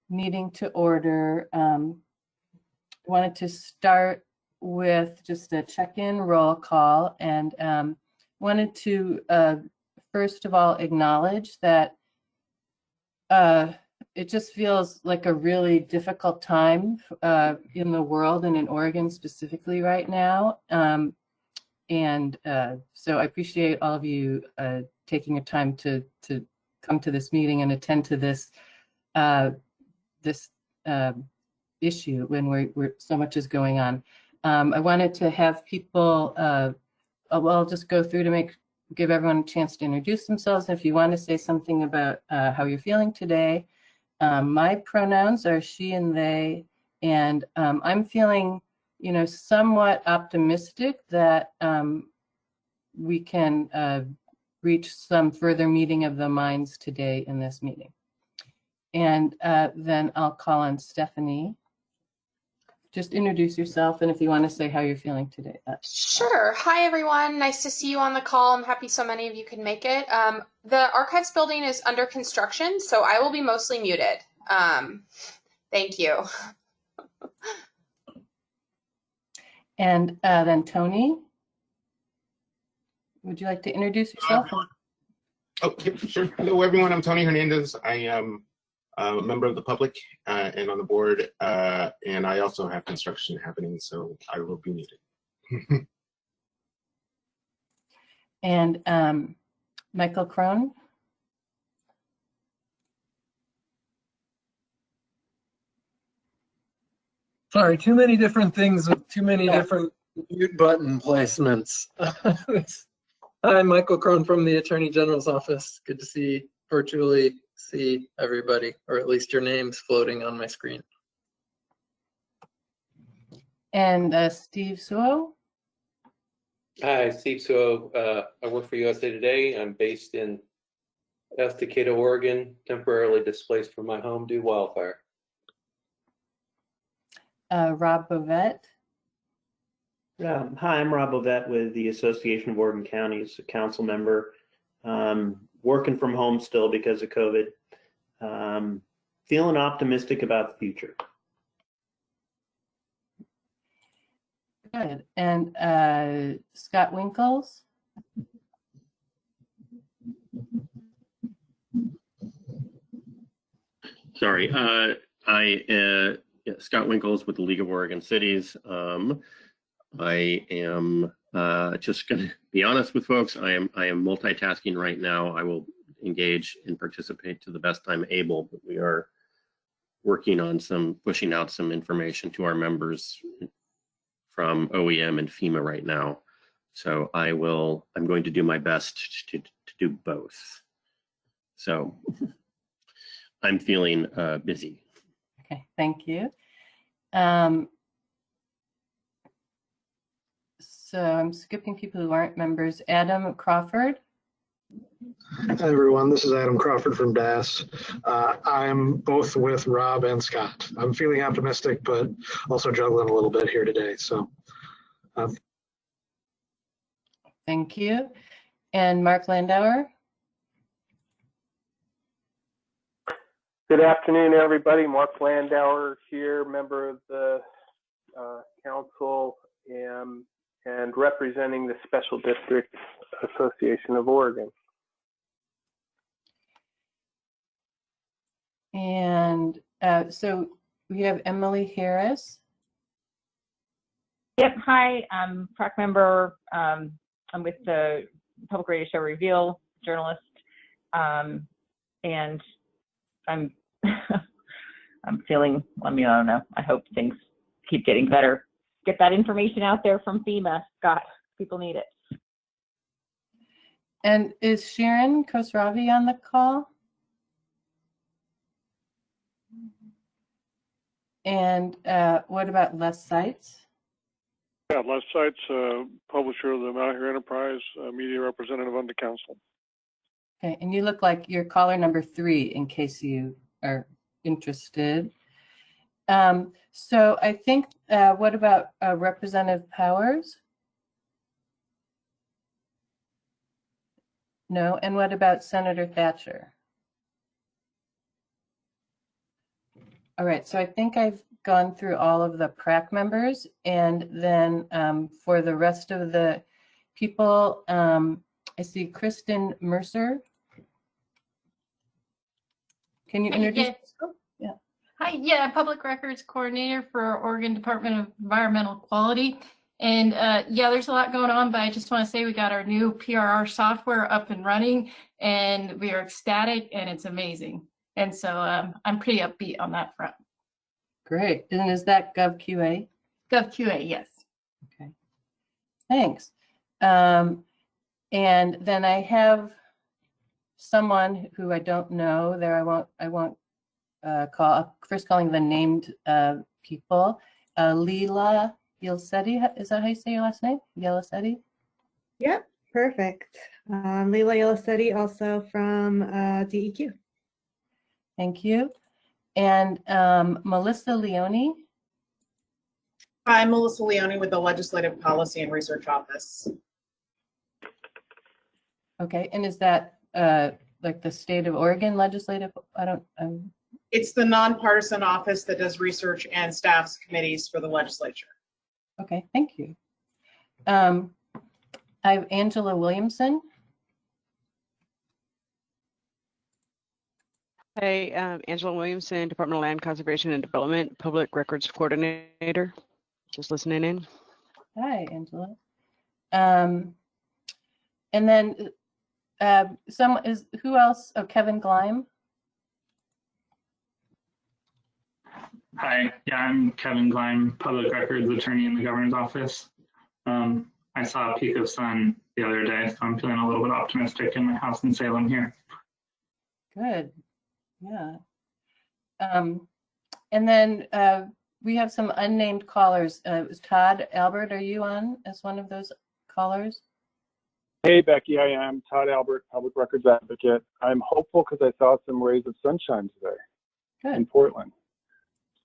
meeting to order. Wanted to start with just a check-in roll call, and wanted to first of all acknowledge that it just feels like a really difficult time in the world and in Oregon specifically right now. So I appreciate all of you taking a time to come to this meeting and attend to this issue when we're so much is going on. I wanted to have people, I'll just go through to give everyone a chance to introduce themselves. If you want to say something about how you're feeling today, my pronouns are she and they, and I'm feeling, somewhat optimistic that we can reach some further meeting of the minds today in this meeting. And then I'll call on Stephanie. Just introduce yourself, and if you want to say how you're feeling today. Sure. Hi, everyone. Nice to see you on the call. I'm happy so many of you can make it. The archives building is under construction, so I will be mostly muted. Thank you. And then Tony, would you like to introduce yourself? Okay, sure. Hello, everyone. I'm Tony Hernandez. I am a member of the public and on the board, and I also have construction happening, so I will be muted. And Michael Crone. Sorry, too many different things with too many different mute button placements. I'm Michael Crone from the Attorney General's office. Good to virtually see everybody, or at least your names floating on my screen. And Steve Suo. Hi, Steve Suo. I work for USA Today. I'm based in Estacada, Oregon, temporarily displaced from my home due to wildfire. Rob Bovett. Hi, I'm Rob Bovett with the Association of Oregon Counties, a council member. Working from home still because of COVID. Feeling optimistic about the future. Good. And Scott Winkles. Sorry, Scott Winkles with the League of Oregon Cities. I am just going to be honest with folks. I am multitasking right now. I will engage and participate to the best I'm able, but we are working on pushing out some information to our members from OEM and FEMA right now. So I'm going to do my best to do both. So I'm feeling busy. Okay, thank you. So I'm skipping people who aren't members. Adam Crawford. Hi, everyone. This is Adam Crawford from DAS. I'm both with Rob and Scott. I'm feeling optimistic, but also juggling a little bit here today. So, Thank you. And Mark Landauer. Good afternoon, everybody. Mark Landauer here, member of the council and representing the Special District Association of Oregon. And so we have Emily Harris. Yep. Hi, I'm PROC member. I'm with the Public Radio Show Reveal, journalist, and I'm I'm feeling. I don't know. I hope things keep getting better. Get that information out there from FEMA, Scott. People need it. And is Sharon Khosravi on the call? And what about Les Seitz? Yeah, Les Seitz, publisher of the Mount Here Enterprise, media representative on the council. Okay, and you look like you're caller number 3 in case you are interested. So I think, what about Representative Powers? No, and what about Senator Thatcher? All right, so I think I've gone through all of the PrAC members, and then for the rest of the people, I see Kristen Mercer. Can you introduce yourself? Yeah. Hi, yeah, Public Records Coordinator for Oregon Department of Environmental Quality. And yeah, there's a lot going on, but I just want to say we got our new PRR software up and running, and we are ecstatic, and it's amazing. And so I'm pretty upbeat on that front. Great. And is that GovQA? GovQA, yes. Okay. Thanks. And then I have someone who I don't know there. I won't call. First, calling the named people. Leela Yelsetti, is that how you say your last name? Yelsetti? Yep, perfect. Leila Yelisetti, also from DEQ. Thank you. And Melissa Leone. Hi, I'm Melissa Leone with the Legislative Policy and Research Office. Okay, and is that like the state of Oregon legislative? It's the nonpartisan office that does research and staffs committees for the legislature. Okay, thank you. I have Angela Williamson. Hey, Angela Williamson, Department of Land Conservation and Development, Public Records Coordinator. Just listening in. Hi, Angela. And then who else? Oh, Kevin Gleim. Hi, yeah, I'm Kevin Gleim, Public Records Attorney in the Governor's Office. I saw a peak of sun the other day, so I'm feeling a little bit optimistic in my house in Salem here. Good. Yeah. And then we have some unnamed callers. Todd Albert, are you on as one of those callers? Hey, Becky, I am Todd Albert, Public Records Advocate. I'm hopeful because I saw some rays of sunshine today in Portland.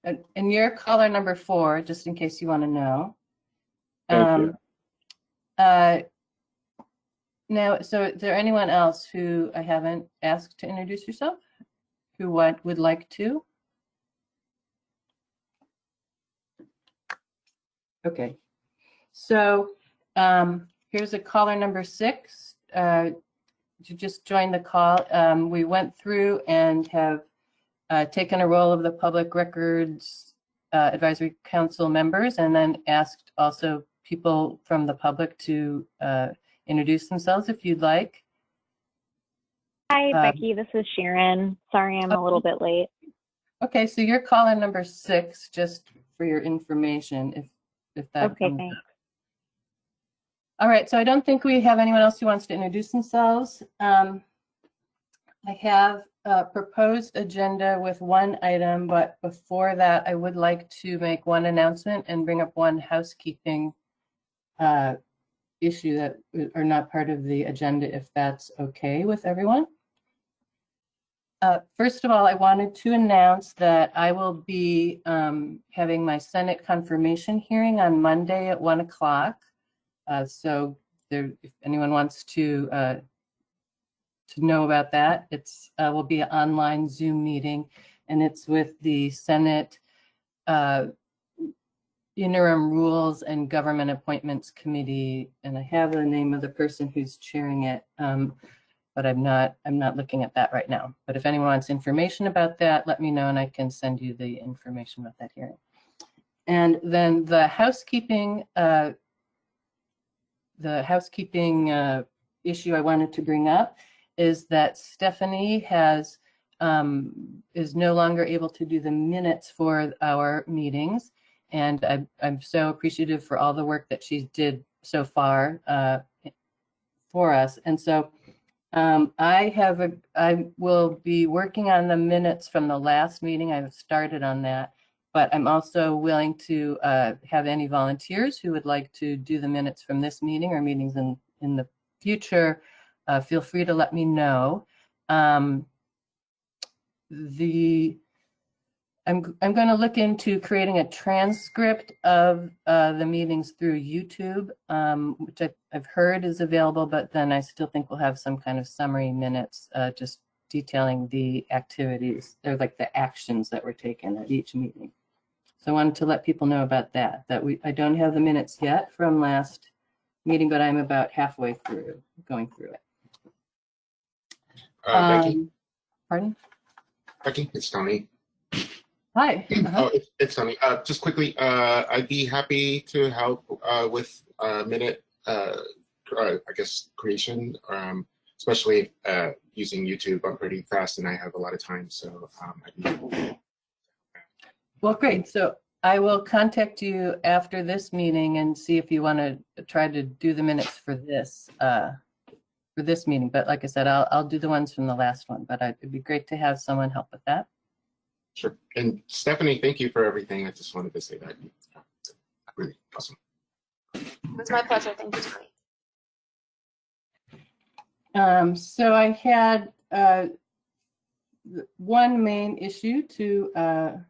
And you're caller number 4, just in case you want to know. Thank you. Now, so is there anyone else who I haven't asked to introduce yourself, who would like to? Okay, so here's a caller number 6. To just join the call, we went through and have taken a roll of the Public Records Advisory Council members, and then asked also people from the public to introduce themselves if you'd like. Hi, Becky, this is Sharon. Sorry, I'm a little bit late. Okay, so you're caller number 6, just for your information, if that okay, comes thanks. up. All right, so I don't think we have anyone else who wants to introduce themselves. I have a proposed agenda with one item, but before that, I would like to make one announcement and bring up one housekeeping issue that are not part of the agenda, if that's okay with everyone. First of all, I wanted to announce that I will be having my Senate confirmation hearing on Monday at 1 o'clock. So if anyone wants to know about that, it's will be an online Zoom meeting, and it's with the Senate Interim Rules and Government Appointments Committee, and I have the name of the person who's chairing it, but I'm not looking at that right now. But if anyone wants information about that, let me know, and I can send you the information about that hearing. And then the housekeeping issue I wanted to bring up is that Stephanie is no longer able to do the minutes for our meetings, and I'm so appreciative for all the work that she did so far for us. And so I will be working on the minutes from the last meeting. I've started on that, but I'm also willing to have any volunteers who would like to do the minutes from this meeting or meetings in the future. Feel free to let me know. I'm going to look into creating a transcript of the meetings through YouTube, which I've heard is available, but then I still think we'll have some kind of summary minutes just detailing the activities, or like the actions that were taken at each meeting. So I wanted to let people know about that, I don't have the minutes yet from last meeting, but I'm about halfway through going through it. Becky, Pardon? Becky, it's Tony. Hi. Oh, it's Tony. Just quickly, I'd be happy to help with minute, I guess, creation, especially using YouTube. I'm pretty fast and I have a lot of time, so Well, great. So I will contact you after this meeting and see if you want to try to do the minutes for this meeting. But like I said, I'll do the ones from the last one. But it'd be great to have someone help with that. Sure. And Stephanie, thank you for everything. I just wanted to say that. Really awesome. It was my pleasure. Thank you, Tony. So I had one main issue to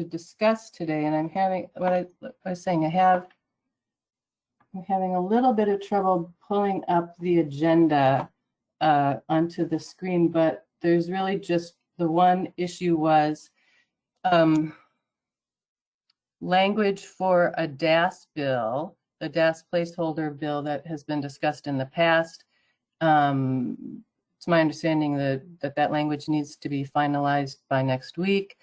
discuss today, and I'm having what I was saying. I'm having a little bit of trouble pulling up the agenda onto the screen, but there's really just the one issue was language for a DAS bill, the DAS placeholder bill that has been discussed in the past. It's my understanding that language needs to be finalized by next week.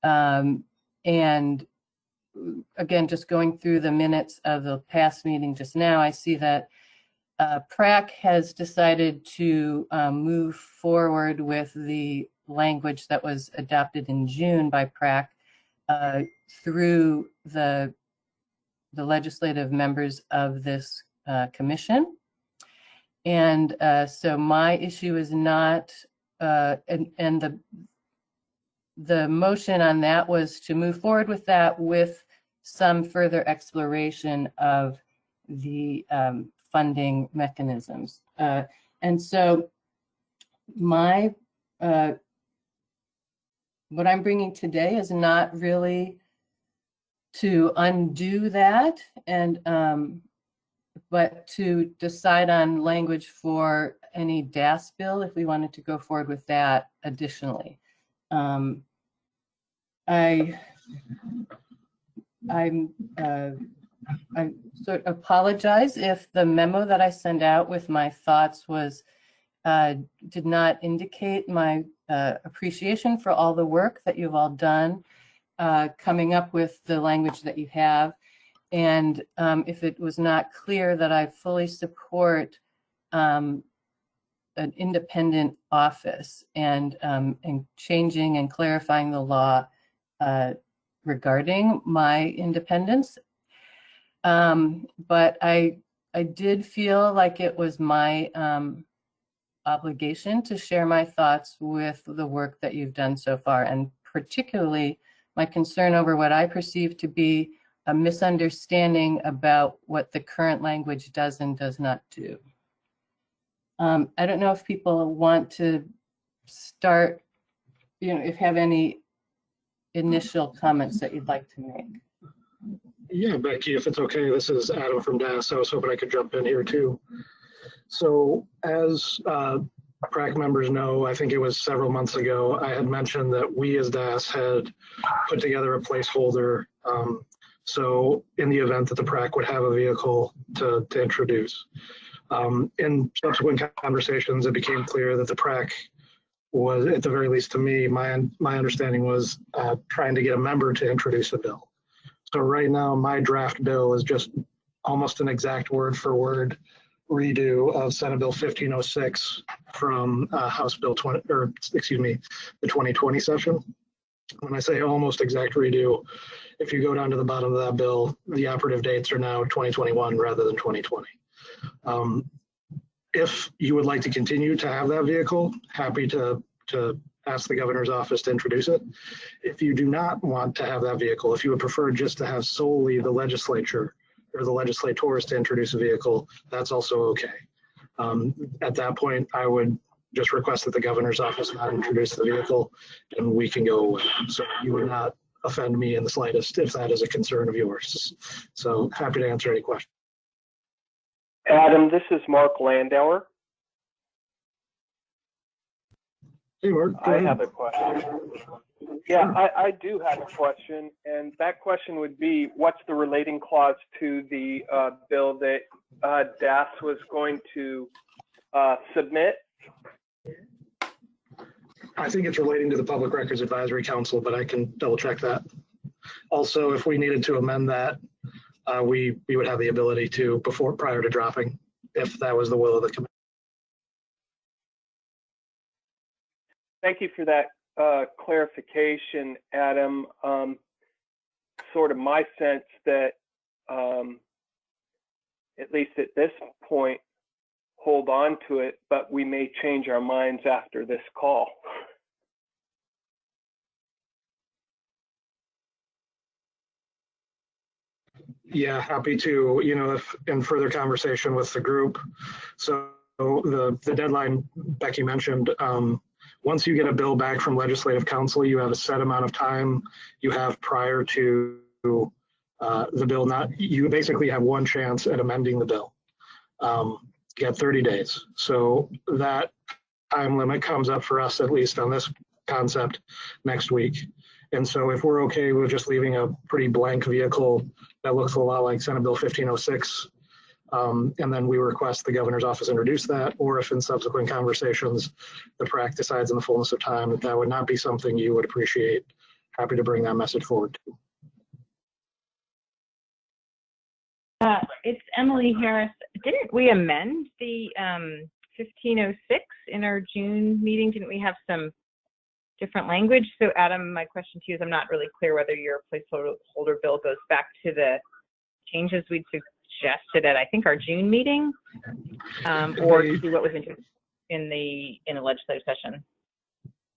And again, just going through the minutes of the past meeting just now, I see that PRAC has decided to move forward with the language that was adopted in June by PRAC through the legislative members of this commission. And so my issue is not, and the motion on that was to move forward with that with some further exploration of the funding mechanisms. And so what I'm bringing today is not really to undo that, and but to decide on language for any DAS bill if we wanted to go forward with that additionally. I sort of apologize if the memo that I sent out with my thoughts was did not indicate my appreciation for all the work that you've all done coming up with the language that you have. And if it was not clear that I fully support an independent office and changing and clarifying the law regarding my independence. But I did feel like it was my obligation to share my thoughts with the work that you've done so far, and particularly my concern over what I perceive to be a misunderstanding about what the current language does and does not do. I don't know if people want to start, if have any initial comments that you'd like to make. Yeah, Becky, if it's okay, this is Adam from DAS. I was hoping I could jump in here too. So as PRAC members know, I think it was several months ago, I had mentioned that we as DAS had put together a placeholder. So in the event that the PRAC would have a vehicle to introduce. In subsequent conversations, it became clear that the PRAC was, at the very least to me, my understanding was trying to get a member to introduce a bill. So right now, my draft bill is just almost an exact word for word redo of Senate Bill 1506 from House Bill 20, or excuse me, the 2020 session. When I say almost exact redo, if you go down to the bottom of that bill, the operative dates are now 2021 rather than 2020. If you would like to continue to have that vehicle, happy to ask the governor's office to introduce it. If you do not want to have that vehicle, if you would prefer just to have solely the legislature or the legislators to introduce a vehicle, that's also okay. At that point, I would just request that the governor's office not introduce the vehicle and we can go away. So you would not offend me in the slightest if that is a concern of yours. So happy to answer any questions. Adam, this is Mark Landauer. Hey, Mark. I have a question. Yeah, I do have a question, and that question would be, what's the relating clause to the bill that DAS was going to submit? I think it's relating to the Public Records Advisory Council, but I can double check that. Also, if we needed to amend that, we would have the ability to prior to dropping, if that was the will of the committee. Thank you for that clarification, Adam. Sort of my sense that, at least at this point, hold on to it, but we may change our minds after this call. Yeah, happy to, if in further conversation with the group. So the deadline Becky mentioned, once you get a bill back from Legislative Council, you have a set amount of time you have prior to the bill. You basically have one chance at amending the bill. You get 30 days. So that time limit comes up for us, at least on this concept, next week. And so if we're okay with just leaving a pretty blank vehicle that looks a lot like Senate Bill 1506, and then we request the governor's office introduce that, or if in subsequent conversations, the PRAC decides in the fullness of time that that would not be something you would appreciate, happy to bring that message forward to. It's Emily Harris. Didn't we amend the 1506 in our June meeting? Didn't we have some different language? So Adam, my question to you is, I'm not really clear whether your placeholder bill goes back to the changes we'd suggested at, I think, our June meeting, or to what was in the legislative session.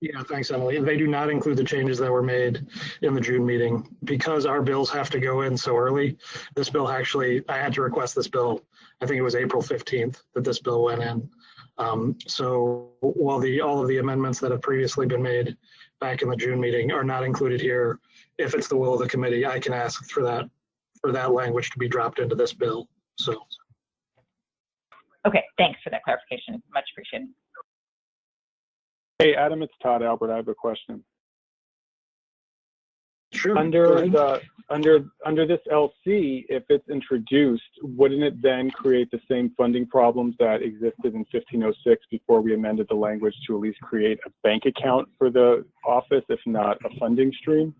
Yeah, thanks, Emily. They do not include the changes that were made in the June meeting because our bills have to go in so early. This bill actually, I had to request this bill. I think it was April 15th that this bill went in. So while all of the amendments that have previously been made back in the June meeting are not included here, if it's the will of the committee, I can ask for that language to be dropped into this bill. So. Okay, thanks for that clarification. Much appreciated. Hey, Adam, it's Todd Albert. I have a question. Sure. Under this LC, if it's introduced, wouldn't it then create the same funding problems that existed in 1506 before we amended the language to at least create a bank account for the office, if not a funding stream?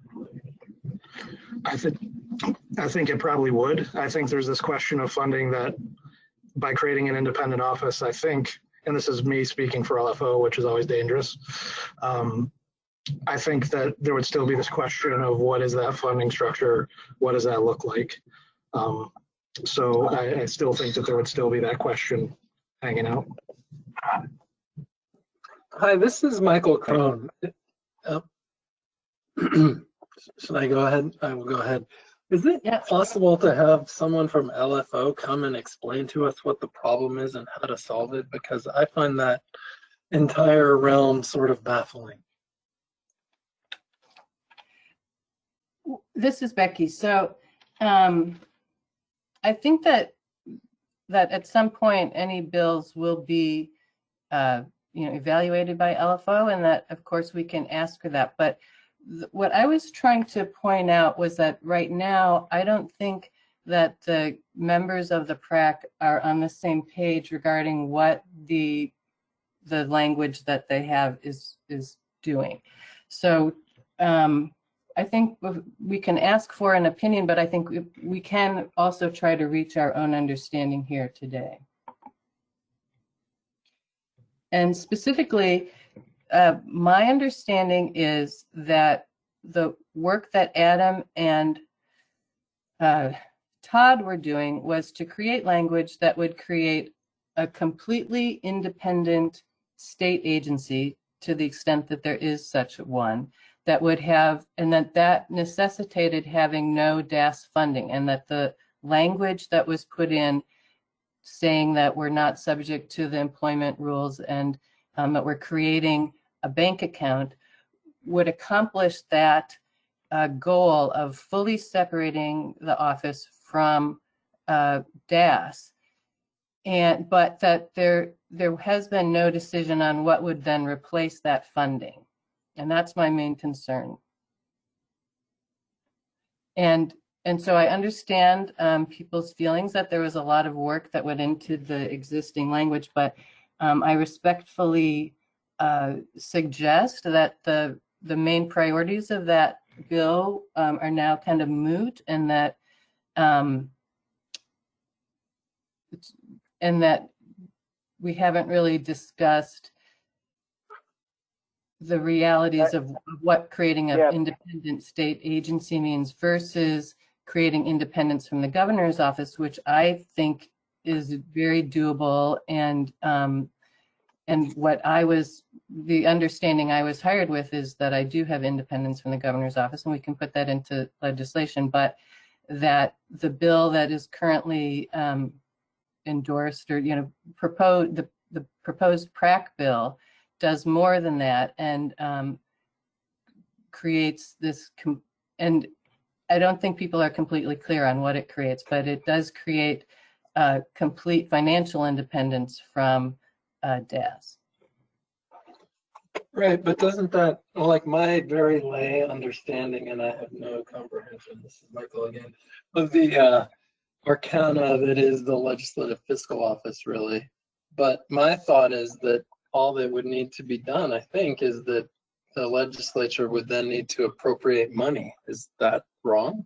I think it probably would. I think there's this question of funding that by creating an independent office, I think, and this is me speaking for LFO, which is always dangerous. I think that there would still be this question of what is that funding structure? What does that look like? So I still think that there would still be that question hanging out. Hi, this is Michael Crone. Should I go ahead? I will go ahead. Is it possible to have someone from LFO come and explain to us what the problem is and how to solve it? Because I find that entire realm sort of baffling. This is Becky. So I think that at some point any bills will be evaluated by LFO, and that of course we can ask for that. But what I was trying to point out was that right now I don't think that the members of the PRAC are on the same page regarding what the language that they have is doing. So I think we can ask for an opinion, but I think we can also try to reach our own understanding here today. And specifically, my understanding is that the work that Adam and Todd were doing was to create language that would create a completely independent state agency, to the extent that there is such one, that would have, and that necessitated having no DAS funding, and that the language that was put in saying that we're not subject to the employment rules and that we're creating a bank account would accomplish that goal of fully separating the office from DAS. But that there there has been no decision on what would then replace that funding. And that's my main concern. And so I understand people's feelings that there was a lot of work that went into the existing language, but I respectfully suggest that the main priorities of that bill are now kind of moot, and that we haven't really discussed the realities of what creating an independent state agency means versus creating independence from the governor's office, which I think is very doable. And what the understanding I was hired with is that I do have independence from the governor's office, and we can put that into legislation, but that the bill that is currently endorsed or, proposed, the proposed PRAC bill does more than that, and creates this, and I don't think people are completely clear on what it creates, but it does create complete financial independence from DAS. Right, but doesn't that, like, my very lay understanding, and I have no comprehension, this is Michael again, of the arcana that is the legislative fiscal office, really. But my thought is that all that would need to be done, I think, is that the legislature would then need to appropriate money. Is that wrong?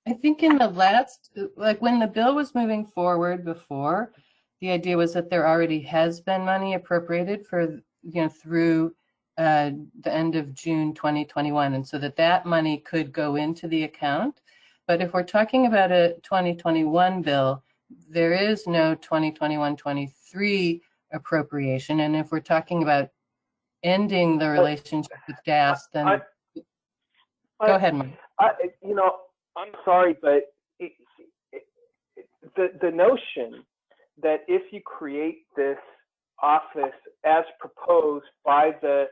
I think in the last, like when the bill was moving forward before, the idea was that there already has been money appropriated for, through the end of June 2021. And so that money could go into the account. But if we're talking about a 2021 bill, there is no 2021-23 appropriation. And if we're talking about ending the relationship with DAS, then go ahead, Mike. I'm sorry, but the notion that if you create this office as proposed by the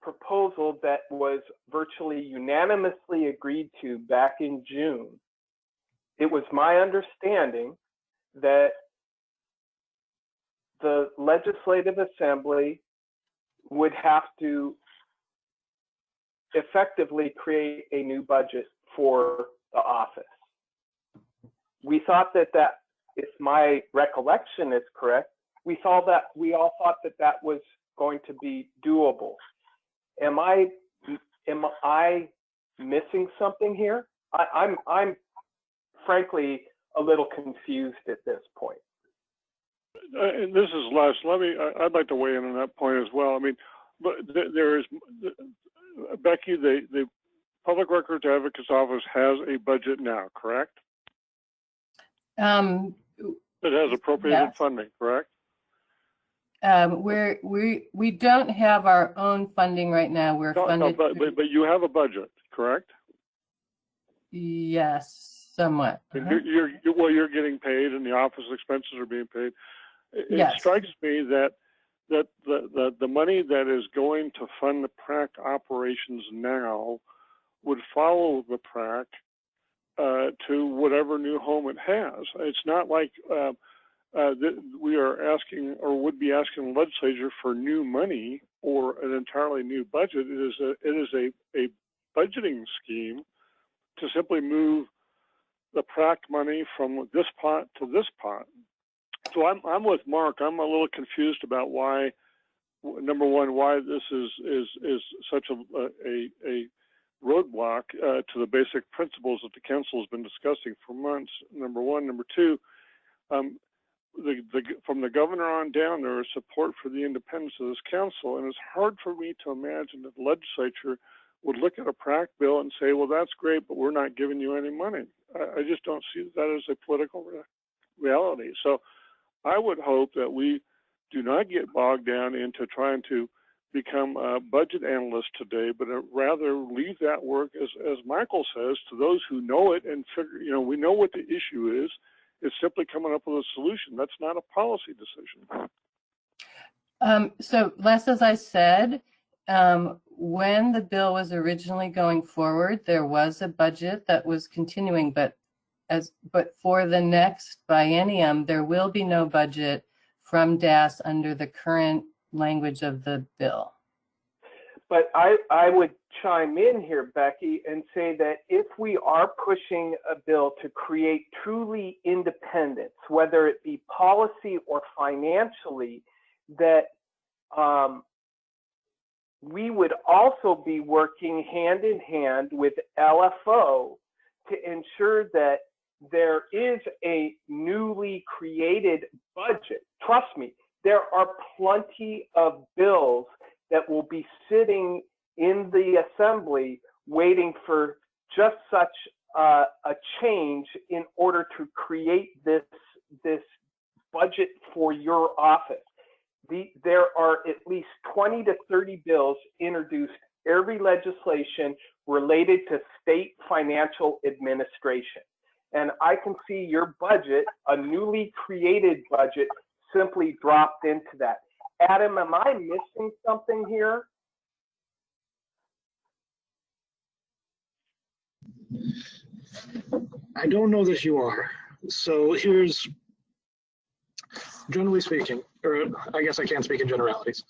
proposal that was virtually unanimously agreed to back in June, it was my understanding that the Legislative Assembly would have to effectively create a new budget for the office. We thought that if my recollection is correct, we all thought that was going to be doable. Am I missing something here? I'm frankly a little confused at this point. This is Les. I'd like to weigh in on that point as well. I mean, but there is, Becky, the Public Records Advocate's Office has a budget now, correct? It has appropriated funding, correct? We don't have our own funding right now. We're funded. But you have a budget, correct? Yes, somewhat. You're getting paid, and the office expenses are being paid. It strikes me that the money that is going to fund the PRAC operations now would follow the PRAC to whatever new home it has. It's not like we are asking or would be asking the legislature for new money or an entirely new budget. It is a budgeting scheme to simply move the PRAC money from this pot to this pot. So I'm with Mark. I'm a little confused about why, number one, why this is such a roadblock to the basic principles that the council has been discussing for months. Number one. Number two, from the governor on down, there is support for the independence of this council, and it's hard for me to imagine that the legislature would look at a PRAC bill and say, well, that's great, but we're not giving you any money. I just don't see that as a political reality. So I would hope that we do not get bogged down into trying to become a budget analyst today, but rather leave that work, as Michael says, to those who know it and figure, we know what the issue is. It's simply coming up with a solution. That's not a policy decision. So, Les, as I said, when the bill was originally going forward, there was a budget that was continuing, but but for the next biennium, there will be no budget from DAS under the current language of the bill. But I would chime in here, Becky, and say that if we are pushing a bill to create truly independence, whether it be policy or financially, that we would also be working hand in hand with LFO to ensure that there is a newly created budget. Trust me, there are plenty of bills that will be sitting in the assembly waiting for just such a change in order to create this budget for your office. There are at least 20 to 30 bills introduced every legislation related to state financial administration. And I can see your budget, a newly created budget, simply dropped into that. Adam, am I missing something here? I don't know that you are. So here's, generally speaking, or I guess I can't speak in generalities.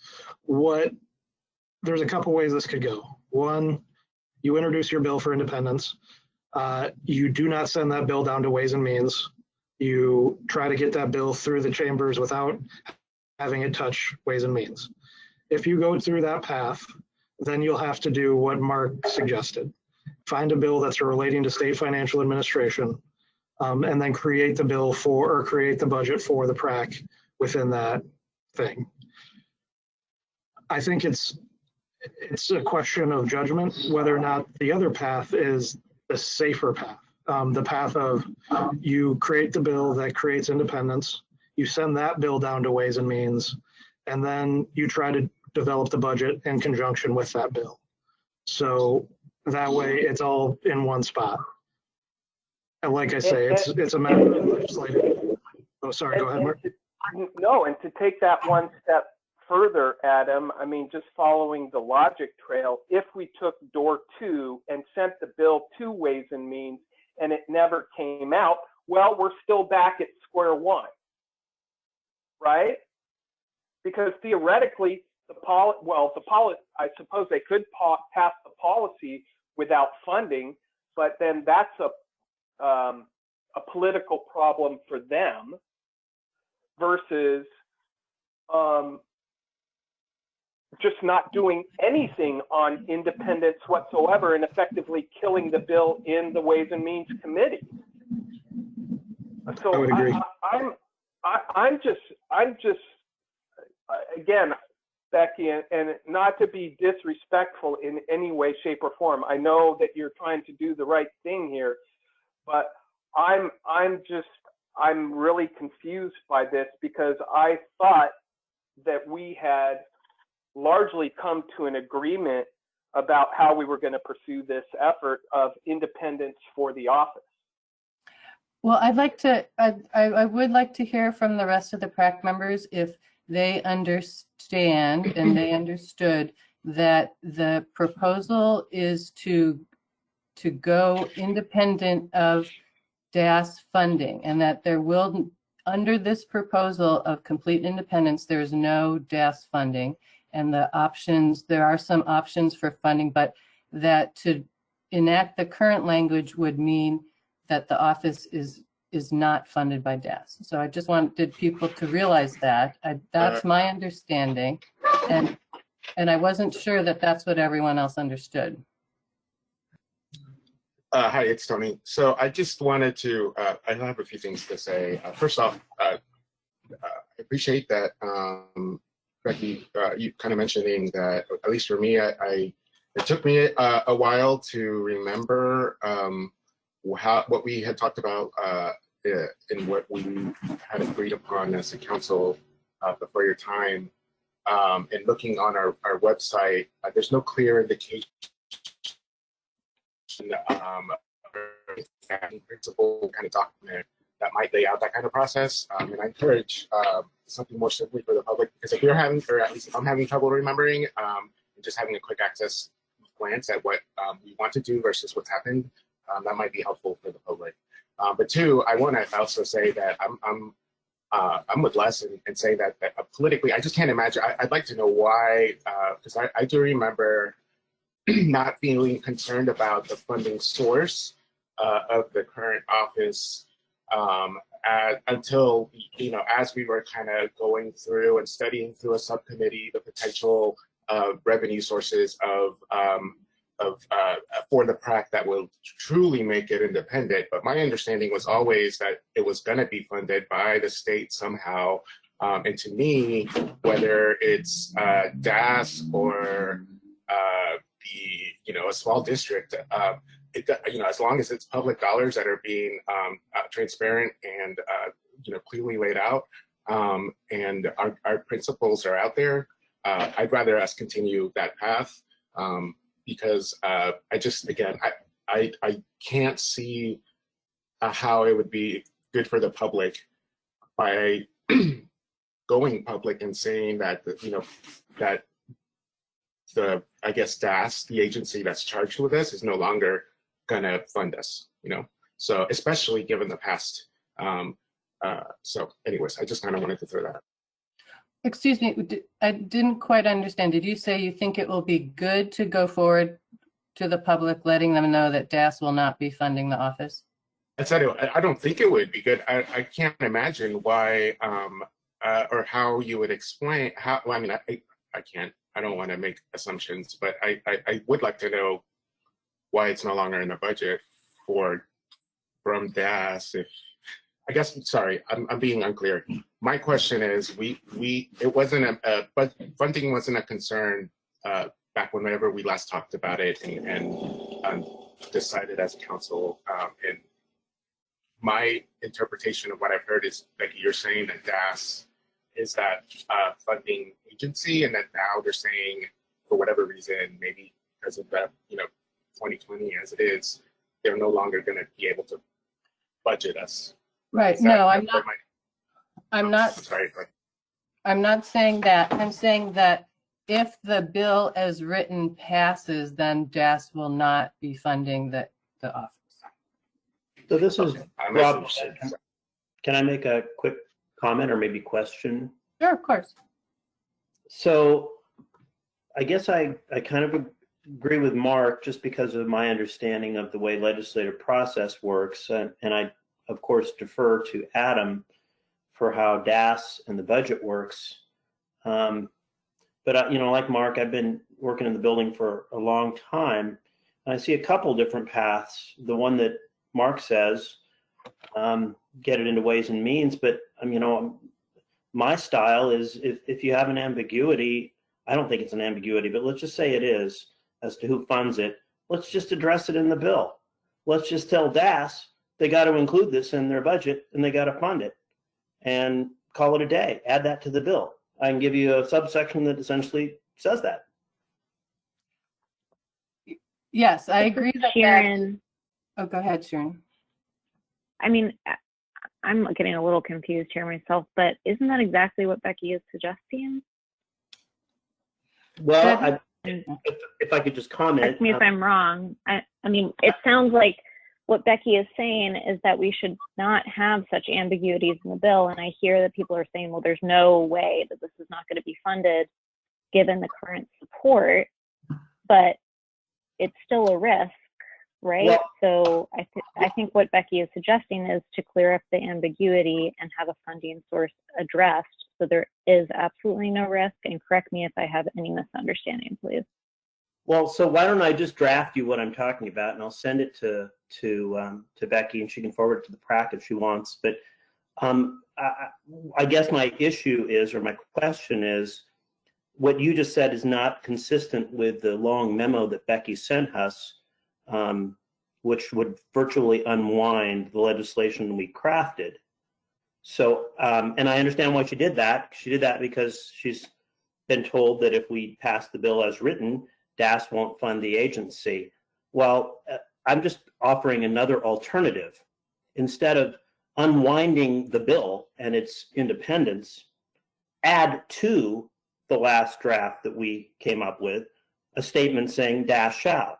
There's a couple ways this could go. One, you introduce your bill for independence. You do not send that bill down to Ways and Means. You try to get that bill through the chambers without having it touch Ways and Means. If you go through that path, then you'll have to do what Mark suggested. Find a bill that's relating to state financial administration, and then create the bill for, or create the budget for the PRAC within that thing. I think it's a question of judgment whether or not the other path is the safer path. The path of you create the bill that creates independence, you send that bill down to Ways and Means, and then you try to develop the budget in conjunction with that bill. So that way it's all in one spot. And like I say, it's a matter of legislative. Oh, sorry, go ahead, Mark. No, and to take that one step further, Adam, I mean, just following the logic trail, if we took door 2 and sent the bill to Ways and Means and it never came out, well, we're still back at square one, right? Because theoretically, I suppose they could pass the policy without funding, but then that's a political problem for them versus just not doing anything on independence whatsoever and effectively killing the bill in the Ways and Means Committee. So I would agree. I'm just again, Becky, and not to be disrespectful in any way, shape, or form. I know that you're trying to do the right thing here, but I'm really confused by this because I thought that we had largely come to an agreement about how we were going to pursue this effort of independence for the office. Well, I would like to hear from the rest of the PRAC members if they understand and they understood that the proposal is to go independent of DAS funding, and that there will, under this proposal of complete independence, there is no DAS funding, and there are some options for funding, but that to enact the current language would mean that the office is not funded by DAS. So I just wanted people to realize that. That's my understanding, and I wasn't sure that that's what everyone else understood. Hi, it's Tony. So I just wanted to, I have a few things to say. First off, I appreciate that, Becky, you kind of mentioning that, at least for me, it took me a while to remember what we had talked about and what we had agreed upon as a council before your time. And looking on our website, there's no clear indication principle kind of document that might lay out that kind of process. And I encourage something more simply for the public, because if you're having, or at least if I'm having trouble remembering, just having a quick access glance at what we want to do versus what's happened, that might be helpful for the public. But two, I want to also say that I'm with Les and say that politically, I just can't imagine. I'd like to know why, because I do remember not feeling concerned about the funding source of the current office until, as we were kind of going through and studying through a subcommittee the potential revenue sources for the PrAC that will truly make it independent. But my understanding was always that it was going to be funded by the state somehow. And to me, whether it's DAS or a small district, as long as it's public dollars that are being transparent and clearly laid out, and our principles are out there, I'd rather us continue that path. Because I just, again, I can't see how it would be good for the public by going public and saying that, that I guess DAS, the agency that's charged with this, is no longer gonna fund us, So especially given the past. So anyways, I just kind of wanted to throw that out. Excuse me, I didn't quite understand. Did you say you think it will be good to go forward to the public, letting them know that DAS will not be funding the office? I said I don't think it would be good. I can't imagine why or how you would explain how. Well, I mean, I can't. I don't want to make assumptions, but I would like to know why it's no longer in the budget from DAS. If I guess, sorry, I'm being unclear. My question is, it wasn't but funding wasn't a concern back whenever we last talked about it and decided as council. And my interpretation of what I've heard is, Becky, you're saying that DAS is that funding agency, and that now they're saying, for whatever reason, maybe because of that, 2020 as it is, they're no longer going to be able to budget us. Right. No, I'm not. Sorry. I'm not saying that. I'm saying that if the bill as written passes, then DAS will not be funding the office. So this is Rob. Can I make a quick comment or maybe question? Sure, of course. So I guess I kind of agree with Mark just because of my understanding of the way legislative process works. And I, of course, defer to Adam for how DAS and the budget works. But, like Mark, I've been working in the building for a long time. And I see a couple different paths. The one that Mark says, get it into ways and means. But, my style is if you have an ambiguity, I don't think it's an ambiguity, but let's just say it is as to who funds it. Let's just address it in the bill. Let's just tell DAS they got to include this in their budget and they got to fund it and call it a day. Add that to the bill. I can give you a subsection that essentially says that. Yes, I agree that. Sharon. Oh, go ahead, Sharon. I mean, I'm getting a little confused here myself, but isn't that exactly what Becky is suggesting? Well, if I could just comment. Correct me if I'm wrong. I mean, it sounds like what Becky is saying is that we should not have such ambiguities in the bill. And I hear that people are saying, well, there's no way that this is not going to be funded given the current support, but it's still a risk, right? Well, so I think what Becky is suggesting is to clear up the ambiguity and have a funding source addressed so there is absolutely no risk. And correct me if I have any misunderstanding, please. Well, so why don't I just draft you what I'm talking about, and I'll send it to Becky, and she can forward it to the PrAC if she wants. But I guess my issue is, or my question is, what you just said is not consistent with the long memo that Becky sent us, which would virtually unwind the legislation we crafted. So, and I understand why she did that. She did that because she's been told that if we pass the bill as written, DAS won't fund the agency. Well, I'm just offering another alternative. Instead of unwinding the bill and its independence, add to the last draft that we came up with a statement saying DAS shall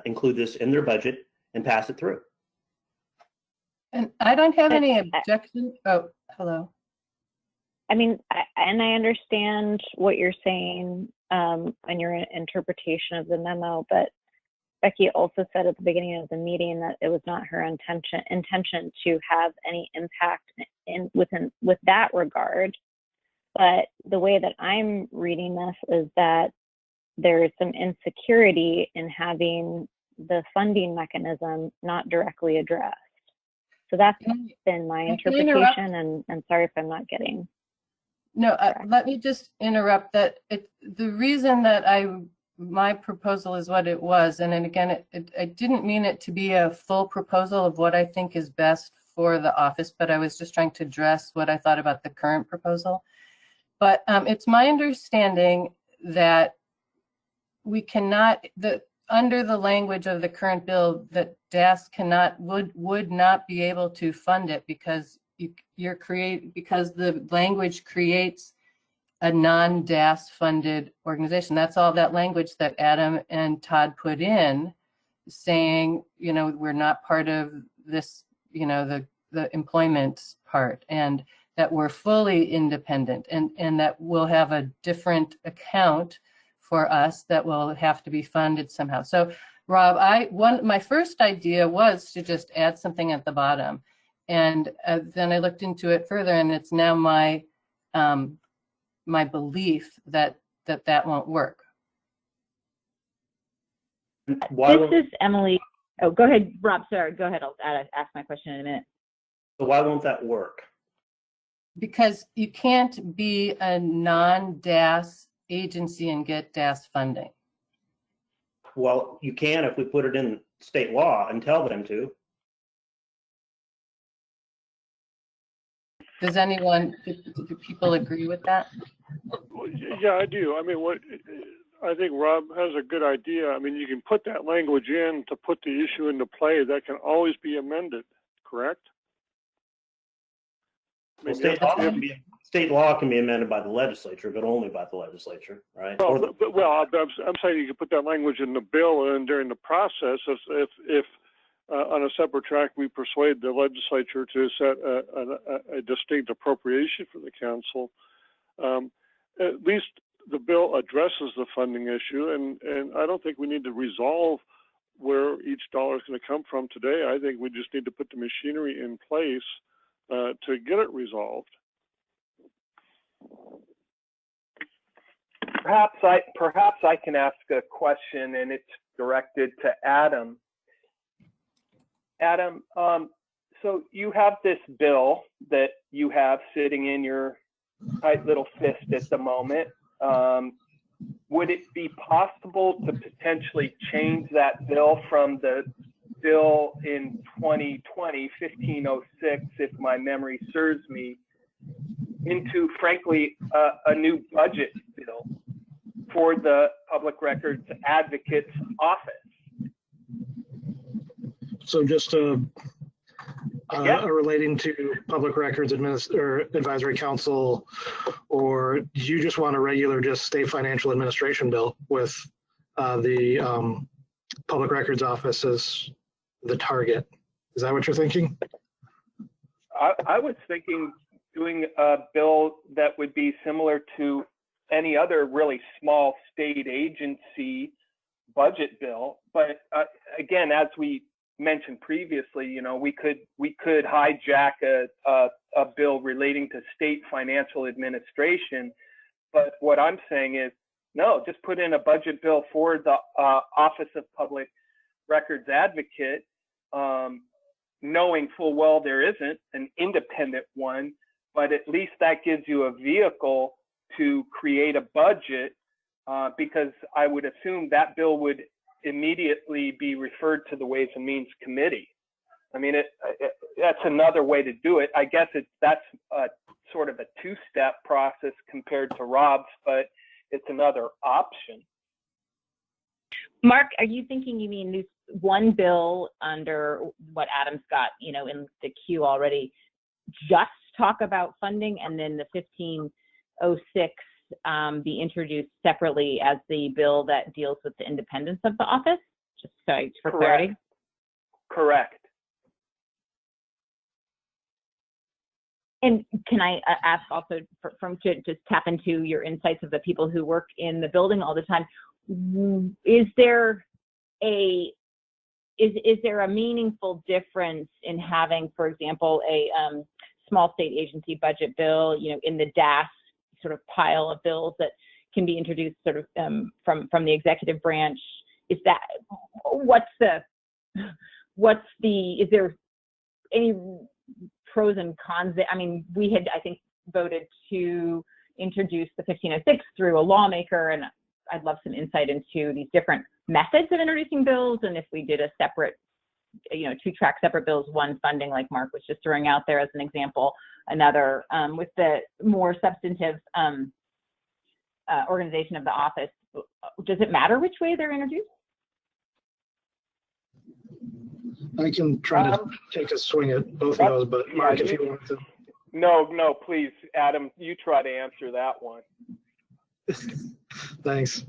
include this in their budget and pass it through. And I don't have any objection. Oh, hello. I mean, and I understand what you're saying and your interpretation of the memo, but Becky also said at the beginning of the meeting that it was not her intention to have any impact with that regard. But the way that I'm reading this is that there is some insecurity in having the funding mechanism not directly addressed. So that's been my interpretation, and sorry if I'm not getting. No, let me just interrupt that. The reason that my proposal is what it was, and then again, I didn't mean it to be a full proposal of what I think is best for the office, but I was just trying to address what I thought about the current proposal. But it's my understanding that we cannot, under the language of the current bill, that DAS would not be able to fund it because because the language creates a non-DAS funded organization. That's all that language that Adam and Todd put in, saying, we're not part of this, the employment part, and that we're fully independent, and that we'll have a different account for us that will have to be funded somehow. So Rob, my first idea was to just add something at the bottom. And then I looked into it further, and it's now my belief that won't work. This is Emily. Oh, go ahead, Rob. Sorry, go ahead. I'll ask my question in a minute. So why won't that work? Because you can't be a non-DAS agency and get DAS funding. Well, you can if we put it in state law and tell them to. Do people agree with that? Yeah, I do. I mean, I think Rob has a good idea. I mean, you can put that language in to put the issue into play. That can always be amended, correct? Well, state law can be amended by the legislature, but only by the legislature, right? Well, I'm saying you can put that language in the bill, and during the process, if on a separate track we persuade the legislature to set a distinct appropriation for the council, at least the bill addresses the funding issue, and I don't think we need to resolve where each dollar is going to come from today. I think we just need to put the machinery in place to get it resolved. Perhaps I can ask a question, and it's directed to Adam. Adam, so you have this bill that you have sitting in your tight little fist at the moment. Would it be possible to potentially change that bill from the bill in 2020, 1506, if my memory serves me, into, frankly, a new budget bill for the Public Records Advocate's office? So just relating to Public Records Advisory Council, or do you just want a regular state financial administration bill with the Public Records Office as the target? Is that what you're thinking? I was thinking doing a bill that would be similar to any other really small state agency budget bill. But again, as we mentioned previously, we could hijack a bill relating to state financial administration. But what I'm saying is, no, just put in a budget bill for the Office of Public Records Advocate, knowing full well there isn't an independent one, but at least that gives you a vehicle to create a budget, because I would assume that bill would immediately be referred to the Ways and Means Committee. I mean, that's another way to do it. I guess that's sort of a two-step process compared to Rob's, but it's another option. Mark, are you thinking you mean this one bill under what Adam's got, in the queue already, just talk about funding, and then the 1506 be introduced separately as the bill that deals with the independence of the office? Just for clarity. Correct. And can I ask also to just tap into your insights of the people who work in the building all the time? Is there a meaningful difference in having, for example, a small state agency budget bill, in the DAS sort of pile of bills that can be introduced sort of from the executive branch? Is there any pros and cons? I mean, we had, I think, voted to introduce the 1506 through a lawmaker, and I'd love some insight into these different methods of introducing bills, and if we did a separate, two-track separate bills, one funding like Mark was just throwing out there as an example, another with the more substantive organization of the office. Does it matter which way they're introduced? I can try to take a swing at both of those, but Mark, if you want to. No, please, Adam, you try to answer that one. Thanks.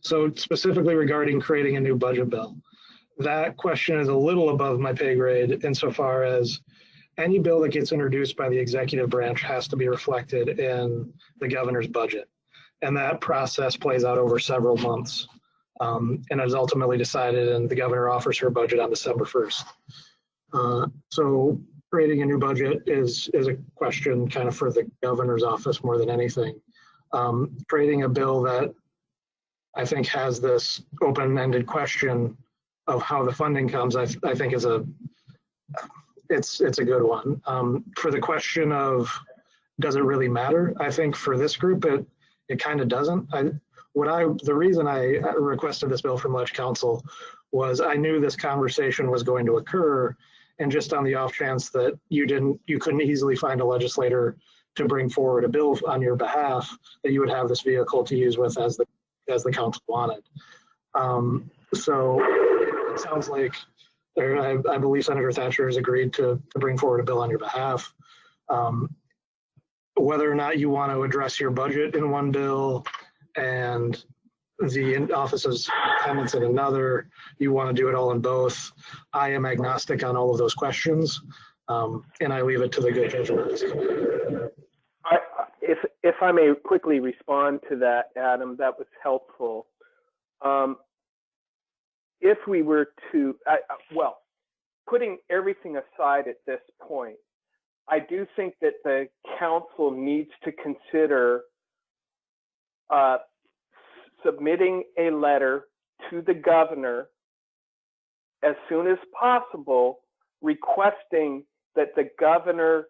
So specifically regarding creating a new budget bill, that question is a little above my pay grade insofar as any bill that gets introduced by the executive branch has to be reflected in the governor's budget. And that process plays out over several months. And is ultimately decided, and the governor offers her budget on December 1st. So creating a new budget is a question kind of for the governor's office more than anything. Creating a bill that I think has this open-ended question of how the funding comes, I think is it's a good one. For the question of does it really matter? I think for this group it kind of doesn't. The reason I requested this bill from Ledge Council was I knew this conversation was going to occur, and just on the off chance that you couldn't easily find a legislator to bring forward a bill on your behalf, that you would have this vehicle to use with as the council wanted. So it sounds like I believe Senator Thatcher has agreed to bring forward a bill on your behalf. Whether or not you want to address your budget in one bill and the office's independence in another, you want to do it all in both. I am agnostic on all of those questions, and I leave it to the good judgment. If I may quickly respond to that, Adam, that was helpful. If we were to, putting everything aside at this point, I do think that the council needs to consider submitting a letter to the governor as soon as possible, requesting that the governor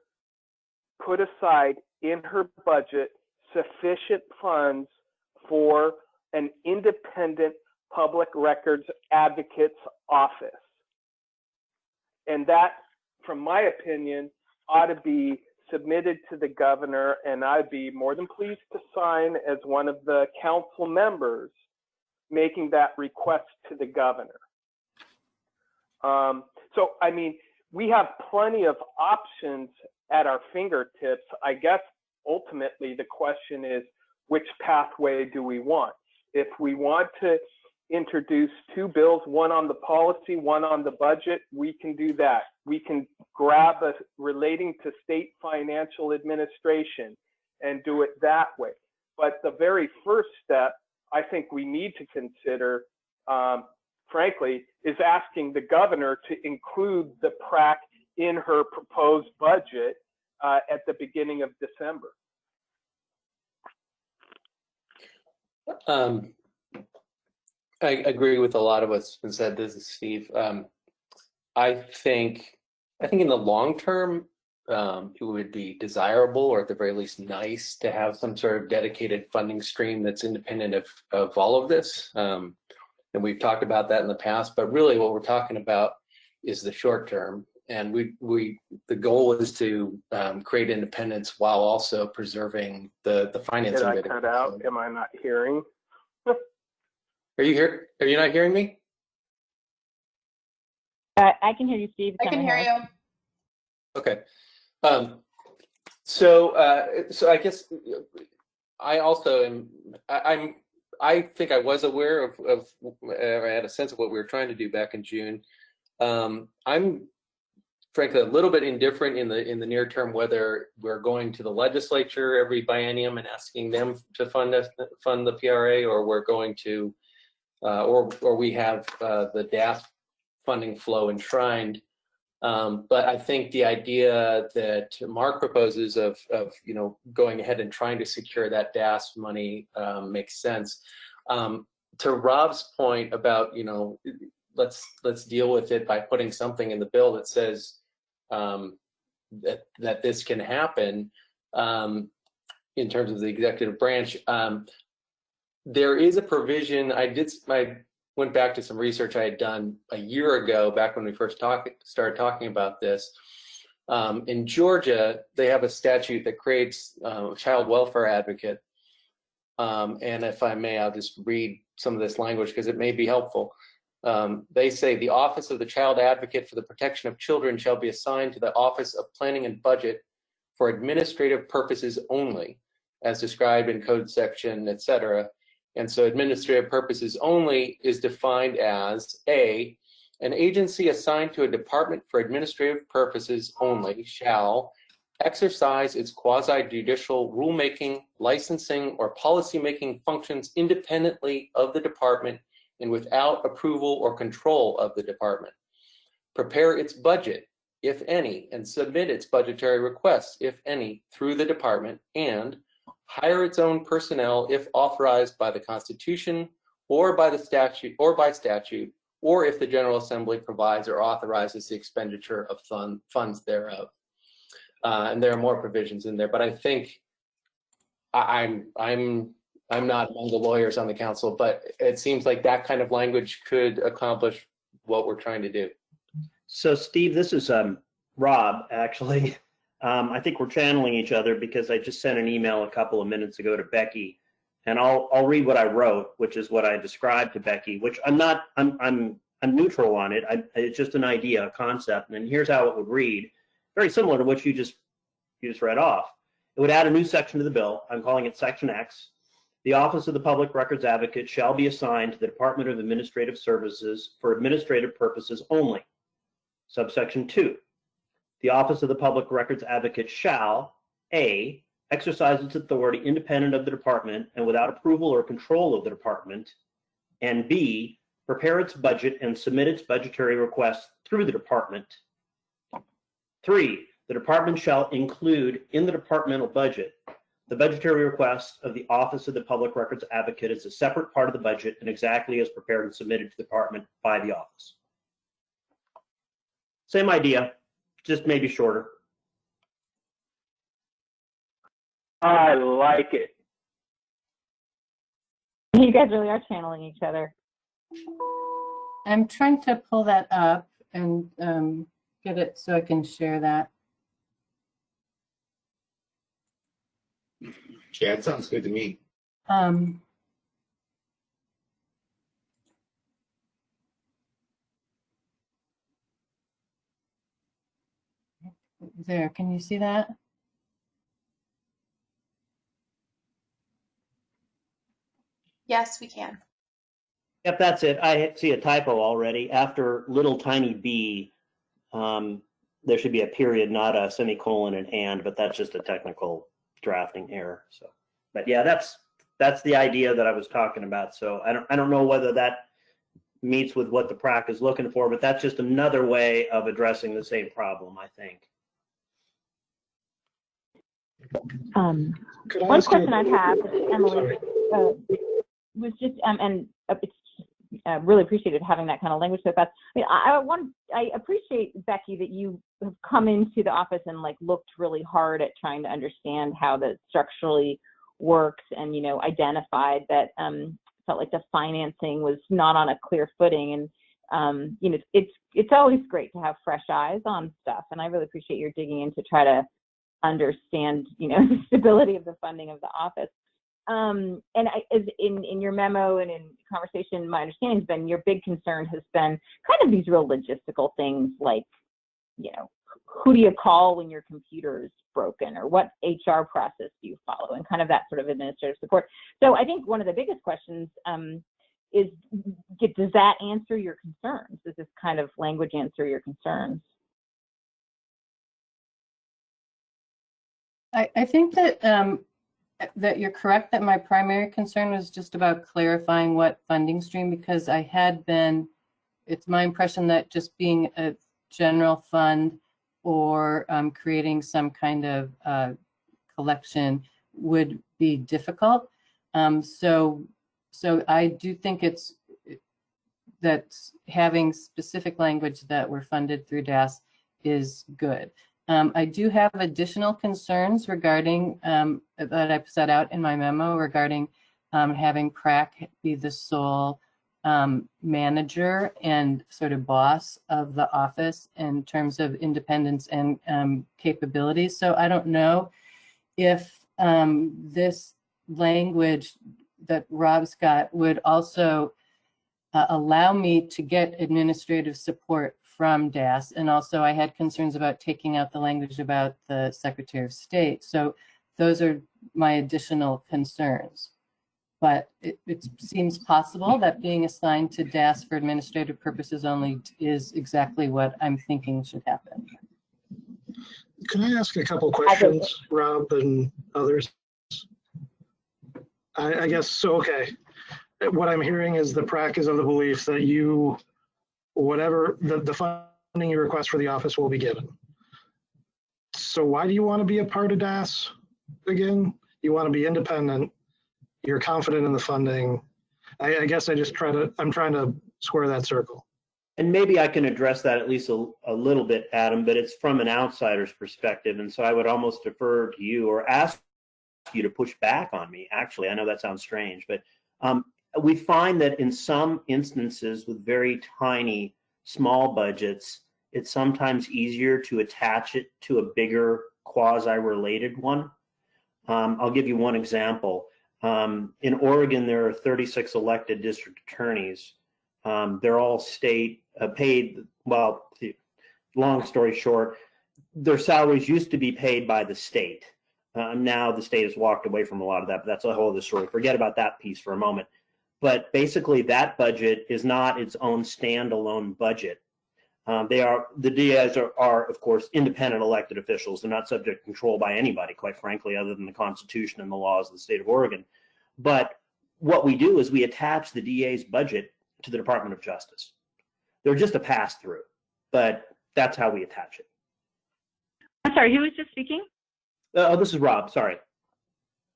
put aside in her budget sufficient funds for an independent public records advocate's office. And that, from my opinion, ought to be submitted to the governor, and I'd be more than pleased to sign as one of the council members making that request to the governor. So, I mean, we have plenty of options at our fingertips. I guess ultimately the question is, which pathway do we want? If we want to introduce two bills, one on the policy, one on the budget, we can do that. We can grab a relating to state financial administration and do it that way. But the very first step I think we need to consider, frankly, is asking the governor to include the PRAC in her proposed budget at the beginning of December. I agree with a lot of what's been said. This is Steve. I think in the long term, it would be desirable, or at the very least nice, to have some sort of dedicated funding stream that's independent of all of this. And we've talked about that in the past, but really what we're talking about is the short term. And the goal is to create independence while also preserving the financing. Did I cut out? Am I not hearing? Are you here? Are you not hearing me? I can hear you, Steve. I can hear you. Okay. So I guess I also am. I think I was aware of. I had a sense of what we were trying to do back in June. I'm frankly a little bit indifferent in the near term whether we're going to the legislature every biennium and asking them to fund the PRA, or we're going to or we have the DAS funding flow enshrined. But I think the idea that Mark proposes of going ahead and trying to secure that DAS money makes sense. To Rob's point about let's deal with it by putting something in the bill that says that this can happen in terms of the executive branch. There is a provision. I went back to some research I had done a year ago, back when we first started talking about this. In Georgia, they have a statute that creates a child welfare advocate. And if I may, I'll just read some of this language because it may be helpful. They say the Office of the Child Advocate for the Protection of Children shall be assigned to the Office of Planning and Budget for administrative purposes only, as described in code section, et cetera. And so administrative purposes only is defined as an agency assigned to a department for administrative purposes only shall exercise its quasi-judicial rulemaking, licensing, or policymaking functions independently of the department and without approval or control of the department. Prepare its budget, if any, and submit its budgetary requests, if any, through the department, and hire its own personnel if authorized by the Constitution or by the statute, or if the General Assembly provides or authorizes the expenditure of funds thereof. And there are more provisions in there, but I think I'm not among the lawyers on the council, but it seems like that kind of language could accomplish what we're trying to do. So Steve, this is Rob, actually. I think we're channeling each other because I just sent an email a couple of minutes ago to Becky, and I'll read what I wrote, which is what I described to Becky, which I'm neutral on it. It's just an idea, a concept, and here's how it would read. Very similar to what you just read off. It would add a new section to the bill. I'm calling it Section X. The Office of the Public Records Advocate shall be assigned to the Department of Administrative Services for administrative purposes only. Subsection 2. The Office of the Public Records Advocate shall, A, exercise its authority independent of the department and without approval or control of the department, and B, prepare its budget and submit its budgetary requests through the department. 3, the department shall include in the departmental budget the budgetary requests of the Office of the Public Records Advocate as a separate part of the budget and exactly as prepared and submitted to the department by the office. Same idea, just maybe shorter. I like it. You guys really are channeling each other. I'm trying to pull that up and get it so I can share that. Yeah, it sounds good to me. There, can you see that? Yes, we can. Yep, that's it. I see a typo already. After little tiny b, there should be a period, not a semicolon and, but that's just a technical drafting error. So, but yeah, that's the idea that I was talking about. So I don't know whether that meets with what the PRAC is looking for, but that's just another way of addressing the same problem, I think. One question I have, Emily, was just, and it's really appreciated having that kind of language so fast. I mean, I appreciate, Becky, that you have come into the office and looked really hard at trying to understand how that structurally works, and identified that felt like the financing was not on a clear footing, and it's always great to have fresh eyes on stuff, and I really appreciate your digging in to try to understand the stability of the funding of the office. And in your memo and in conversation, my understanding has been your big concern has been kind of these real logistical things like, who do you call when your computer is broken, or what HR process do you follow, and kind of that sort of administrative support. So I think one of the biggest questions is, does that answer your concerns? Does this kind of language answer your concerns? I think that that you're correct that my primary concern was just about clarifying what funding stream, because I had been, it's my impression that just being a general fund or creating some kind of collection would be difficult. So I do think it's that having specific language that we're funded through DAS is good. I do have additional concerns regarding that I've set out in my memo regarding having PRAC be the sole manager and sort of boss of the office in terms of independence and capabilities. So I don't know if this language that Rob's got would also allow me to get administrative support from DAS. And also I had concerns about taking out the language about the Secretary of State. So those are my additional concerns. But it seems possible that being assigned to DAS for administrative purposes only is exactly what I'm thinking should happen. Can I ask a couple questions, Rob and others? I guess so. Okay. What I'm hearing is the PRAC is of the belief that you, whatever the funding you request for the office will be given. So why do you want to be a part of DAS again? You want to be independent. You're confident in the funding. I guess I'm trying to square that circle. And maybe I can address that at least a little bit, Adam, but it's from an outsider's perspective. And so I would almost defer to you or ask you to push back on me. Actually, I know that sounds strange, but we find that in some instances with very tiny, small budgets, it's sometimes easier to attach it to a bigger quasi-related one. I'll give you one example. In Oregon, there are 36 elected district attorneys. They're all state paid. Well, long story short, their salaries used to be paid by the state. Now the state has walked away from a lot of that, but that's a whole other story. Forget about that piece for a moment. But basically, that budget is not its own standalone budget. The DAs are, of course, independent elected officials. They're not subject to control by anybody, quite frankly, other than the Constitution and the laws of the state of Oregon. But what we do is we attach the DA's budget to the Department of Justice. They're just a pass-through, but that's how we attach it. I'm sorry, who was just speaking? Oh, this is Rob. Sorry.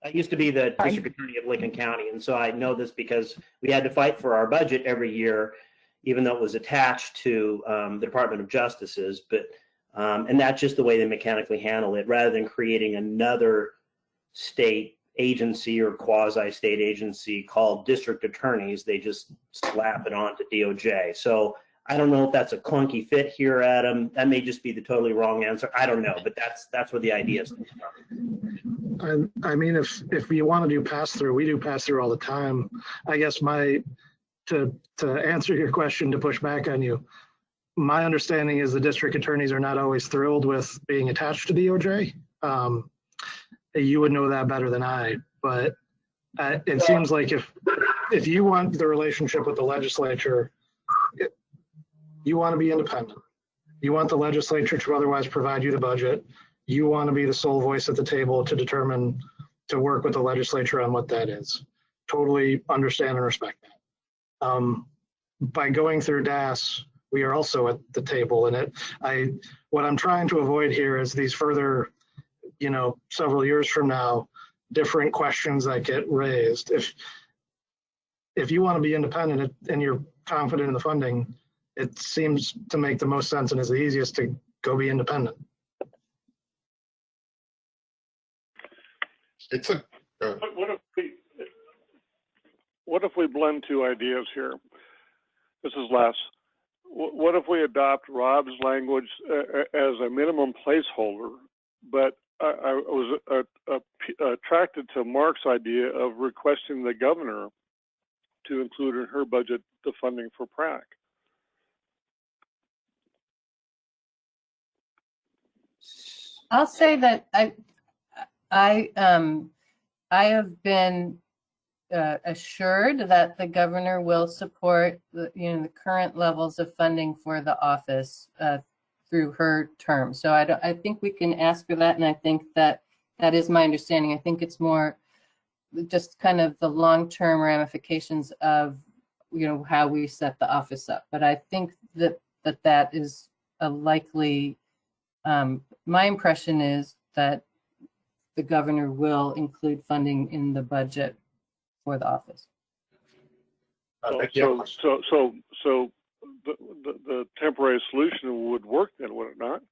I used to be the district attorney of Lincoln County, and so I know this because we had to fight for our budget every year, even though it was attached to the Department of Justice's. But and that's just the way they mechanically handle it, rather than creating another state agency or quasi-state agency called district attorneys. They just slap it on to DOJ. So I don't know if that's a clunky fit here, Adam. That may just be the totally wrong answer. I don't know, but that's where the idea is from. I mean, if you want to do pass-through, we do pass-through all the time. I guess to answer your question, to push back on you, my understanding is the district attorneys are not always thrilled with being attached to DOJ. You would know that better than I, but it seems like if you want the relationship with the legislature, you want to be independent. You want the legislature to otherwise provide you the budget. You want to be the sole voice at the table to work with the legislature on what that is. Totally understand and respect that. By going through DAS, we are also at the table, and what I'm trying to avoid here is these further, several years from now, different questions that get raised. If you want to be independent and you're confident in the funding, it seems to make the most sense and is the easiest to go be independent. What if we blend two ideas here? This is Les. What if we adopt Rob's language as a minimum placeholder, but I was attracted to Mark's idea of requesting the governor to include in her budget the funding for PRAC? I'll say that I have been assured that the governor will support the current levels of funding for the office through her term. So I think we can ask for that, and I think that That is my understanding. I think it's more just kind of the long-term ramifications of, you know, how we set the office up. But I think that is a likely, my impression is that the governor will include funding in the budget for the office. So the temporary solution would work then, would it not?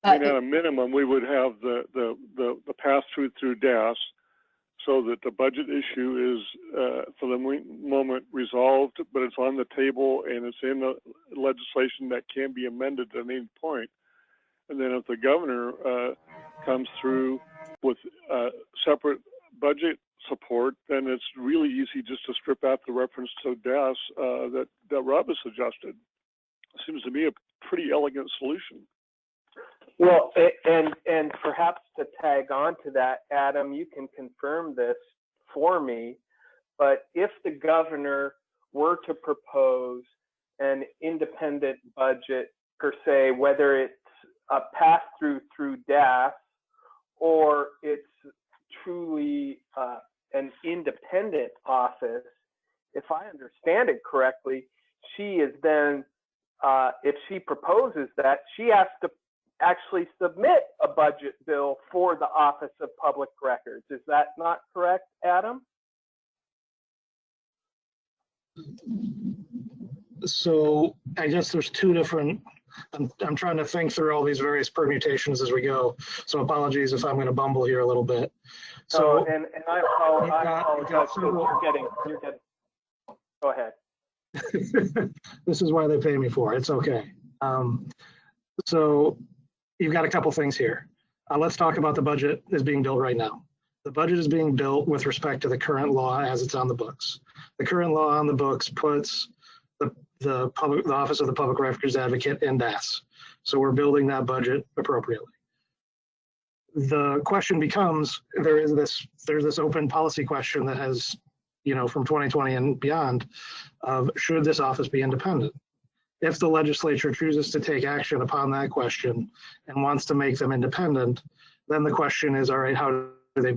I mean, at a minimum, we would have the pass through DAS, so that the budget issue is for the moment resolved, but it's on the table and it's in the legislation that can be amended at any point. And then if the governor comes through with separate budget support, then it's really easy just to strip out the reference to DAS that Rob has suggested. Seems to me a pretty elegant solution. Well, and perhaps to tag on to that, Adam, you can confirm this for me, but if the governor were to propose an independent budget per se, whether it's a pass-through through DAS or it's truly an independent office, if I understand it correctly, she is then, if she proposes that, she has to actually submit a budget bill for the Office of Public Records. Is that not correct, Adam? So I guess there's two different, I'm trying to think through all these various permutations as we go. So apologies if I'm going to bumble here a little bit. So and I apologize. You're getting. Go ahead. This is why they pay me for it. It's okay. So you've got a couple things here. Let's talk about the budget is being built right now. The budget is being built with respect to the current law as it's on the books. The current law on the books puts the Office of the Public Records Advocate in DAS. So we're building that budget appropriately. The question becomes, there's this open policy question that has, you know, from 2020 and beyond, of should this office be independent? If the legislature chooses to take action upon that question and wants to make them independent, then the question is, all right, how do they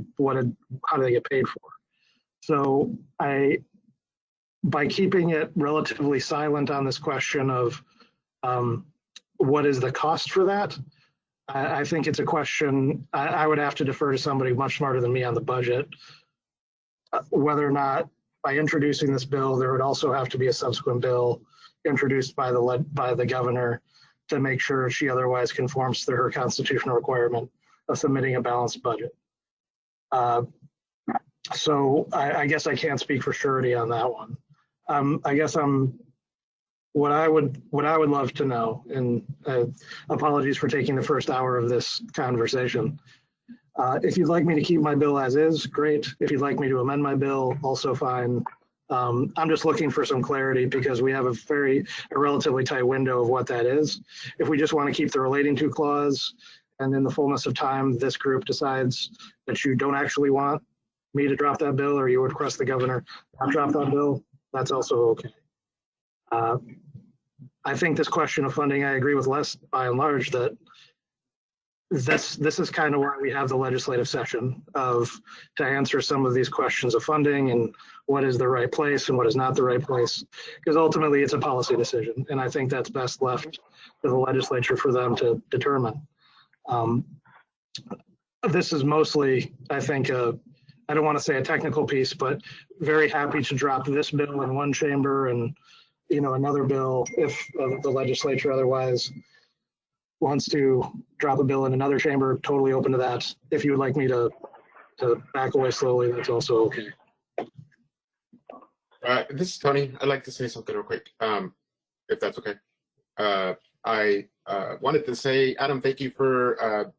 get paid for? So by keeping it relatively silent on this question of what is the cost for that, I think it's a question I would have to defer to somebody much smarter than me on the budget, whether or not by introducing this bill, there would also have to be a subsequent bill introduced by the governor to make sure she otherwise conforms to her constitutional requirement of submitting a balanced budget. So I guess I can't speak for surety on that one. I guess what I would love to know, and apologies for taking the first hour of this conversation. If you'd like me to keep my bill as is, great. If you'd like me to amend my bill, also fine. I'm just looking for some clarity because we have a relatively tight window of what that is. If we just want to keep the relating to clause, and in the fullness of time, this group decides that you don't actually want me to drop that bill, or you would request the governor not drop that bill, that's also okay. I think this question of funding, I agree with Les by and large that this is kind of where we have the legislative session to answer some of these questions of funding and what is the right place and what is not the right place, because ultimately it's a policy decision, and I think that's best left to the legislature for them to determine. This is mostly, I think, I don't want to say a technical piece, but very happy to drop this bill in one chamber and another bill if the legislature otherwise wants to drop a bill in another chamber, totally open to that. If you would like me to back away slowly, that's also okay. This is Tony. I'd like to say something real quick, if that's okay. I wanted to say, Adam, thank you for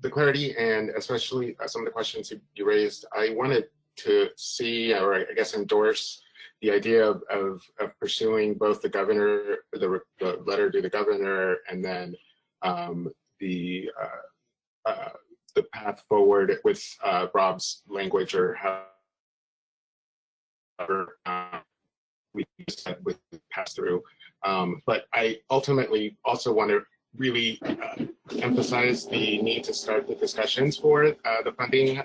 the clarity and especially some of the questions you raised. I wanted to see, or I guess endorse, the idea of pursuing both the governor, the letter to the governor, and then the path forward with Rob's language, or however we said with pass through. But I ultimately also want to really emphasize the need to start the discussions for the funding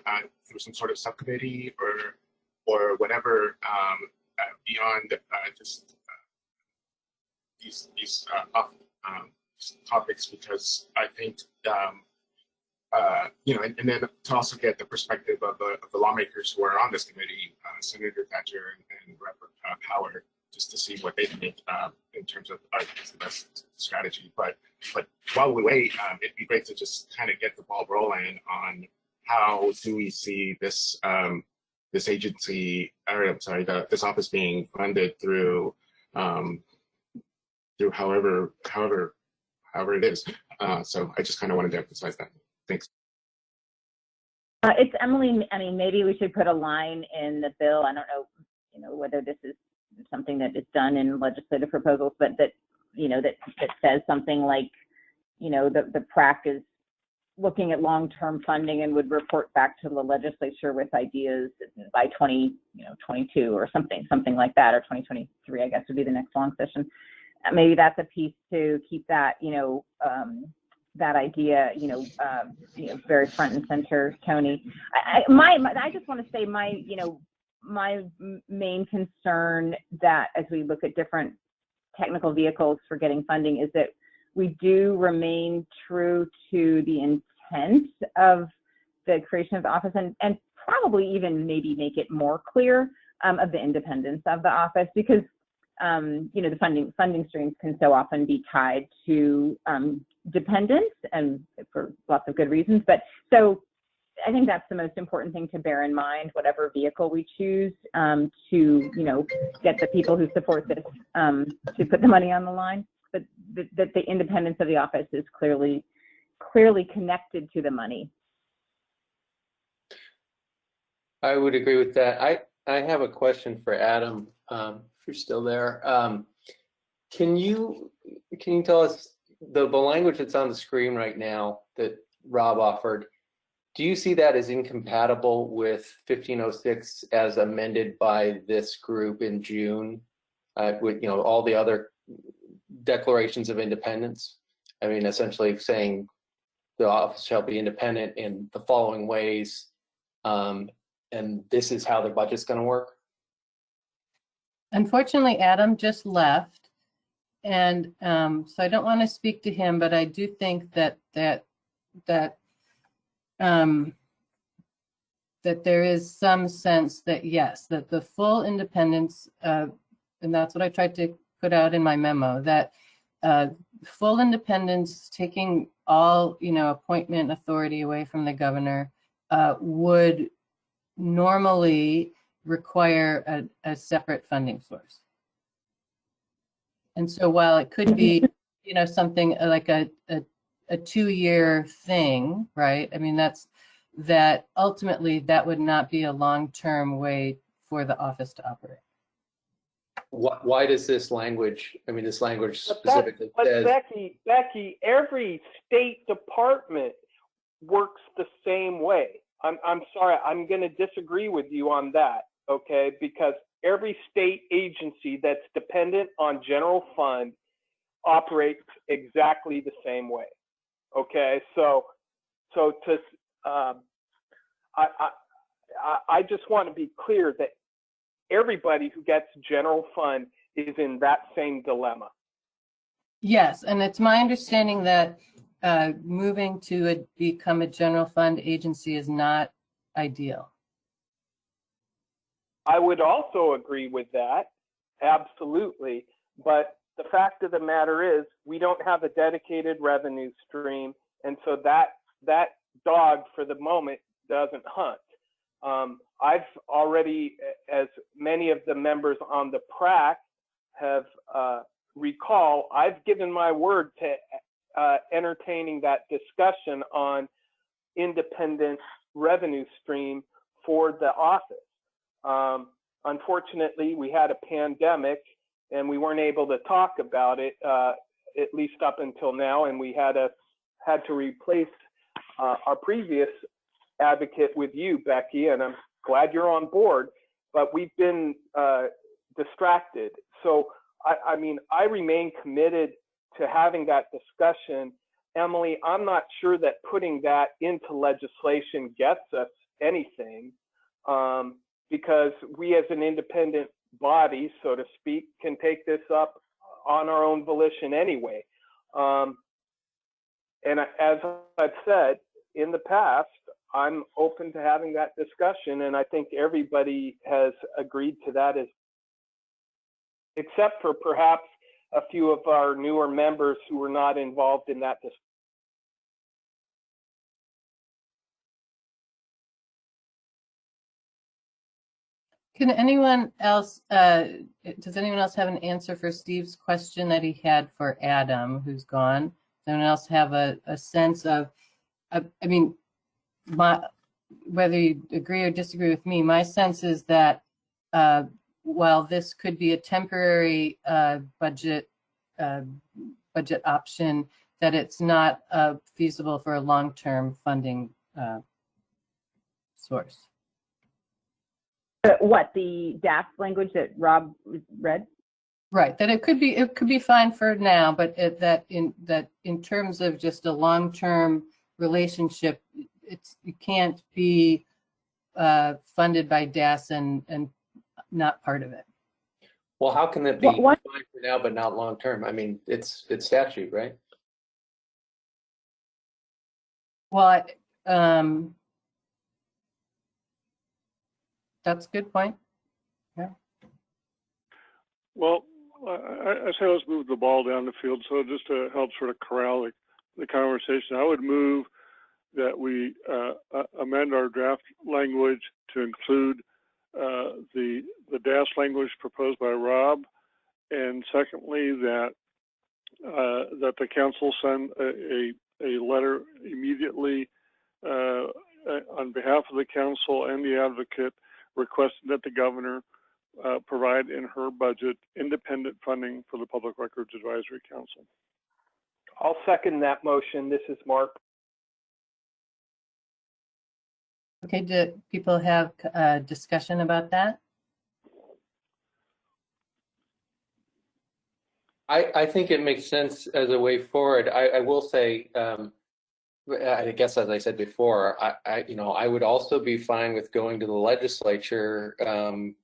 through some sort of subcommittee or whatever beyond just these topics, because I think you know, and then to also get the perspective of the lawmakers who are on this committee, Senator Thatcher and Rep. Howard, just to see what they think in terms of the best strategy. But while we wait, it'd be great to just kind of get the ball rolling on how do we see this this agency, or I'm sorry, this office being funded through through however it is. So I just kind of wanted to emphasize that. Thanks. It's Emily. I mean, maybe we should put a line in the bill. I don't know, you know, whether this is something that is done in legislative proposals, but that, you know, that says something like, you know, the PRAC is looking at long-term funding and would report back to the legislature with ideas by 2022 or something like that, or 2023, I guess would be the next long session. Maybe that's a piece to keep that, you know, that idea, you know, very front and center, Tony. I just want to say my main concern that as we look at different technical vehicles for getting funding is that we do remain true to the intent of the creation of the office, and probably even maybe make it more clear of the independence of the office, because you know, the funding streams can so often be tied to dependence, and for lots of good reasons. But so I think that's the most important thing to bear in mind, whatever vehicle we choose to, you know, get the people who support this to put the money on the line. But that the independence of the office is clearly connected to the money. I would agree with that. I have a question for Adam, if you're still there. Can you tell us the language that's on the screen right now that Rob offered? Do you see that as incompatible with 1506 as amended by this group in June, with, you know, all the other declarations of independence? I mean, essentially saying the office shall be independent in the following ways, and this is how the budget's going to work. Unfortunately, Adam just left, and so I don't want to speak to him, but I do think that there is some sense that yes, that the full independence, and that's what I tried to put out in my memo, that full independence, taking all, you know, appointment authority away from the governor, would normally require a separate funding source. And so while it could be, you know, something like a 2-year thing, right? I mean, that ultimately that would not be a long-term way for the office to operate. Why does this language, I mean, this language specifically but says... Becky, every state department works the same way. I'm sorry, I'm going to disagree with you on that, okay? Because every state agency that's dependent on general fund operates exactly the same way, okay? So to I just want to be clear that everybody who gets general fund is in that same dilemma. Yes, and it's my understanding that moving to become a general fund agency is not ideal. I would also agree with that, absolutely. But the fact of the matter is we don't have a dedicated revenue stream, and so that dog for the moment doesn't hunt. I've already, as many of the members on the PRAC have recall, I've given my word to entertaining that discussion on independent revenue stream for the office. Unfortunately, we had a pandemic and we weren't able to talk about it, at least up until now, and we had to replace our previous advocate with you, Becky, and I'm glad you're on board, but we've been distracted. So, I mean, I remain committed to having that discussion. Emily, I'm not sure that putting that into legislation gets us anything, because we as an independent body, so to speak, can take this up on our own volition anyway. And as I've said in the past, I'm open to having that discussion, and I think everybody has agreed to that, except for perhaps a few of our newer members who were not involved in that discussion. Can anyone else, does anyone else have an answer for Steve's question that he had for Adam, who's gone? Does anyone else have a sense of, I mean, whether you agree or disagree with me, my sense is that while this could be a temporary budget option, that it's not feasible for a long-term funding source. What, the DAF language that Rob read? Right, that it could be fine for now, but that in terms of just a long-term relationship, it can't be funded by DAS and not part of it. Well, how can that be fine for now but not long term? I mean, it's statute, right? Well, that's a good point. Yeah. Well, I say let's move the ball down the field. So just to help sort of corral the conversation, I would move that we amend our draft language to include the DAS language proposed by Rob, and secondly that the council send a letter immediately on behalf of the council and the advocate requesting that the governor provide in her budget independent funding for the Public Records Advisory Council. I'll second that motion. This is Mark. Okay, do people have a discussion about that? I think it makes sense as a way forward. I will say, I guess as I said before, I would also be fine with going to the legislature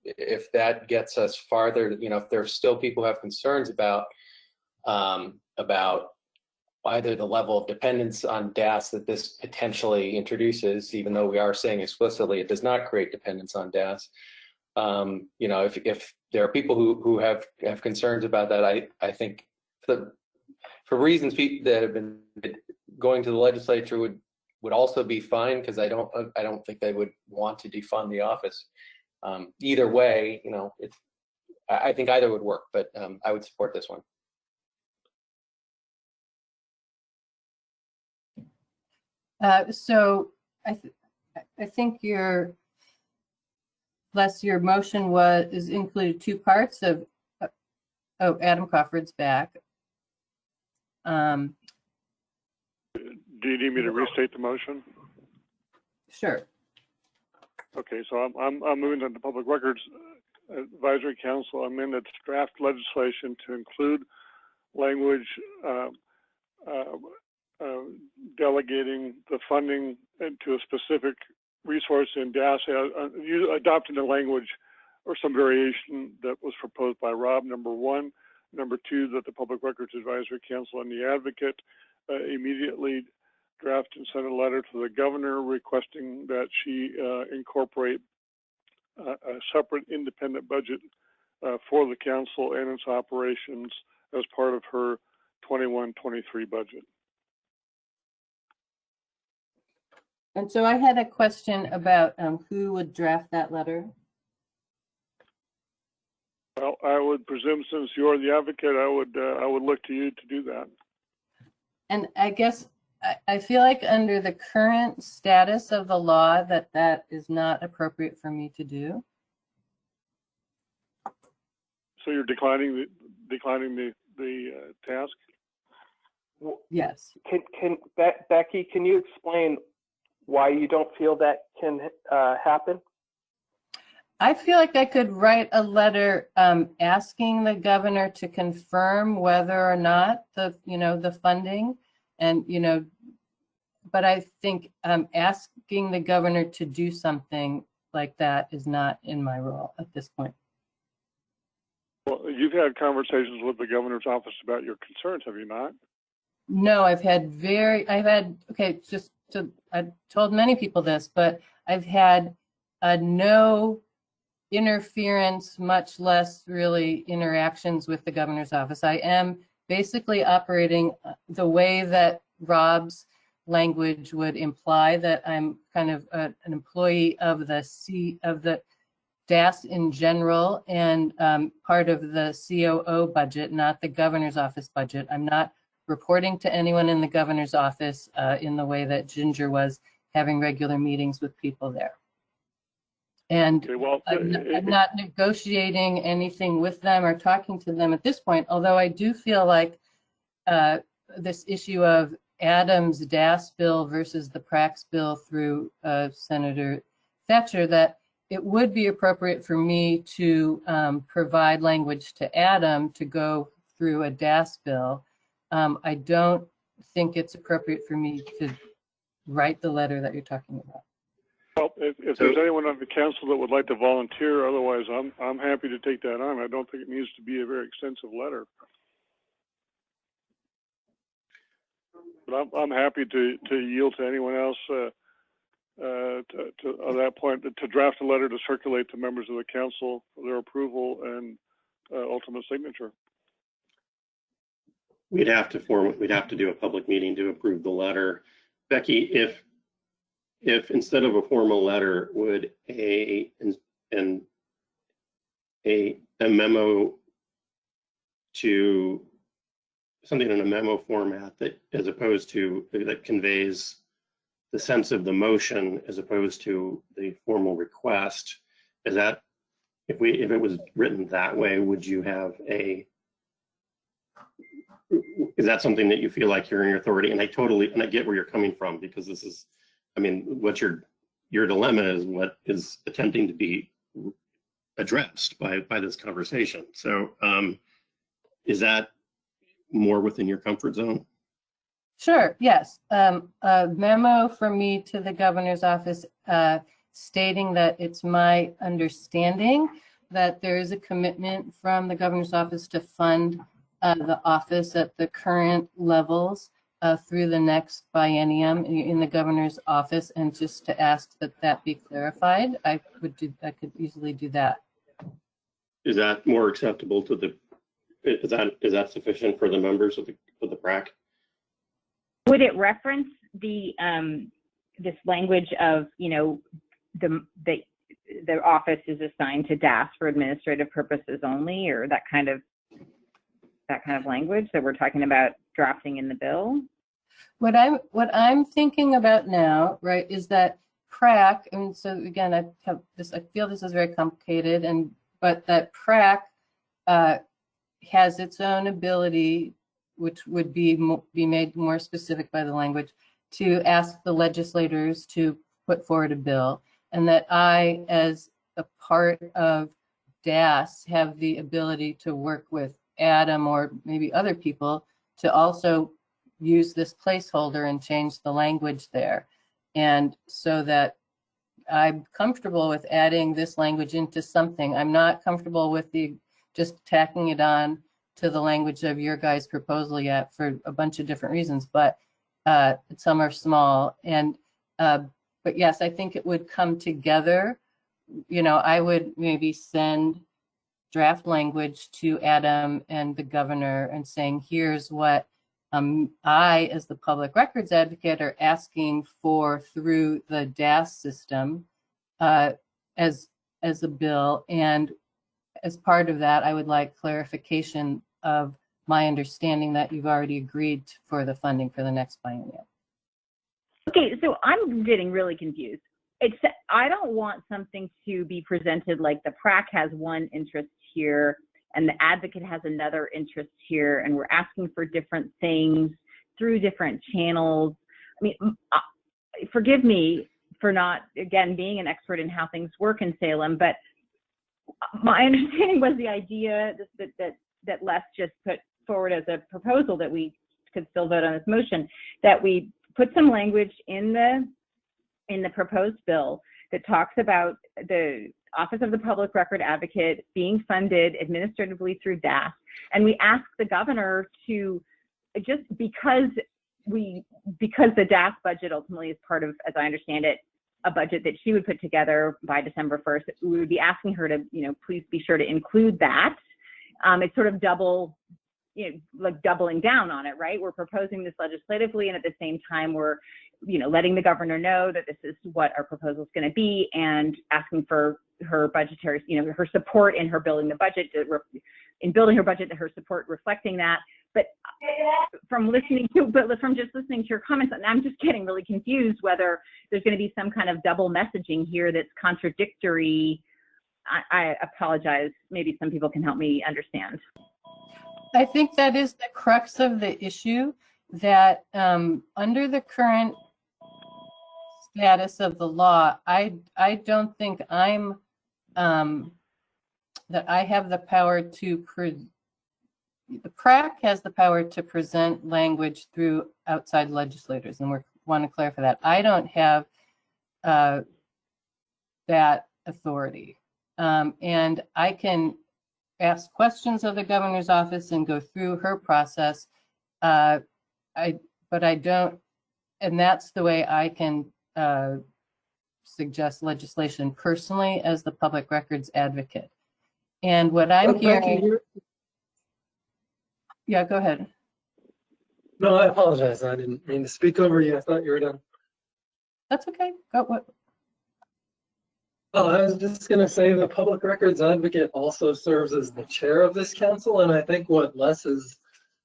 if that gets us farther. If there's still people who have concerns about either the level of dependence on DAS that this potentially introduces, even though we are saying explicitly it does not create dependence on DAS. If there are people who have concerns about that, I think for reasons that have been going to the legislature would also be fine, because I don't think they would want to defund the office. Either way, I think either would work, but I would support this one. So I think your motion is included two parts of. Oh, Adam Crawford's back. Do you need me to restate the motion? Sure. Okay, so I'm moving to the Public Records Advisory Council amend its draft legislation to include language delegating the funding to a specific resource in DAS, adopting the language or some variation that was proposed by Rob, number one. Number two, that the Public Records Advisory Council and the advocate immediately draft and send a letter to the governor requesting that she incorporate a separate independent budget for the council and its operations as part of her 21-23 budget. And so I had a question about who would draft that letter. Well, I would presume, since you're the advocate, I would look to you to do that. And I guess I feel like under the current status of the law that is not appropriate for me to do. So you're declining the task? Yes. Becky, can you explain why you don't feel that can happen? I feel like I could write a letter asking the governor to confirm whether or not the funding, and but I think asking the governor to do something like that is not in my role at this point. Well, you've had conversations with the governor's office about your concerns, have you not? No, I've had, I've told many people this, but I've had no interference, much less really interactions with the governor's office. I am basically operating the way that Rob's language would imply, that I'm kind of an employee of the DAS in general, and part of the COO budget, not the governor's office budget. I'm not reporting to anyone in the governor's office in the way that Ginger was, having regular meetings with people there. And okay, well, I'm not negotiating anything with them or talking to them at this point, although I do feel like this issue of Adams' DAS bill versus the Prax bill through Senator Thatcher, that it would be appropriate for me to provide language to Adam to go through a DAS bill. I don't think it's appropriate for me to write the letter that you're talking about. Well, if there's anyone on the council that would like to volunteer, otherwise I'm happy to take that on. I don't think it needs to be a very extensive letter. But I'm happy to yield to anyone else at that point to draft a letter to circulate to members of the council for their approval and ultimate signature. We'd have to do a public meeting to approve the letter. Becky, if instead of a formal letter, would a memo to something in a memo format that, as opposed to, that conveys the sense of the motion as opposed to the formal request, is that, if it was written that way, would you have is that something that you feel like you're in your authority? And I get where you're coming from, because this is, I mean, what your dilemma is what is attempting to be addressed by this conversation. So is that more within your comfort zone? Sure, yes. A memo from me to the governor's office stating that it's my understanding that there is a commitment from the governor's office to fund the office at the current levels through the next biennium in the governor's office, and just to ask that be clarified. I could easily do that. Is that more acceptable to the? Is that sufficient for the members of the PRAC? Would it reference the this language of, the office is assigned to DAS for administrative purposes only, or that kind of language that we're talking about drafting in the bill? What I'm thinking about now, right, is that PRAC, and so again, I feel this is very complicated, but that PRAC has its own ability, which would be made more specific by the language, to ask the legislators to put forward a bill, and that I, as a part of DAS, have the ability to work with Adam or maybe other people to also use this placeholder and change the language there. And so that I'm comfortable with adding this language into something. I'm not comfortable with just tacking it on to the language of your guys' proposal yet, for a bunch of different reasons, but some are small. And but yes, I think it would come together. I would maybe send draft language to Adam and the governor and saying, here's what I, as the public records advocate, are asking for through the DAS system as a bill. And as part of that, I would like clarification of my understanding that you've already agreed for the funding for the next biennium. Okay, so I'm getting really confused. I don't want something to be presented like the PRAC has one interest here and the advocate has another interest here, and we're asking for different things through different channels. I mean, forgive me for not, again, being an expert in how things work in Salem, but my understanding was the idea that Les just put forward as a proposal that we could still vote on this motion, that we put some language in the proposed bill that talks about the Office of the Public Record Advocate being funded administratively through DAS. And we ask the governor to, just because the DAS budget ultimately is part of, as I understand it, a budget that she would put together by December 1st, we would be asking her to, please be sure to include that. It's sort of like doubling down on it, right? We're proposing this legislatively, and at the same time, we're, letting the governor know that this is what our proposal is going to be, and asking for her budgetary, her support in her building the budget, in building her budget, her support reflecting that. But from just listening to your comments, I'm just getting really confused whether there's going to be some kind of double messaging here that's contradictory. I apologize. Maybe some people can help me understand. I think that is the crux of the issue, that under the current status of the law, I don't think that I have the power to the PRAC has the power to present language through outside legislators, and we want to clarify that. I don't have that authority, and I can ask questions of the governor's office and go through her process. But I don't, and that's the way I can suggest legislation personally as the public records advocate. And what I'm hearing, yeah, go ahead. No, I apologize. I didn't mean to speak over you. I thought you were done. That's okay. Go, what? Oh, I was just going to say the public records advocate also serves as the chair of this council, and I think what Les's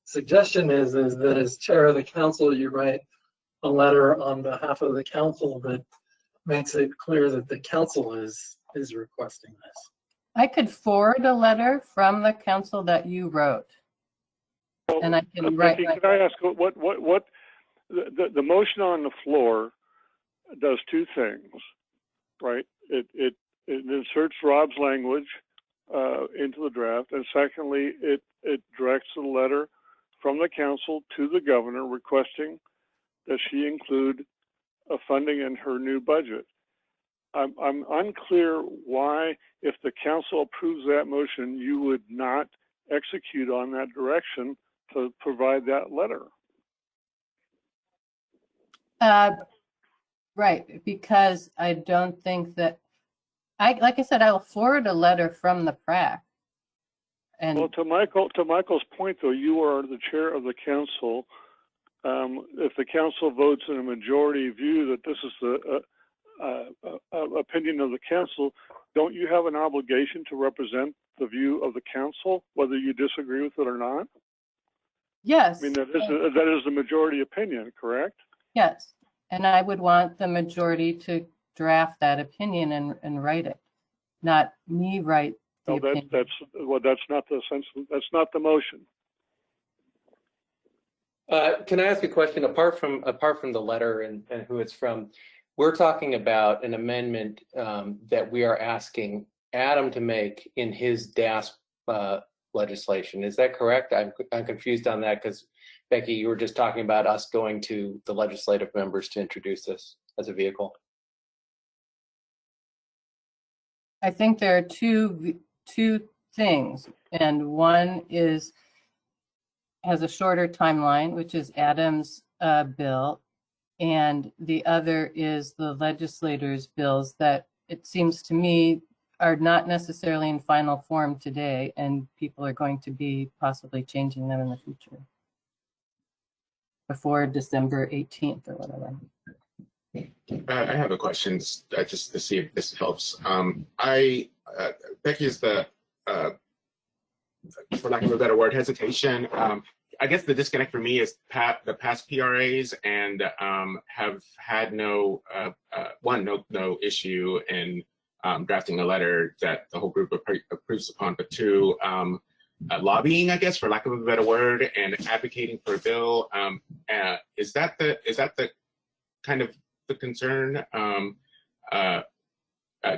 suggestion is that as chair of the council, you write a letter on behalf of the council that makes it clear that the council is requesting this. I could forward a letter from the council that you wrote, and I can write. Becky, can I ask what the motion on the floor does two things, right? It inserts Rob's language into the draft, and secondly, it directs a letter from the council to the governor requesting that she include funding in her new budget. I'm unclear why, if the council approves that motion, you would not execute on that direction to provide that letter. Right, because I don't think that, like I said, I will forward a letter from the PRAC. And well, to Michael's point, though, you are the chair of the council. If the council votes in a majority view that this is the opinion of the council, don't you have an obligation to represent the view of the council, whether you disagree with it or not? Yes. I mean, that is the majority opinion, correct? Yes, and I would want the majority to draft that opinion and write it, not me write the opinion. That's not the sense. That's not the motion. Can I ask a question? Apart from the letter and who it's from, we're talking about an amendment that we are asking Adam to make in his DAS legislation. Is that correct? I'm confused on that because, Becky, you were just talking about us going to the legislative members to introduce this as a vehicle. I think there are two things, and one has a shorter timeline, which is Adam's bill, and the other is the legislators' bills that it seems to me are not necessarily in final form today, and people are going to be possibly changing them in the future before December 18th or whatever. I have a question just to see if this helps. Becky is the, for lack of a better word, hesitation. I guess the disconnect for me is the past PRAs and have had no issue in drafting a letter that the whole group approves upon, but two, lobbying, I guess, for lack of a better word, and advocating for a bill. Is that the kind of the concern?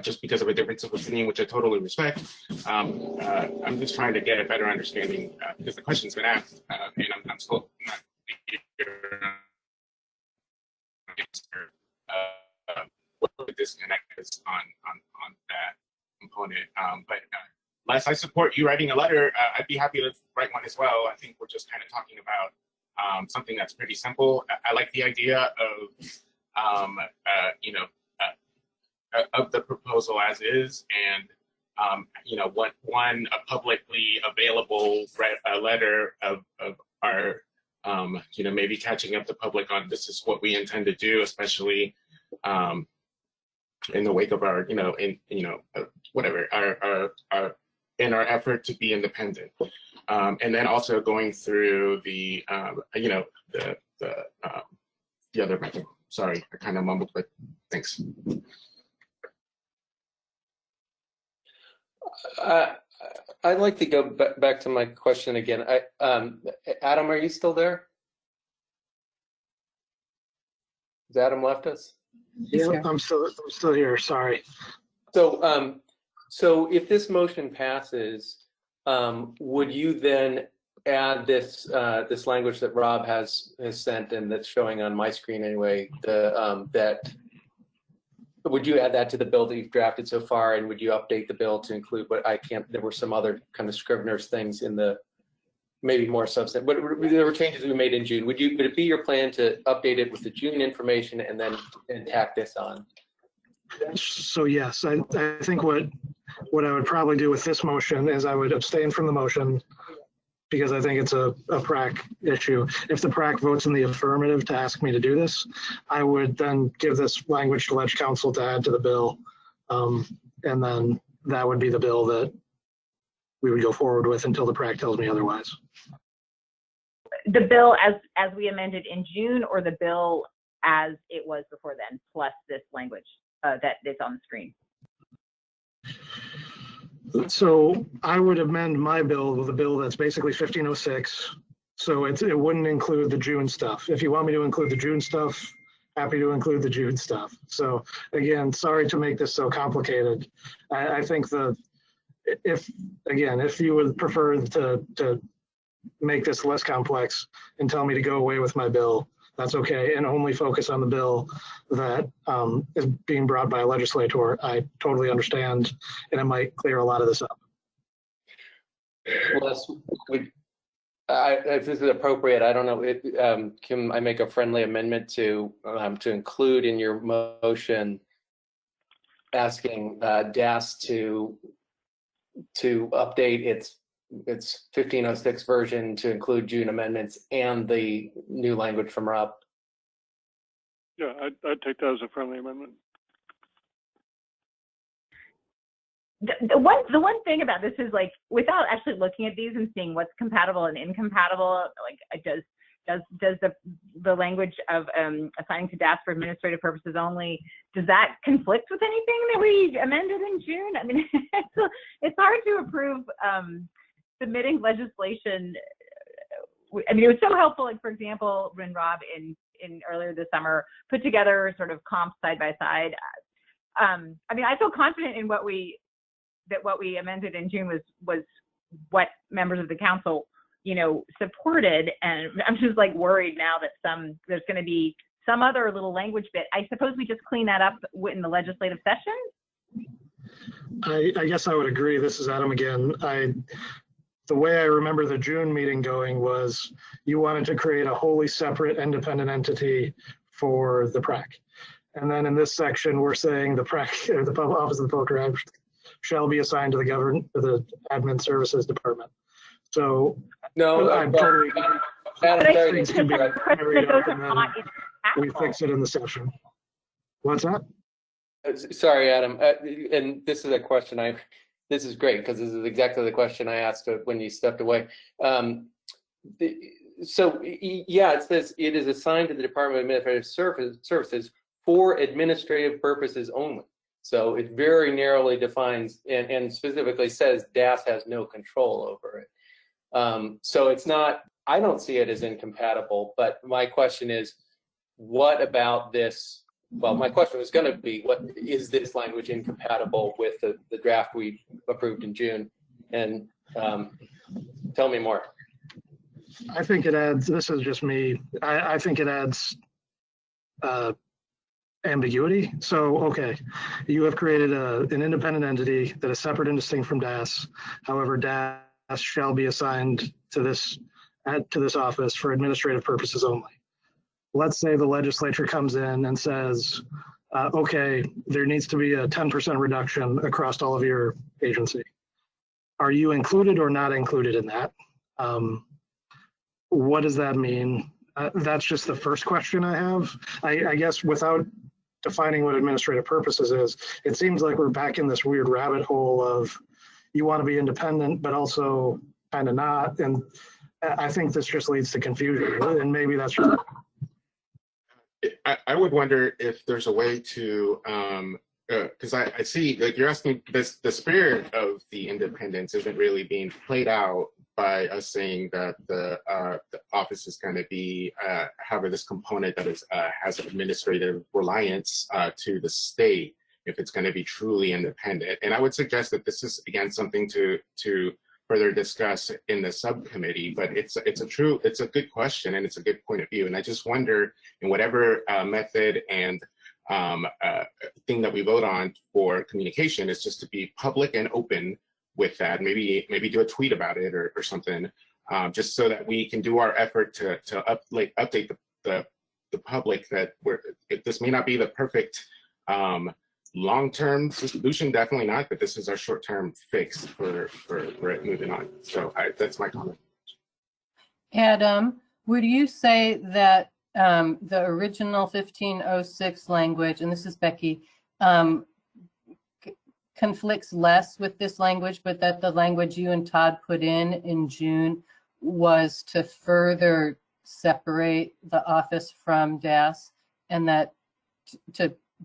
just because of a difference of opinion, which I totally respect. I'm just trying to get a better understanding because the question's been asked, and I'm still not what the disconnect is on that component. But Les, I support you writing a letter. I'd be happy to write one as well. I think we're just kind of talking about something that's pretty simple. I like the idea of, of the proposal as is, and one a publicly available letter of our maybe catching up the public on this is what we intend to do, especially in the wake of our whatever our in our effort to be independent, and then also going through the other method. Sorry, I kind of mumbled, but thanks. I'd like to go back to my question again. Adam, are you still there? Has Adam left us? Yeah, I'm still here. Sorry. So, so if this motion passes, would you then add this this language that Rob has sent and that's showing on my screen anyway? Would you add that to the bill that you've drafted so far, and would you update the bill to include what I can't? There were some other kind of Scrivener's things in the maybe more substantive, but there were changes we made in June. Would it be your plan to update it with the June information and then tack this on? So yes, I think what I would probably do with this motion is I would abstain from the motion because I think it's a PRAC issue. If the PRAC votes in the affirmative to ask me to do this, I would then give this language to Ledge Council to add to the bill. And then that would be the bill that we would go forward with until the PRAC tells me otherwise. The bill as we amended in June, or the bill as it was before then, plus this language that is on the screen? So I would amend my bill with a bill that's basically 1506. So it wouldn't include the June stuff. If you want me to include the June stuff, happy to include the June stuff. So again, sorry to make this so complicated. I think if you would prefer to make this less complex and tell me to go away with my bill, that's okay, and only focus on the bill that is being brought by a legislator. I totally understand, and it might clear a lot of this up. Well, if this is appropriate, I don't know. Can I make a friendly amendment to include in your motion asking DAS to update its 1506 version to include June amendments and the new language from Rob? Yeah, I'd take that as a friendly amendment. The one thing about this is, like, without actually looking at these and seeing what's compatible and incompatible, like, does the language of assigning to DAS for administrative purposes only, does that conflict with anything that we amended in June? I mean, it's hard to approve submitting legislation. I mean, it was so helpful, like, for example, when Rob in earlier this summer put together sort of comps side by side. I mean, I feel confident in what we amended in June was what members of the council, supported, and I'm just like worried now that there's going to be some other little language bit. I suppose we just clean that up in the legislative session. I guess I would agree. This is Adam again. The way I remember the June meeting going was you wanted to create a wholly separate independent entity for the PRAC. And then in this section, we're saying the PRAC, or the Office of the Public Record, shall be assigned to the Admin Services Department. So no, I'm totally Adam, things can be carried up and then we fix it in the session. What's that? Sorry, Adam. And this is a question this is great because this is exactly the question I asked when you stepped away. So yeah, it says it is assigned to the Department of Administrative Services for administrative purposes only. So it very narrowly defines and specifically says DAS has no control over it. So it's not, I don't see it as incompatible, but my question is, what about this well, my question was going to be, what is this language incompatible with the draft we approved in June? And tell me more. I think it adds, this is just me, I think it adds ambiguity. So, okay, you have created an independent entity that is separate and distinct from DAS. However, DAS shall be assigned to this office for administrative purposes only. Let's say the legislature comes in and says, okay, there needs to be a 10% reduction across all of your agency. Are you included or not included in that? What does that mean? That's just the first question I have. I guess without defining what administrative purposes is, it seems like we're back in this weird rabbit hole of you want to be independent, but also kind of not. And I think this just leads to confusion. And maybe that's just... I would wonder if there's a way to, because I see, like you're asking, this, the spirit of the independence isn't really being played out by us saying that the office is going to be having this component that is has administrative reliance to the state if it's going to be truly independent. And I would suggest that this is again something to further discuss in the subcommittee. But it's a good question and it's a good point of view. And I just wonder, in whatever method and thing that we vote on for communication, is just to be public and open with that. Maybe do a tweet about it or something, just so that we can do our effort to update the public that this may not be the perfect long-term solution, definitely not, but this is our short-term fix for it moving on. So that's my comment. Adam, would you say that the original 1506 language, and this is Becky, conflicts less with this language, but that the language you and Todd put in June was to further separate the office from DAS, and that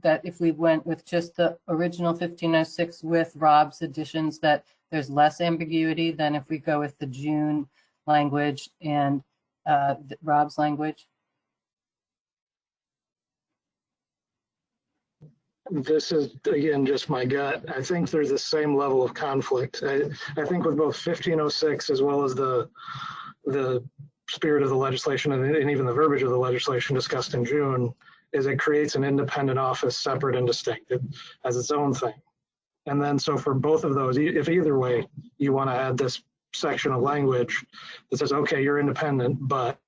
that if we went with just the original 1506 with Rob's additions, that there's less ambiguity than if we go with the June language and Rob's language? This is, again, just my gut. I think there's the same level of conflict. I think with both 1506 as well as the spirit of the legislation and even the verbiage of the legislation discussed in June, is it creates an independent office separate and distinct. It has its own thing. And then so for both of those, if either way you want to add this section of language that says, okay, you're independent, but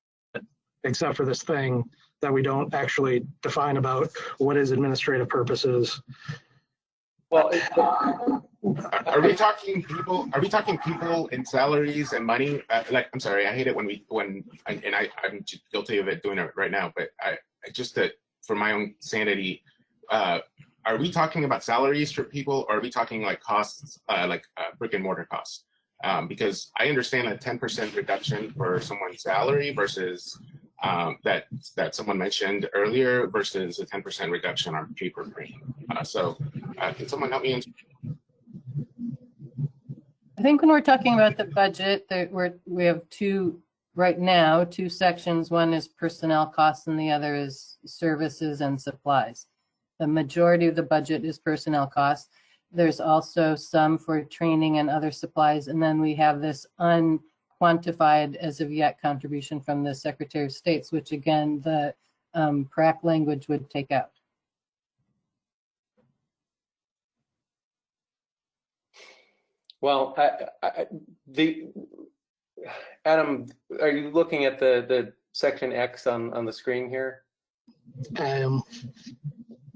except for this thing that we don't actually define about what is administrative purposes. Well, are we talking people? Are we talking people and salaries and money? I'm sorry, I hate it when I'm guilty of it doing it right now. But I just that for my own sanity, are we talking about salaries for people, or are we talking like costs, brick and mortar costs? Because I understand a 10% reduction for someone's salary versus that someone mentioned earlier versus a 10% reduction on paper printing. So can someone help me? I think when we're talking about the budget, we have two sections. One is personnel costs and the other is services and supplies. The majority of the budget is personnel costs. There's also some for training and other supplies. And then we have this unquantified as of yet contribution from the Secretary of State's, which again, the PRAC language would take out. Well, Adam, are you looking at the section X on the screen here? I am.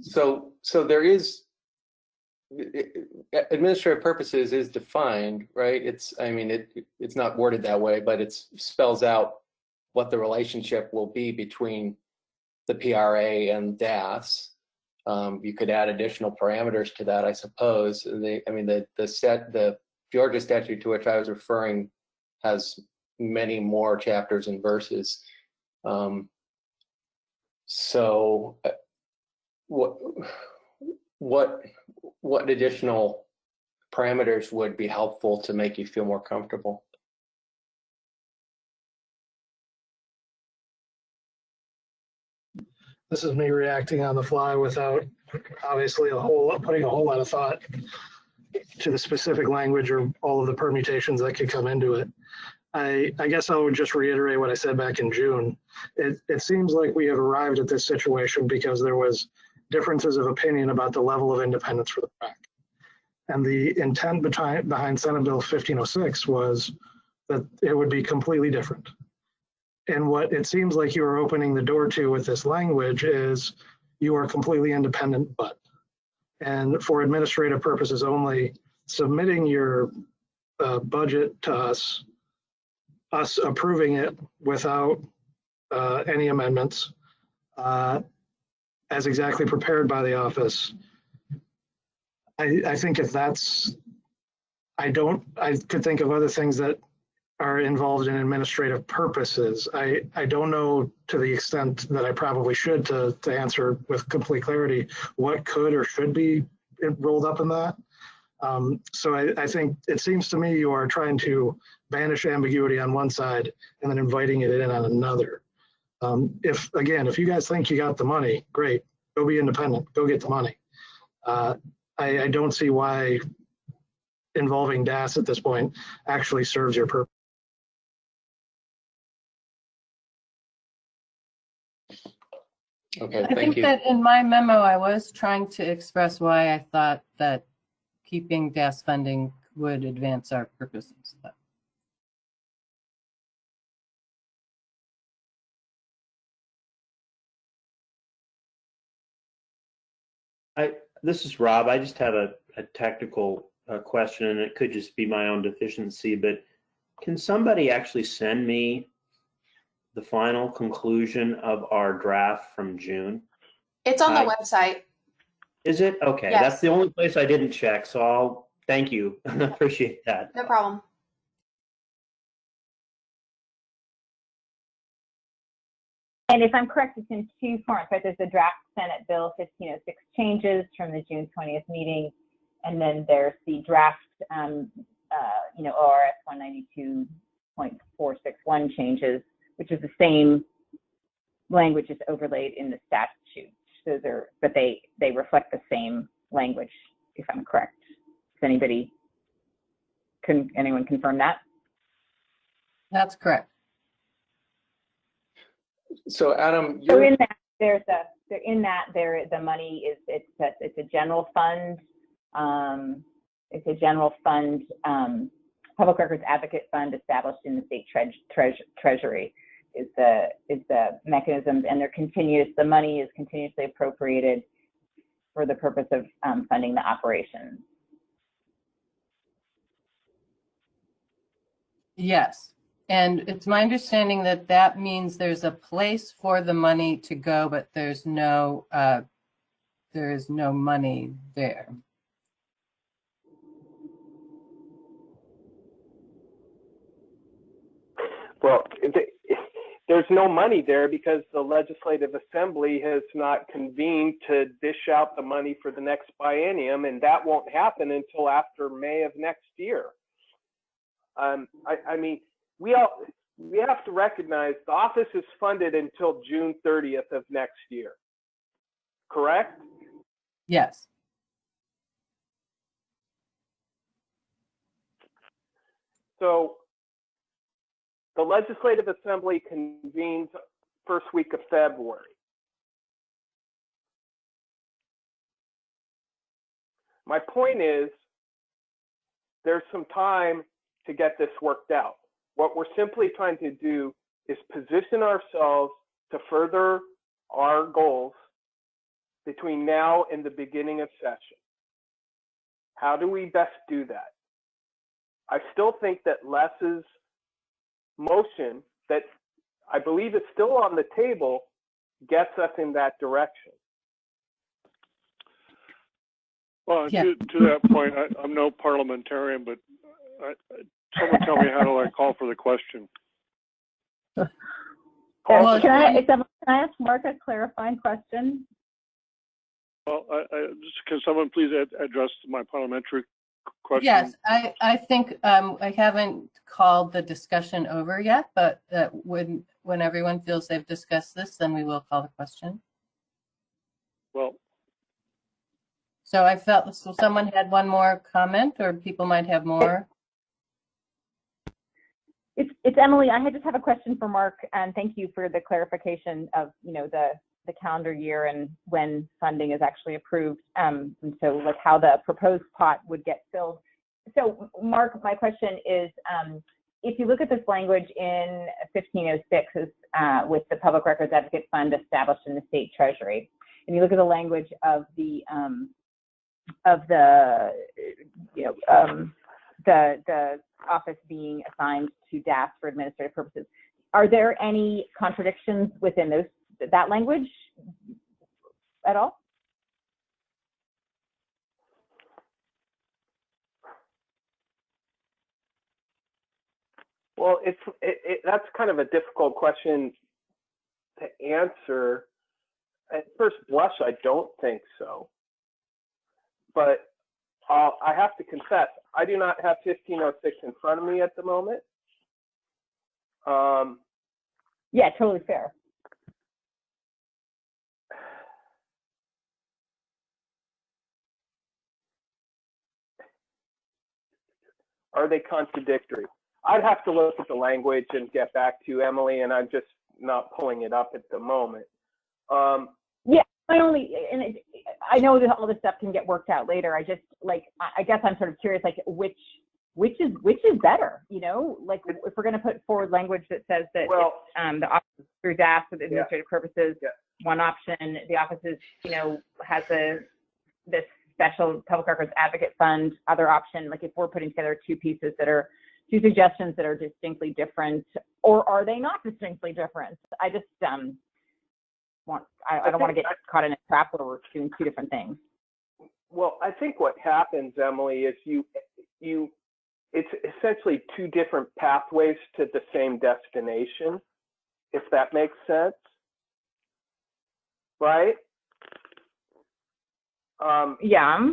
So there is administrative purposes is defined, right? It's not worded that way, but it spells out what the relationship will be between the PRA and DAS. You could add additional parameters to that, I suppose. The Georgia statute to which I was referring has many more chapters and verses. So what additional parameters would be helpful to make you feel more comfortable? this is me reacting on the fly without obviously putting a whole lot of thought to the specific language or all of the permutations that could come into it. I guess I would just reiterate what I said back in June. It seems like we have arrived at this situation because there was differences of opinion about the level of independence for the PRAC. And the intent behind Senate Bill 1506 was that it would be completely different. And what it seems like you are opening the door to with this language is you are completely independent, but. And for administrative purposes only, submitting your budget to us approving it without any amendments, as exactly prepared by the office. I think if that's, I could think of other things that are involved in administrative purposes. I don't know to the extent that I probably should to answer with complete clarity what could or should be rolled up in that. So I think it seems to me you are trying to banish ambiguity on one side and then inviting it in on another. If you guys think you got the money, great, go be independent, go get the money. I don't see why involving DAS at this point actually serves your purpose. Okay, I think that in my memo, I was trying to express why I thought that keeping DAS funding would advance our purposes. This is Rob. I just have a technical question, and it could just be my own deficiency, but can somebody actually send me the final conclusion of our draft from June? It's on the website. Is it? Okay, Yes. That's the only place I didn't check, so I'll thank you. Appreciate that. No problem. And if I'm correct, it's in two forms, right? There's the draft Senate Bill 1506 changes from the June 20th meeting, and then there's the draft, ORS 192.461 changes, which is the same language as overlaid in the statute. Those are, but they reflect the same language, if I'm correct. Does anyone confirm that? That's correct. So Adam, So in that the money is it's a general fund. It's a general fund, public records advocate fund established in the state treasury is the mechanisms, and the money is continuously appropriated for the purpose of funding the operations. Yes. And it's my understanding that that means there's a place for the money to go, but there is no money there. Well, there's no money there because the Legislative Assembly has not convened to dish out the money for the next biennium, and that won't happen until after May of next year. I mean, we have to recognize the office is funded until June 30th of next year, correct? Yes. So the Legislative Assembly convenes first week of February. My point is, there's some time to get this worked out. What we're simply trying to do is position ourselves to further our goals between now and the beginning of session. How do we best do that? I still think that Les's motion, that I believe is still on the table, gets us in that direction. Well, to that point, I'm no parliamentarian, but someone tell me, how do I call for the question? Can I ask Mark a clarifying question? Well, can someone please address my parliamentary question? Yes, I think I haven't called the discussion over yet, but when everyone feels they've discussed this, then we will call the question. Well, So I felt, so someone had one more comment, or people might have more. It's Emily. I just have a question for Mark, and thank you for the clarification of, the calendar year and when funding is actually approved. And so like how the proposed pot would get filled. So Mark, my question is, if you look at this language in 1506 with the Public Records Advocate Fund established in the state treasury, and you look at the language of the office being assigned to DAS for administrative purposes, are there any contradictions within that language at all? Well, that's kind of a difficult question to answer. At first blush, I don't think so. But I have to confess, I do not have 1506 in front of me at the moment. Yeah, totally fair. Are they contradictory? I'd have to look at the language and get back to you, Emily, and I'm just not pulling it up at the moment. Yeah, I know that all this stuff can get worked out later. I just I guess I'm sort of curious, like which is better, like if we're going to put forward language that says that the office through DAS for administrative purposes, one option, the office is, has this special public records advocate fund, other option, like if we're putting together two suggestions that are distinctly different, or are they not distinctly different? I just I don't want to get caught in a trap where we're doing two different things. Well, I think what happens, Emily, is it's essentially two different pathways to the same destination, if that makes sense, right? Yeah.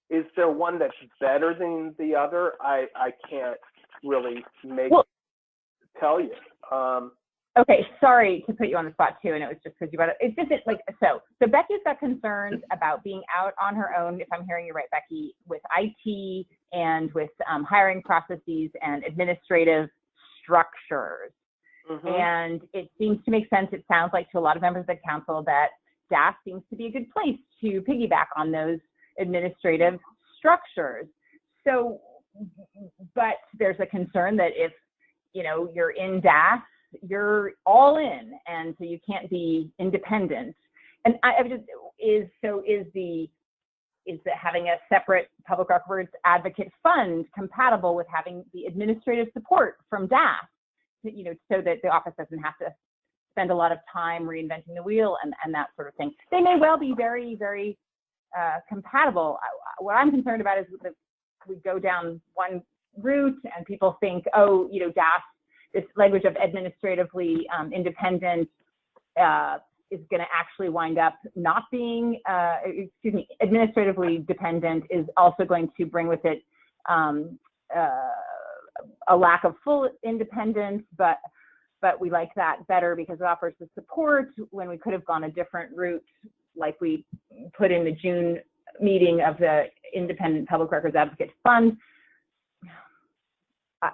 Is there one that's better than the other? I can't really tell you. Okay, sorry to put you on the spot too, and it was just because you brought it. It's just so Becky's got concerns about being out on her own, if I'm hearing you right, Becky, with IT and with hiring processes and administrative structures. Mm-hmm. And it seems to make sense, it sounds like, to a lot of members of the council that DAS seems to be a good place to piggyback on those administrative structures. So, but there's a concern that if, you're in DAS, you're all in, and so you can't be independent. And is having a separate public records advocate fund compatible with having the administrative support from DAS, so that the office doesn't have to spend a lot of time reinventing the wheel and that sort of thing? They may well be very, very compatible. What I'm concerned about is that we go down one route and people think, oh, DAS, this language of administratively independent is going to actually wind up not being, administratively dependent is also going to bring with it a lack of full independence, but we like that better because it offers the support when we could have gone a different route, like we put in the June meeting of the Independent Public Records Advocate Fund. I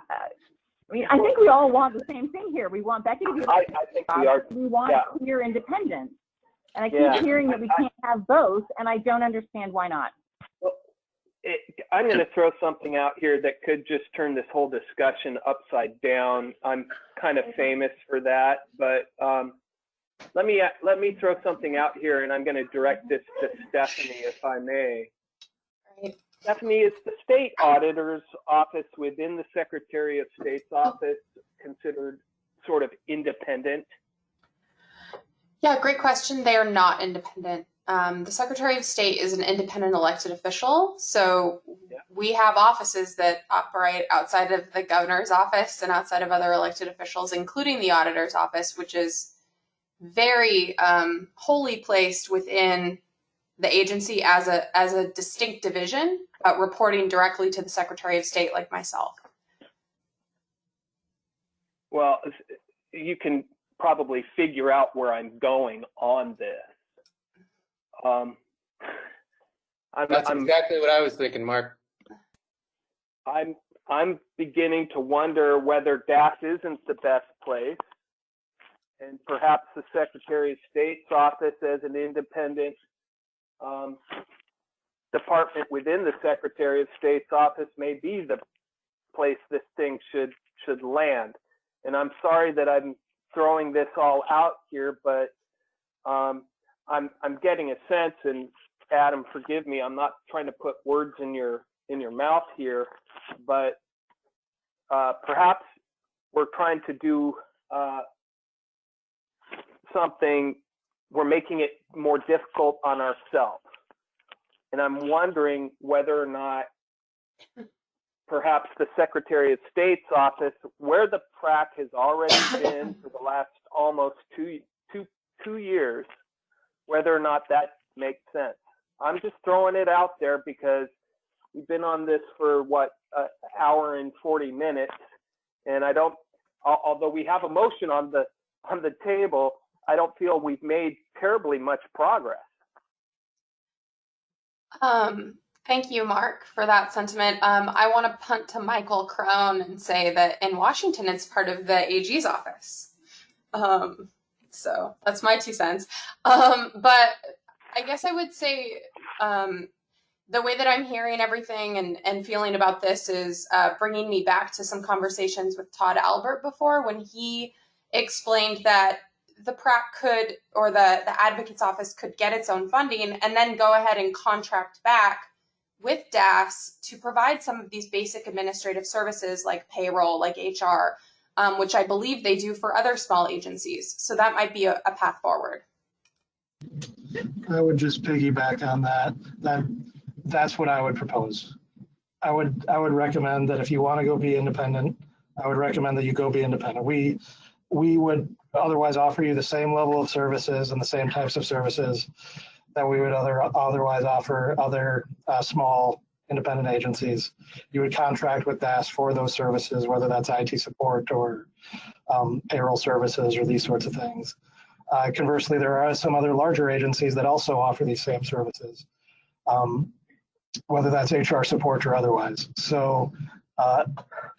think we all want the same thing here. We want Becky to be I think we are. We want clear independence. And I keep hearing that we can't have both, and I don't understand why not. Well, I'm going to throw something out here that could just turn this whole discussion upside down. I'm kind of famous for that, but let me throw something out here, and I'm going to direct this to Stephanie, if I may. Right. Stephanie, is the state auditor's office within the Secretary of State's office considered sort of independent? Yeah, great question. They are not independent. The Secretary of State is an independent elected official. So we have offices that operate outside of the governor's office and outside of other elected officials, including the auditor's office, which is very wholly placed within the agency as a distinct division, reporting directly to the Secretary of State, like myself. Well, you can probably figure out where I'm going on this. That's exactly what I was thinking, Mark. I'm beginning to wonder whether DAS isn't the best place, and perhaps the Secretary of State's office as an independent department within the Secretary of State's office may be the place this thing should land. And I'm sorry that I'm throwing this all out here, but I'm getting a sense, and Adam, forgive me, I'm not trying to put words in your mouth here, but perhaps we're trying to do something, we're making it more difficult on ourselves. And I'm wondering whether or not perhaps the Secretary of State's office, where the PRAC has already been for the last almost two years, whether or not that makes sense. I'm just throwing it out there because we've been on this for what, an hour and 40 minutes, and I don't, although we have a motion on the table, I don't feel we've made terribly much progress. Thank you, Mark, for that sentiment. I want to punt to Michael Crone and say that in Washington, it's part of the AG's office. So that's my 2 cents. But I guess I would say the way that I'm hearing everything and feeling about this is bringing me back to some conversations with Todd Albert before, when he explained that the PRAC could, or the advocate's office could get its own funding and then go ahead and contract back with DAS to provide some of these basic administrative services like payroll, like HR, which I believe they do for other small agencies. So that might be a path forward. I would just piggyback on that. That's what I would propose. I would recommend that if you want to go be independent, I would recommend that you go be independent. We would otherwise offer you the same level of services and the same types of services that we would otherwise offer other small independent agencies. You would contract with DAS for those services, whether that's IT support or payroll services or these sorts of things. Conversely, there are some other larger agencies that also offer these same services, whether that's HR support or otherwise. So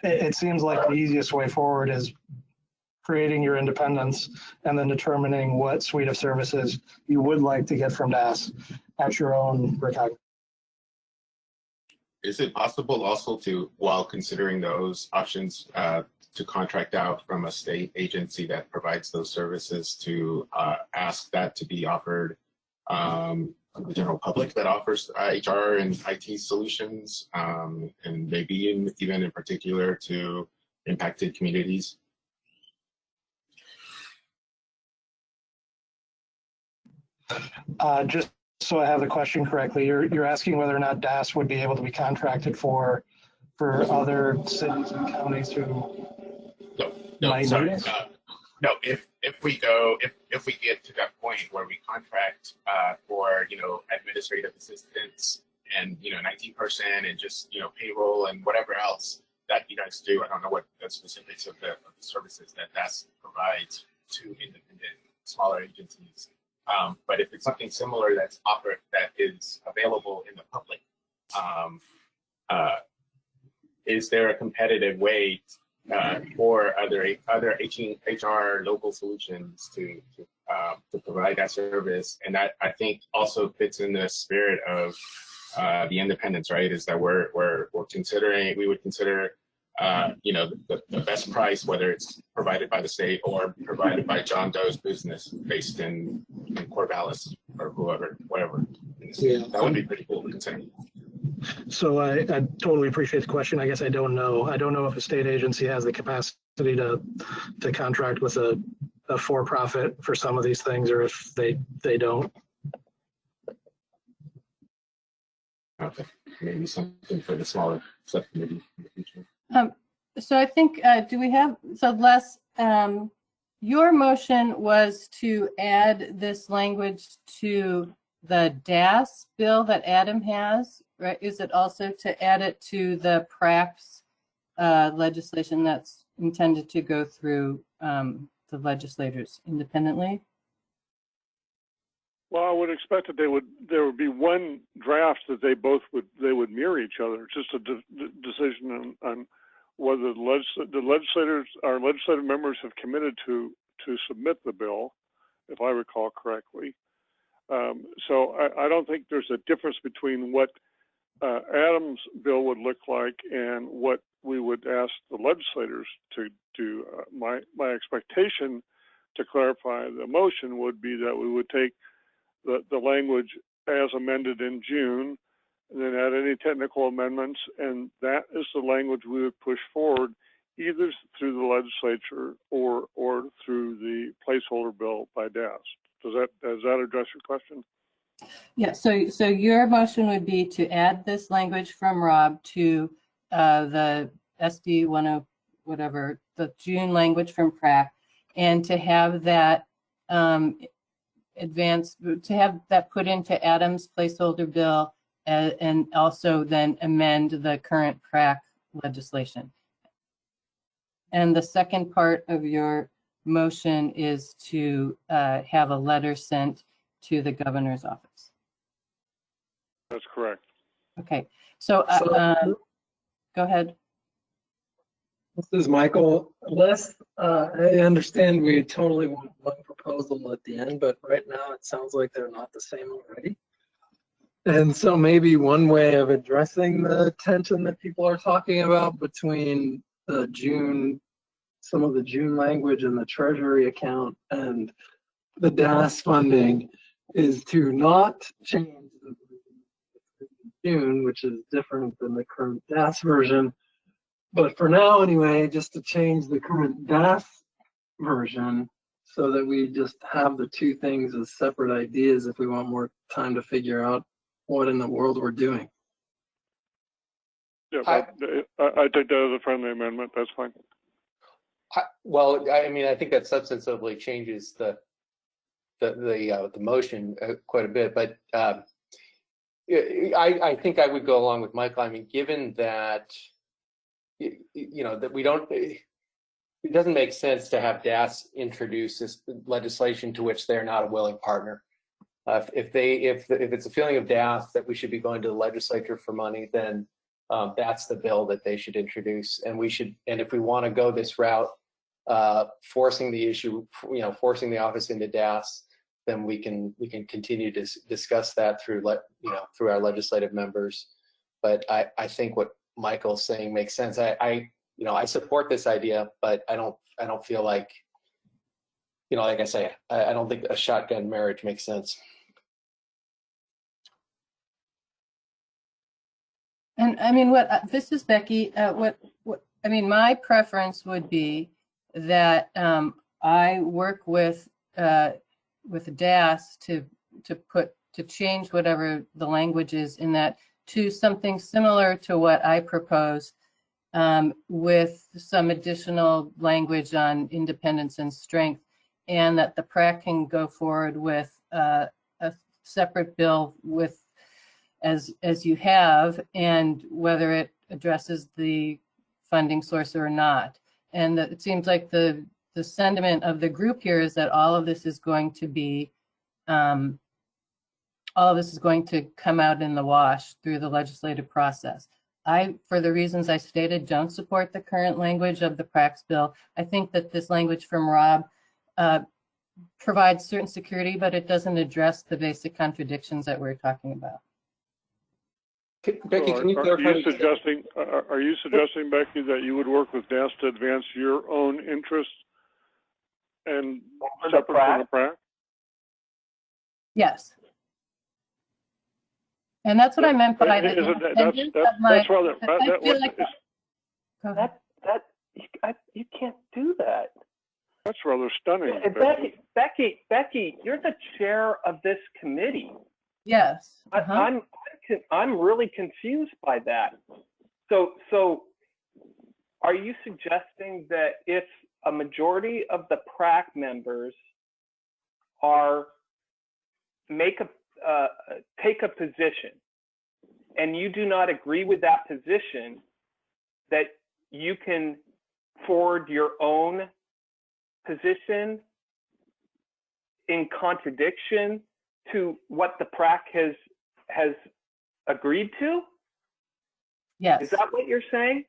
it seems like the easiest way forward is creating your independence and then determining what suite of services you would like to get from DAS at your own recognizance. Is it possible also to, while considering those options, to contract out from a state agency that provides those services, to ask that to be offered to the general public that offers HR and IT solutions, and maybe even in particular to impacted communities? Just so I have the question correctly, you're asking whether or not DAS would be able to be contracted for other cities and counties who might need us? No, if we get to that point where we contract for administrative assistance and an IT person and just payroll and whatever else that you guys do, I don't know what the specifics of the services that DAS provides to independent smaller agencies. But if it's something similar that's offered, that is available in the public, is there a competitive way for other HR local solutions to provide that service? And that, I think, also fits in the spirit of the independence, right? Is that we would consider the best price, whether it's provided by the state or provided by John Doe's business based in Corvallis or whatever. Yeah. That would be pretty cool to consider. So I totally appreciate the question. I guess I don't know. I don't know if a state agency has the capacity to contract with a for-profit for some of these things, or if they don't. Okay, maybe something for the smaller subcommittee in the future. So I think, Les, your motion was to add this language to the DAS bill that Adam has, right? Is it also to add it to the PRAC's legislation that's intended to go through the legislators independently? Well, I would expect that there would be one draft that they would mirror each other. It's just a decision on whether the legislators, our legislative members, have committed to submit the bill, if I recall correctly. So I don't think there's a difference between what Adam's bill would look like and what we would ask the legislators to do. My expectation, to clarify the motion, would be that we would take the language as amended in June, and then add any technical amendments, and that is the language we would push forward, either through the legislature or through the placeholder bill by DAS. Does that address your question? Yeah. So your motion would be to add this language from Rob to the SD 10 whatever, the June language from PrAC, and to have that to have that put into Adam's placeholder bill, and also then amend the current PrAC legislation. And the second part of your motion is to have a letter sent to the governor's office. That's correct. Okay. So go ahead. This is Michael. I understand we totally want one proposal at the end, but right now it sounds like they're not the same already. And so maybe one way of addressing the tension that people are talking about between the June, some of the June language in the Treasury account and the DAS funding is to not change the June, which is different than the current DAS version. But for now, anyway, just to change the current DAS version so that we just have the two things as separate ideas if we want more time to figure out what in the world we're doing. Yeah, I take that as a friendly amendment. That's fine. Well, I mean, I think that substantively changes the motion quite a bit, but I think I would go along with Michael. I mean, given that that we don't, it doesn't make sense to have DAS introduce this legislation to which they're not a willing partner. If it's a feeling of DAS that we should be going to the legislature for money, then that's the bill that they should introduce, and if we want to go this route, forcing the issue, forcing the office into DAS, then we can continue to discuss that through our legislative members. But I think what Michael's saying makes sense. I support this idea, but I don't feel like, like I say, I don't think a shotgun marriage makes sense. And I mean, this is Becky. I mean, my preference would be that I work with DAS to change whatever the language is in that to something similar to what I propose, with some additional language on independence and strength, and that the PrAC can go forward with a separate bill with as you have, and whether it addresses the funding source or not. And it seems like the sentiment of the group here is that all of this is going to be come out in the wash through the legislative process. I, for the reasons I stated, don't support the current language of the PrAC's bill. I think that this language from Rob provides certain security, but it doesn't address the basic contradictions that we're talking about. Becky, can you clarify? Are you suggesting, Becky, that you would work with DAS to advance your own interests and separate from the PrAC? Yes. And that's what I meant by the independence of my. You can't do that. That's rather stunning. Becky, you're the chair of this committee. Yes. I'm really confused by that. So are you suggesting that if a majority of the PrAC members take a position and you do not agree with that position, that you can forward your own position in contradiction to what the PrAC has agreed to? Yes. Is that what you're saying?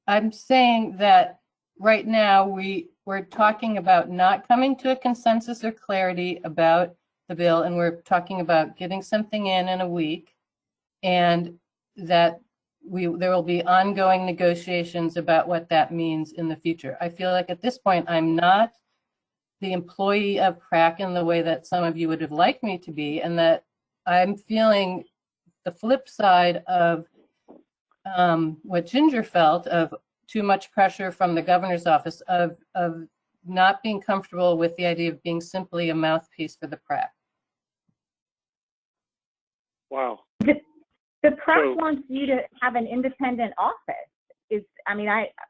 I'm saying that right now we're talking about not coming to a consensus or clarity about the bill, and we're talking about getting something in a week, and that there will be ongoing negotiations about what that means in the future. I feel like at this point I'm not the employee of PrAC in the way that some of you would have liked me to be, and that I'm feeling the flip side of what Ginger felt, of too much pressure from the governor's office, of not being comfortable with the idea of being simply a mouthpiece for the PrAC. Wow. The PrAC wants you to have an independent office.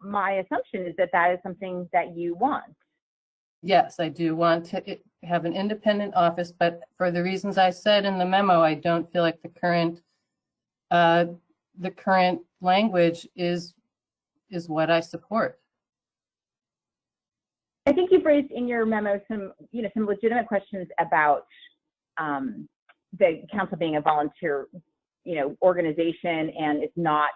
My assumption is that that is something that you want. Yes, I do want to have an independent office, but for the reasons I said in the memo, I don't feel like the current language is what I support. I think you've raised in your memo some legitimate questions about the council being a volunteer, organization, and it's not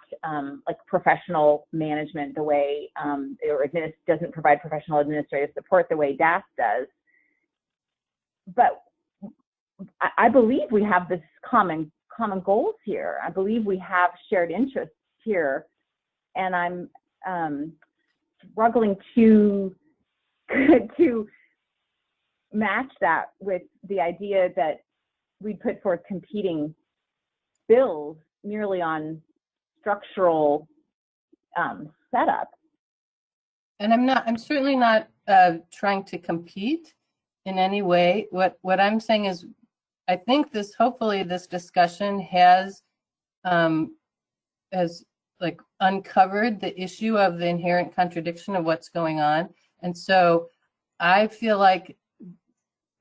like professional management the way, or doesn't provide professional administrative support the way DAS does. But I believe we have this common goals here. I believe we have shared interests here, and I'm struggling to match that with the idea that we put forth competing bills merely on structural setup. And I'm certainly not trying to compete in any way. What I'm saying is, I think hopefully this discussion has uncovered the issue of the inherent contradiction of what's going on. And so I feel like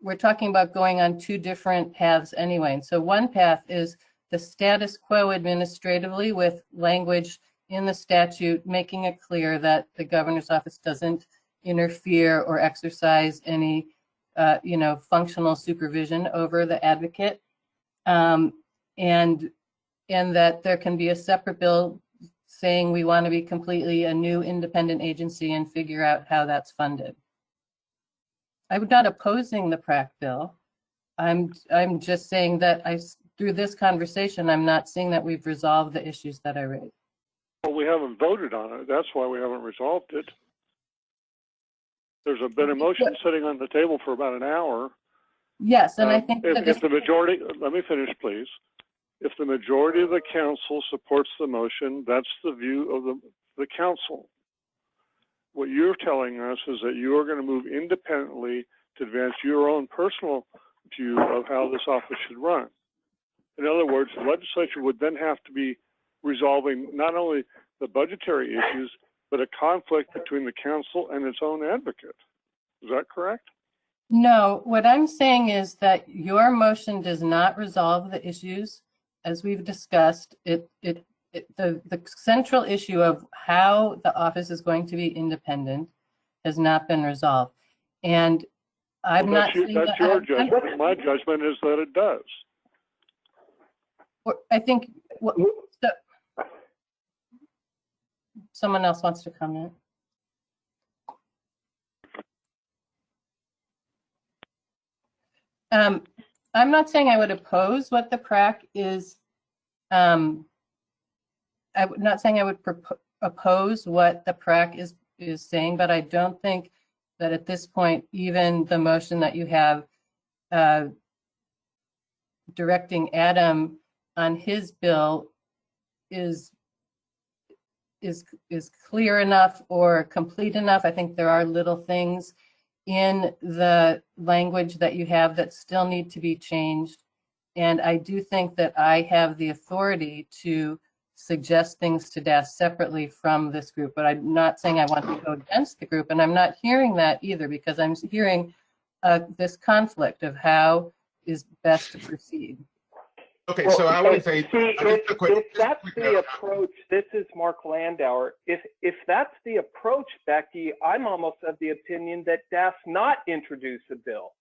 we're talking about going on two different paths anyway. And so one path is the status quo administratively, with language in the statute making it clear that the governor's office doesn't interfere or exercise any functional supervision over the advocate, and that there can be a separate bill saying we want to be completely a new independent agency and figure out how that's funded. I'm not opposing the PrAC bill. I'm just saying that through this conversation, I'm not seeing that we've resolved the issues that I raised. Well, we haven't voted on it. That's why we haven't resolved it. There's been a motion sitting on the table for about an hour. Yes, and I think if the majority, let me finish, please. If the majority of the council supports the motion, that's the view of the council. What you're telling us is that you are going to move independently to advance your own personal view of how this office should run. In other words, the legislature would then have to be resolving not only the budgetary issues, but a conflict between the council and its own advocate. Is that correct? No, what I'm saying is that your motion does not resolve the issues. As we've discussed, the central issue of how the office is going to be independent has not been resolved. And I'm not saying that's your judgment. My judgment is that it does. I think someone else wants to comment. I'm not saying I would oppose what the PrAC is. I'm not saying I would oppose what the PrAC is saying, but I don't think that at this point, even the motion that you have directing Adam on his bill is clear enough or complete enough. I think there are little things in the language that you have that still need to be changed. And I do think that I have the authority to suggest things to DAS separately from this group, but I'm not saying I want to go against the group. And I'm not hearing that either, because I'm hearing this conflict of how is best to proceed. Okay, Well, so I want to say, see, if that's the approach, this is Mark Landauer. If that's the approach, Becky, I'm almost of the opinion that DAS not introduce a bill.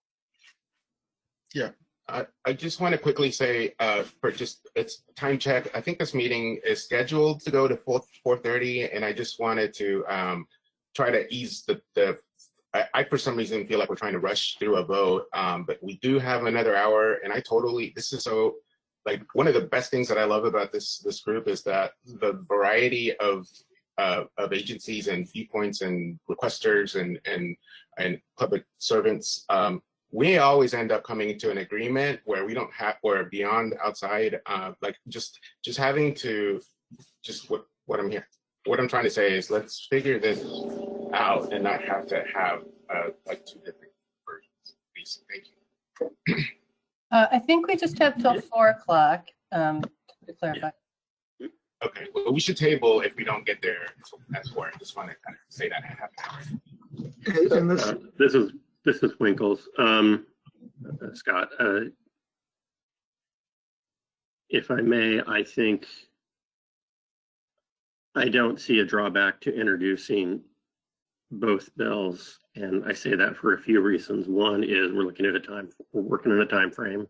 Yeah, I just want to quickly say, for just it's time check. I think this meeting is scheduled to go to 4:30, and I just wanted to try to ease the. I for some reason feel like we're trying to rush through a vote, but we do have another hour, and this is so. Like one of the best things that I love about this group is that the variety of agencies and viewpoints and requesters and public servants, we always end up coming to an agreement where we don't have or beyond outside. Like just having to what I'm trying to say is let's figure this out and not have to have like two different versions. Please, thank you. I think we just have till 4 o'clock, to clarify. Okay, well, we should table if we don't get there at 4. I just want to kind of say that half an hour. This is Winkles. Scott, if I may, I think I don't see a drawback to introducing both bills, and I say that for a few reasons. One is we're working in a time frame.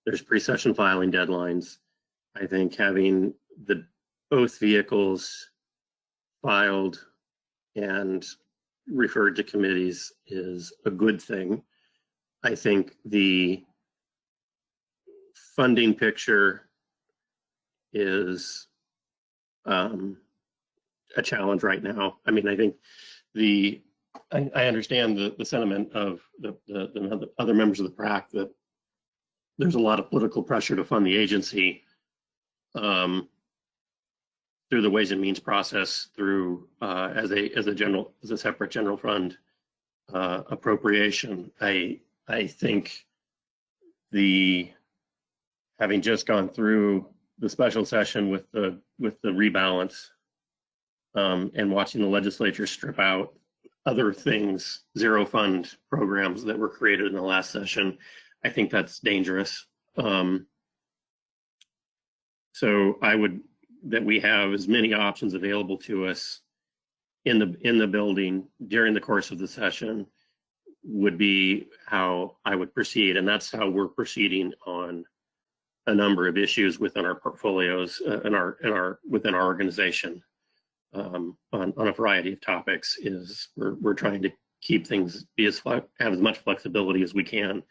There's pre-session filing deadlines. I think having both vehicles filed and referred to committees is a good thing. I think the funding picture is a challenge right now. I mean, I think I understand the sentiment of the other members of the PRAC that there's a lot of political pressure to fund the agency through the Ways and Means process, through as a separate general fund appropriation. I think having just gone through the special session with the rebalance. And watching the legislature strip out other things, zero fund programs that were created in the last session, I think that's dangerous. So that we have as many options available to us in the building during the course of the session would be how I would proceed, and that's how we're proceeding on a number of issues within our portfolios within our organization. On a variety of topics is we're trying to keep things have as much flexibility as we can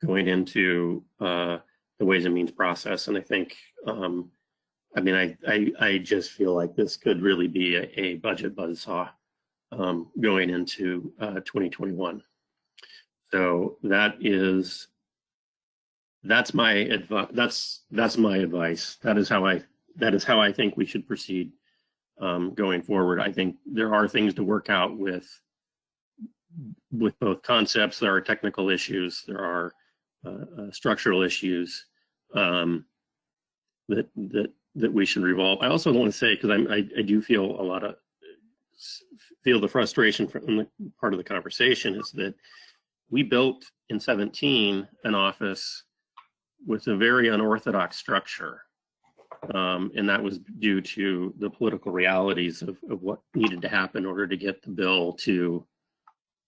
going into the Ways and Means process. And I think I just feel like this could really be a budget buzzsaw going into 2021. So that's my advice. That's my advice. That is how I think we should proceed. Going forward, I think there are things to work out with both concepts. There are technical issues. There are structural issues that we should resolve. I also want to say, because I do feel the frustration from the part of the conversation is that we built in 2017 an office with a very unorthodox structure. And that was due to the political realities of what needed to happen in order to get the bill to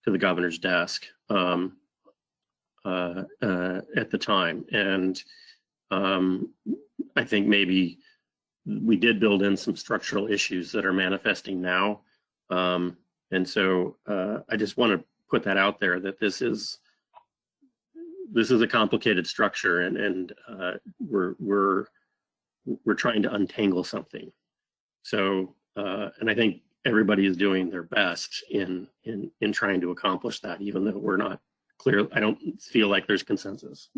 the governor's desk at the time. And I think maybe we did build in some structural issues that are manifesting now. And so I just want to put that out there, that this is a complicated structure, and we're trying to untangle something. So, and I think everybody is doing their best in trying to accomplish that, even though we're not clear. I don't feel like there's consensus.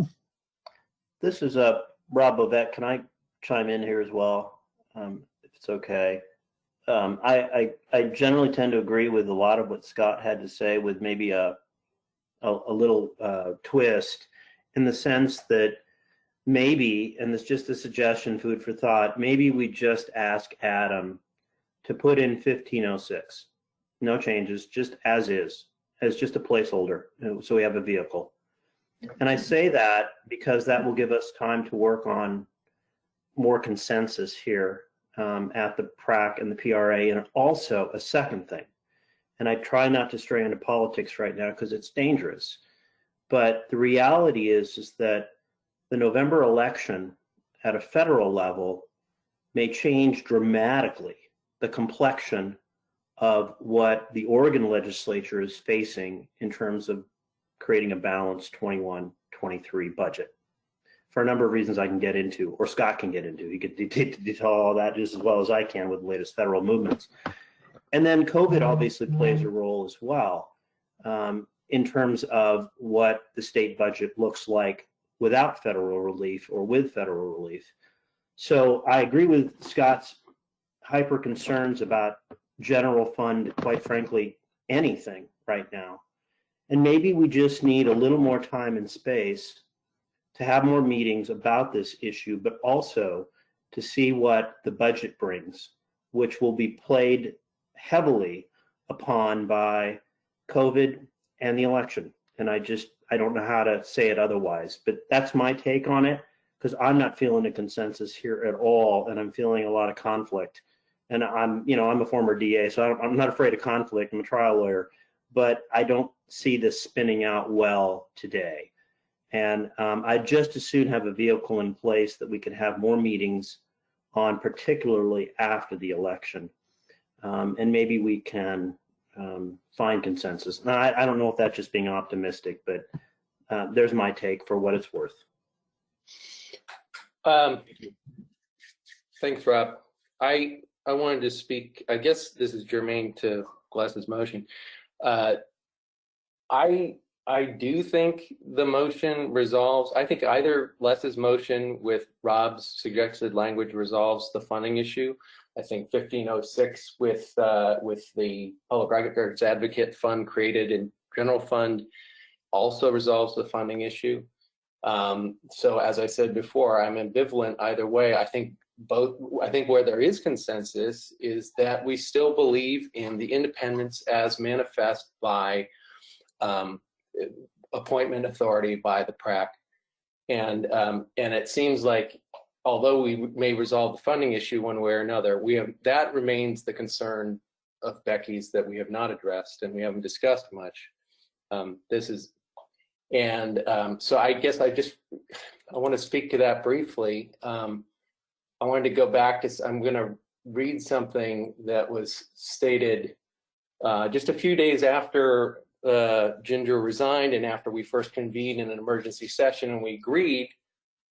This is Rob Bovett. Can I chime in here as well, if it's okay? I generally tend to agree with a lot of what Scott had to say, with maybe a little twist, in the sense that maybe, and it's just a suggestion, food for thought, maybe we just ask Adam to put in 1506. No changes, just as is, as just a placeholder, so we have a vehicle. And I say that because that will give us time to work on more consensus here at the PRAC and the PRA. And also a second thing, and I try not to stray into politics right now because it's dangerous, but the reality is that the November election at a federal level may change dramatically the complexion of what the Oregon legislature is facing in terms of creating a balanced 21-23 budget for a number of reasons I can get into, or Scott can get into. He could detail all that just as well as I can with the latest federal movements. And then COVID obviously plays a role as well in terms of what the state budget looks like without federal relief or with federal relief. So I agree with Scott's hyper concerns about general fund, quite frankly, anything right now. And maybe we just need a little more time and space to have more meetings about this issue, but also to see what the budget brings, which will be played heavily upon by COVID and the election. And I don't know how to say it otherwise, but that's my take on it, because I'm not feeling a consensus here at all, and I'm feeling a lot of conflict. And I'm a former DA, so I'm not afraid of conflict. I'm a trial lawyer, but I don't see this spinning out well today. And I'd just as soon have a vehicle in place that we could have more meetings on, particularly after the election. And maybe we can find consensus. Now, I don't know if that's just being optimistic, but there's my take for what it's worth. Thanks, Rob. I wanted to speak, I guess this is germane to Glass's motion. I do think the motion resolves, I think either Les's motion with Rob's suggested language resolves the funding issue. I think 1506 with the Public Records Advocate Fund created in general fund also resolves the funding issue. So as I said before, I'm ambivalent either way. I think where there is consensus is that we still believe in the independence as manifest by appointment authority by the PRAC. And it seems like, although we may resolve the funding issue one way or another, that remains the concern of Becky's that we have not addressed and we haven't discussed much. So I guess I want to speak to that briefly. I wanted to go back to, I'm going to read something that was stated just a few days after Ginger resigned and after we first convened in an emergency session, and we agreed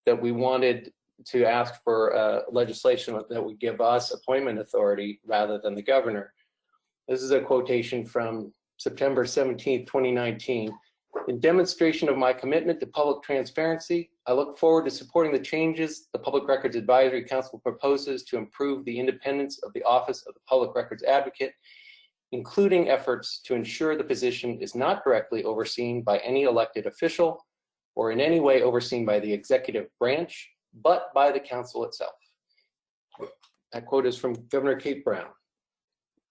that we wanted to ask for legislation that would give us appointment authority rather than the governor. This is a quotation from September 17th, 2019. In demonstration of my commitment to public transparency, I look forward to supporting the changes the Public Records Advisory Council proposes to improve the independence of the Office of the Public Records Advocate, including efforts to ensure the position is not directly overseen by any elected official or in any way overseen by the executive branch, but by the council itself. That quote is from Governor Kate Brown.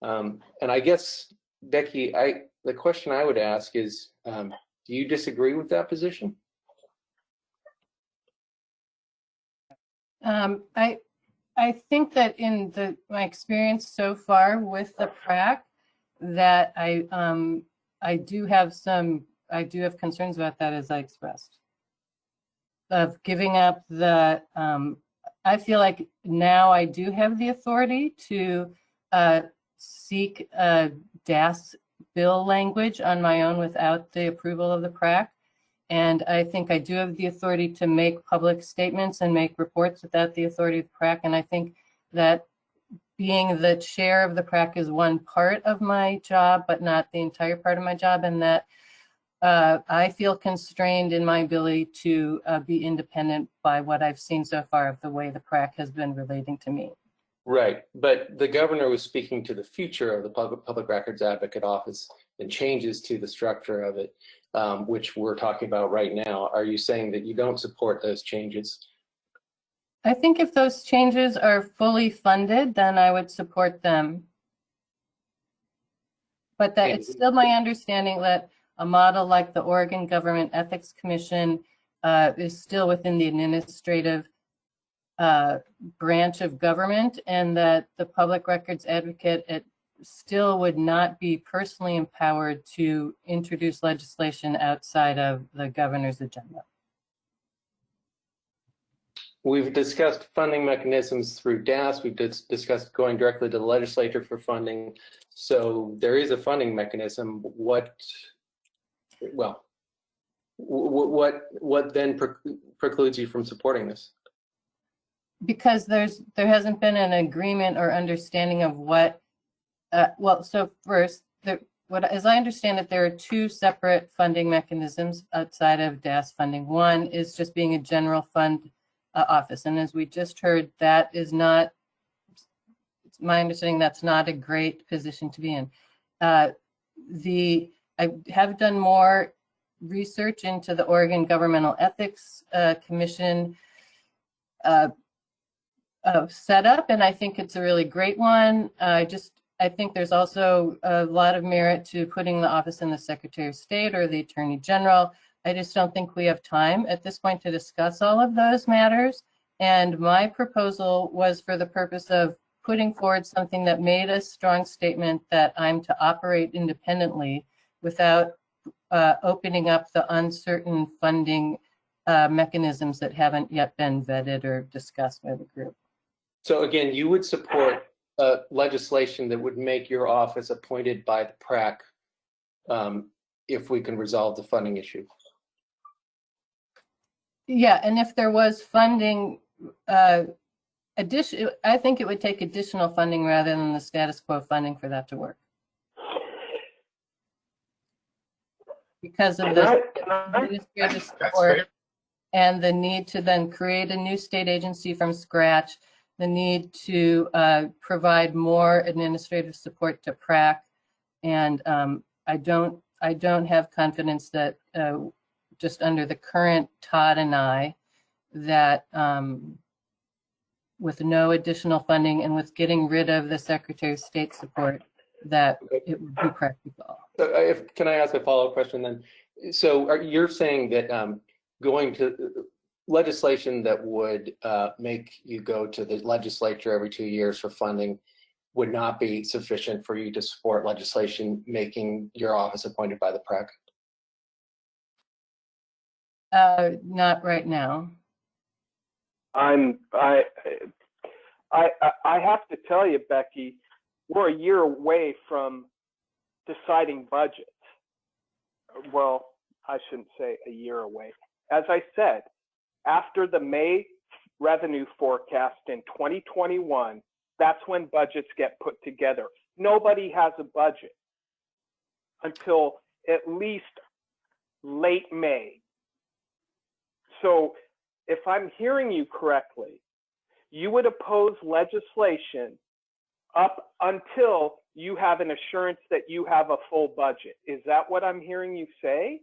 And I guess, Becky, the question I would ask is, do you disagree with that position? I think that in my experience so far with the PRAC, that I do have concerns about that, as I expressed, of giving up the. I feel like now I do have the authority to seek DAS bill language on my own without the approval of the PRAC. And I think I do have the authority to make public statements and make reports without the authority of the PRAC. And I think that being the chair of the PRAC is one part of my job, but not the entire part of my job. And that I feel constrained in my ability to be independent by what I've seen so far of the way the PRAC has been relating to me. Right, but the governor was speaking to the future of the Public Records Advocate Office and changes to the structure of it, which we're talking about right now. Are you saying that you don't support those changes? I think if those changes are fully funded, then I would support them. But that it's still my understanding that a model like the Oregon Government Ethics Commission is still within the administrative branch of government, and that the public records advocate still would not be personally empowered to introduce legislation outside of the governor's agenda. We've discussed funding mechanisms through DAS. We've discussed going directly to the legislature for funding. So there is a funding mechanism. What then precludes you from supporting this? Because there hasn't been an agreement or understanding of what. So first, as I understand it, there are two separate funding mechanisms outside of DAS funding. One is just being a general fund office, and as we just heard, that is not. It's my understanding that's not a great position to be in. I have done more research into the Oregon Governmental Ethics Commission setup, and I think it's a really great one. I think there's also a lot of merit to putting the office in the Secretary of State or the Attorney General. I just don't think we have time at this point to discuss all of those matters. And my proposal was for the purpose of putting forward something that made a strong statement that I'm to operate independently without opening up the uncertain funding mechanisms that haven't yet been vetted or discussed by the group. So again, you would support legislation that would make your office appointed by the PRAC if we can resolve the funding issue. Yeah, and if there was funding, I think it would take additional funding rather than the status quo funding for that to work. Because of the administrative support and the need to then create a new state agency from scratch, the need to provide more administrative support to PRAC, and I don't have confidence that just under the current Todd and I, that with no additional funding and with getting rid of the Secretary of State support, that it would be practical. So can I ask a follow-up question then? So you're saying that going to legislation that would make you go to the legislature every 2 years for funding would not be sufficient for you to support legislation making your office appointed by the PRAC? Not right now. I have to tell you, Becky, we're a year away from deciding budgets. Well, I shouldn't say a year away. As I said, after the May revenue forecast in 2021, that's when budgets get put together. Nobody has a budget until at least late May. So if I'm hearing you correctly, you would oppose legislation up until you have an assurance that you have a full budget. Is that what I'm hearing you say?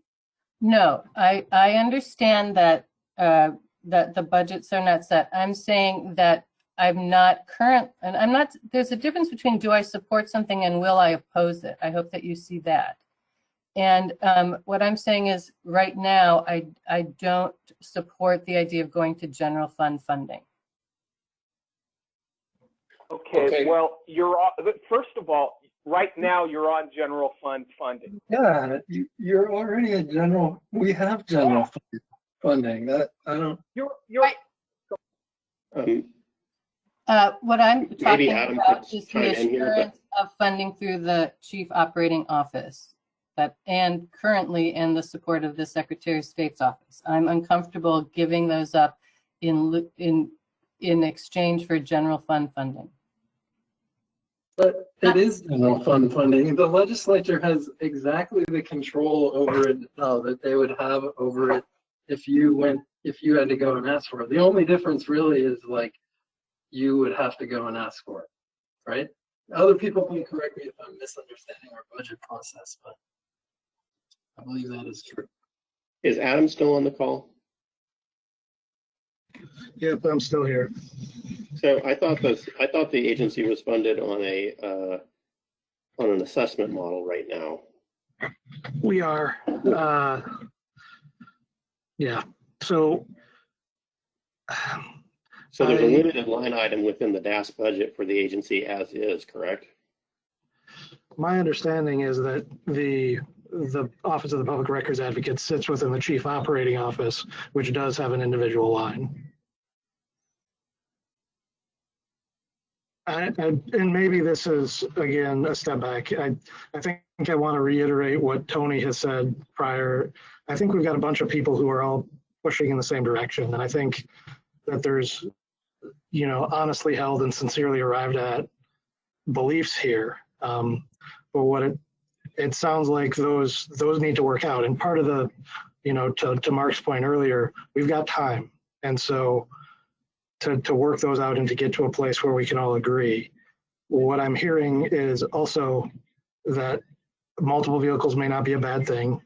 No, I understand that that the budgets are not set. I'm saying that I'm not current, and I'm not. There's a difference between do I support something and will I oppose it. I hope that you see that. And what I'm saying is right now, I don't support the idea of going to general fund funding. Okay. Well, first of all, right now you're on general fund funding. Yeah, you're already a general. We have general funding. That I don't. You're what I'm talking Adam about could is chime the in here, assurance of funding through the chief operating office, and currently in the support of the Secretary of State's office. I'm uncomfortable giving those up in exchange for general fund funding. But it is general fund funding. The legislature has exactly the control over it now that they would have over it if you had to go and ask for it. The only difference really is like you would have to go and ask for it, right? Other people can correct me if I'm misunderstanding our budget process, but I believe that is true. Is Adam still on the call? Yep, I'm still here. So I thought the agency was funded on an assessment model right now. We are. Yeah. So. So there's a limited line item within the DAS budget for the agency as is, correct? My understanding is that the Office of the Public Records Advocate sits within the Chief Operating Office, which does have an individual line. And maybe this is, again, a step back. I think I want to reiterate what Tony has said prior. I think we've got a bunch of people who are all pushing in the same direction. And I think that there's, you know, honestly held and sincerely arrived at beliefs here. But what it sounds like those need to work out. And part of the, you know, to Mark's point earlier, we've got time. And so to work those out and to get to a place where we can all agree. What I'm hearing is also that multiple vehicles may not be a bad thing.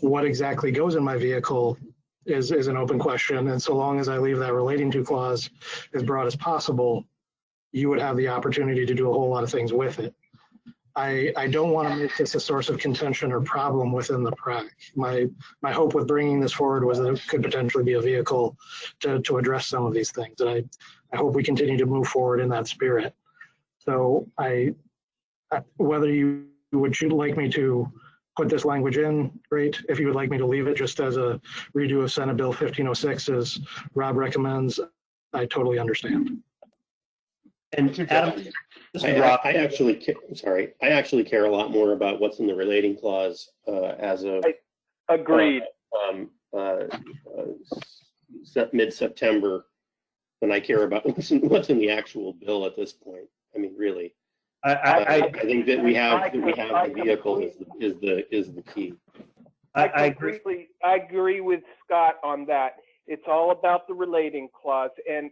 What exactly goes in my vehicle is an open question. And so long as I leave that relating to clause as broad as possible, you would have the opportunity to do a whole lot of things with it. I don't want to make this a source of contention or problem within the PRAC. My hope with bringing this forward was that it could potentially be a vehicle to address some of these things. And I hope we continue to move forward in that spirit. So whether you would like me to put this language in, great. If you would like me to leave it just as a redo of Senate Bill 1506 as Rob recommends, I totally understand. And Adam, I actually care a lot more about what's in the relating clause as of agreed mid-September than I care about what's in the actual bill at this point. I mean, really, I think that we have the vehicle is the key. I agree with Scott on that. It's all about the relating clause, and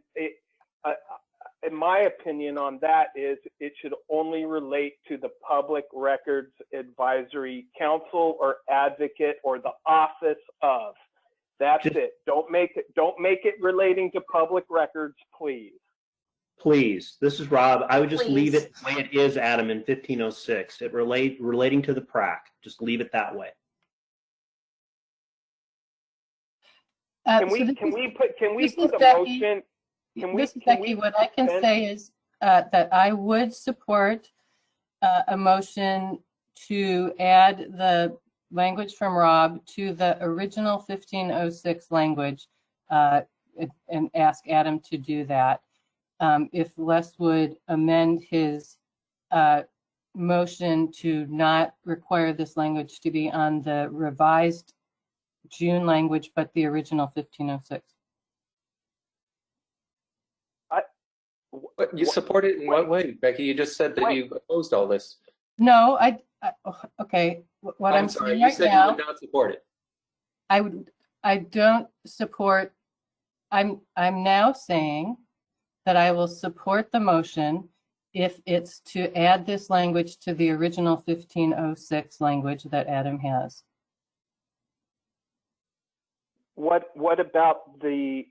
in my opinion on that is it should only relate to the Public Records Advisory Council or Advocate or the office of. That's it. Don't make it relating to public records, please. Please, this is Rob. I would just leave it the way it is, Adam, in 1506. It relating to the PRAC. Just leave it that way. Can we put a motion? Becky, what I can say is that I would support a motion to add the language from Rob to the original 1506 language and ask Adam to do that. If Les would amend his motion to not require this language to be on the revised June language, but the original 1506. You support it in what way, Becky? You just said that you opposed all this. No, okay. What I'm sorry, saying you right said now, you would not support it. I don't support. I'm now saying that I will support the motion if it's to add this language to the original 1506 language that Adam has. What about the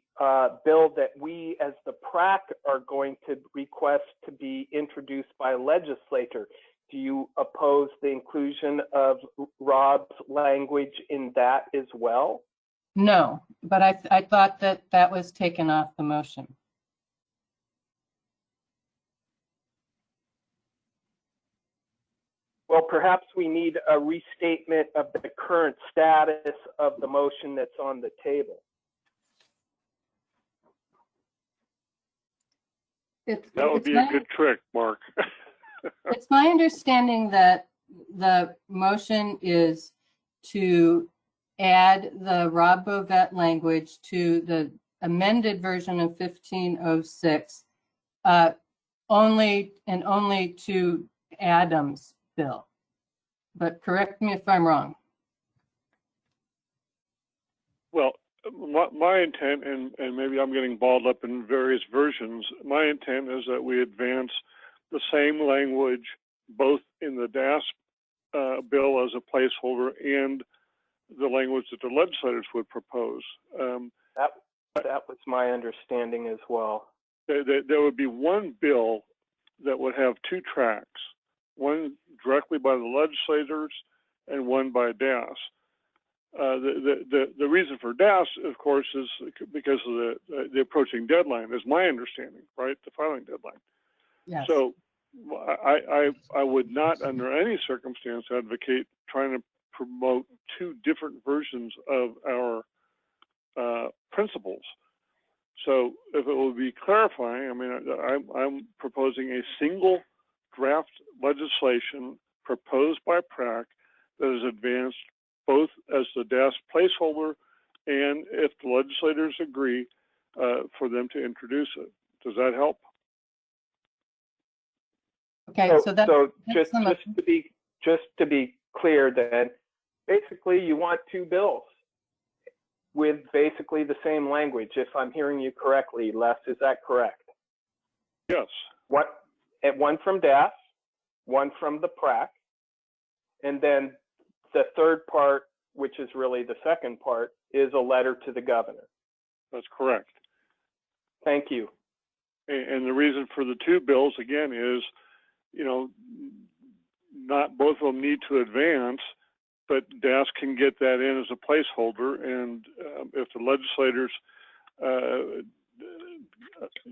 bill that we as the PRAC are going to request to be introduced by a legislator? Do you oppose the inclusion of Rob's language in that as well? No, but I thought that was taken off the motion. Well, perhaps we need a restatement of the current status of the motion that's on the table. That would be a good trick, Mark. It's my understanding that the motion is to add the Rob Bovet language to the amended version of 1506 only to Adam's bill. But correct me if I'm wrong. Well, my intent, and maybe I'm getting balled up in various versions, my intent is that we advance the same language both in the DAS bill as a placeholder and the language that the legislators would propose. That was my understanding as well. There would be one bill that would have two tracks, one directly by the legislators and one by DAS. The reason for DAS, of course, is because of the approaching deadline, is my understanding, right? The filing deadline. Yes. So I would not, under any circumstance, advocate trying to promote two different versions of our principles. So if it will be clarifying, I mean, I'm proposing a single draft legislation proposed by PRAC that is advanced both as the DAS placeholder and, if the legislators agree, for them to introduce it. Does that help? Okay, so just to be clear, then basically you want two bills with basically the same language. If I'm hearing you correctly, Les, is that correct? Yes. One from DAS, one from the PRAC, and then the third part, which is really the second part, is a letter to the governor. That's correct. Thank you. And the reason for the two bills, again, is, you know, not both of them need to advance, but DAS can get that in as a placeholder. And if the legislators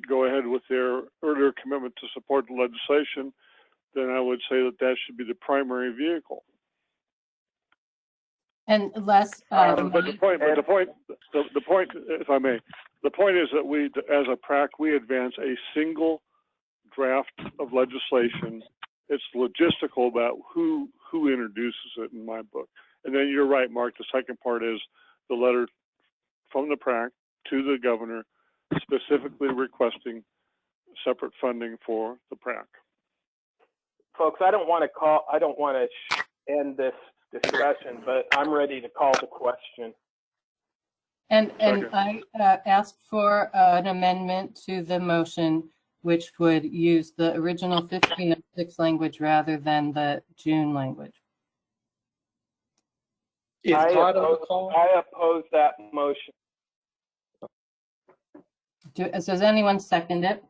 go ahead with their earlier commitment to support the legislation, then I would say that that should be the primary vehicle. And Les, but the point, if I may, the point is that we, as a PRAC, we advance a single draft of legislation. It's logistical about who introduces it, in my book. And then you're right, Mark. The second part is the letter from the PRAC to the governor, specifically requesting separate funding for the PRAC. Folks, I don't want to end this discussion, but I'm ready to call the question. And I asked for an amendment to the motion, which would use the original 1506 language rather than the June language. I oppose that motion. Does anyone second it?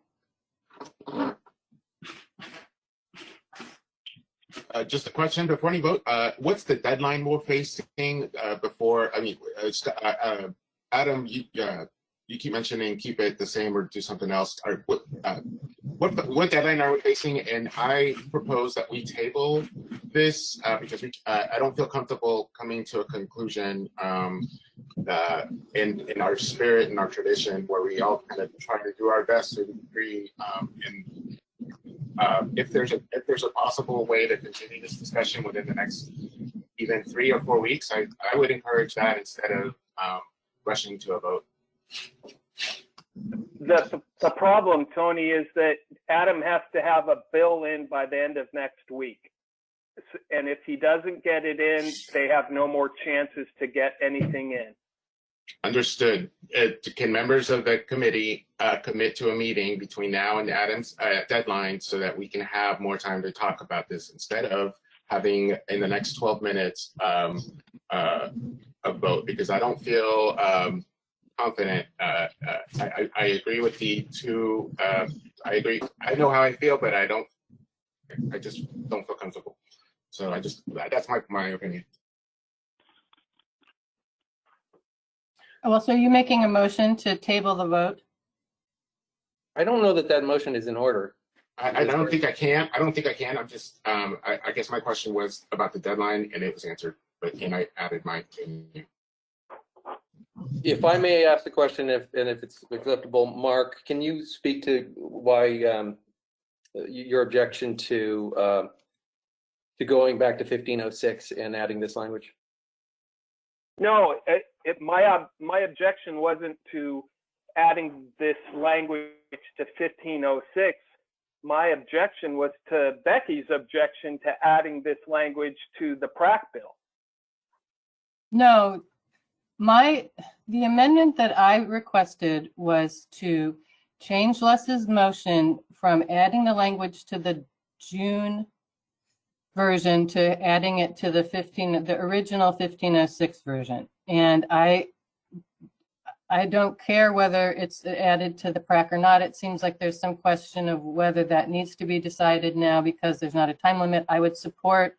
Just a question before you vote. What's the deadline we're facing before? I mean, Adam, you keep mentioning keep it the same or do something else. Or what deadline are we facing? And I propose that we table this because I don't feel comfortable coming to a conclusion in our spirit and our tradition where we all kind of try to do our best to agree. If there's a possible way to continue this discussion within the next even 3 or 4 weeks, I would encourage that instead of rushing to a vote. The problem, Tony, is that Adam has to have a bill in by the end of next week. And if he doesn't get it in, they have no more chances to get anything in. Understood. Can members of the committee commit to a meeting between now and Adam's deadline so that we can have more time to talk about this instead of having in the next 12 minutes a vote? Because I don't feel confident. I agree with the two. I agree. I know how I feel, but I just don't feel comfortable. So that's my opinion. Well, so are you making a motion to table the vote? I don't know that motion is in order. I don't think I can. I'm just, I guess my question was about the deadline and it was answered, and I added my opinion. If I may ask the question, if it's acceptable, Mark, can you speak to why your objection to going back to 1506 and adding this language? No, my objection wasn't to adding this language to 1506. My objection was to Becky's objection to adding this language to the PRAC bill. No, the amendment that I requested was to change Les's motion from adding the language to the June version to adding it to the original 1506 version. And I don't care whether it's added to the PRAC or not. It seems like there's some question of whether that needs to be decided now because there's not a time limit. I would support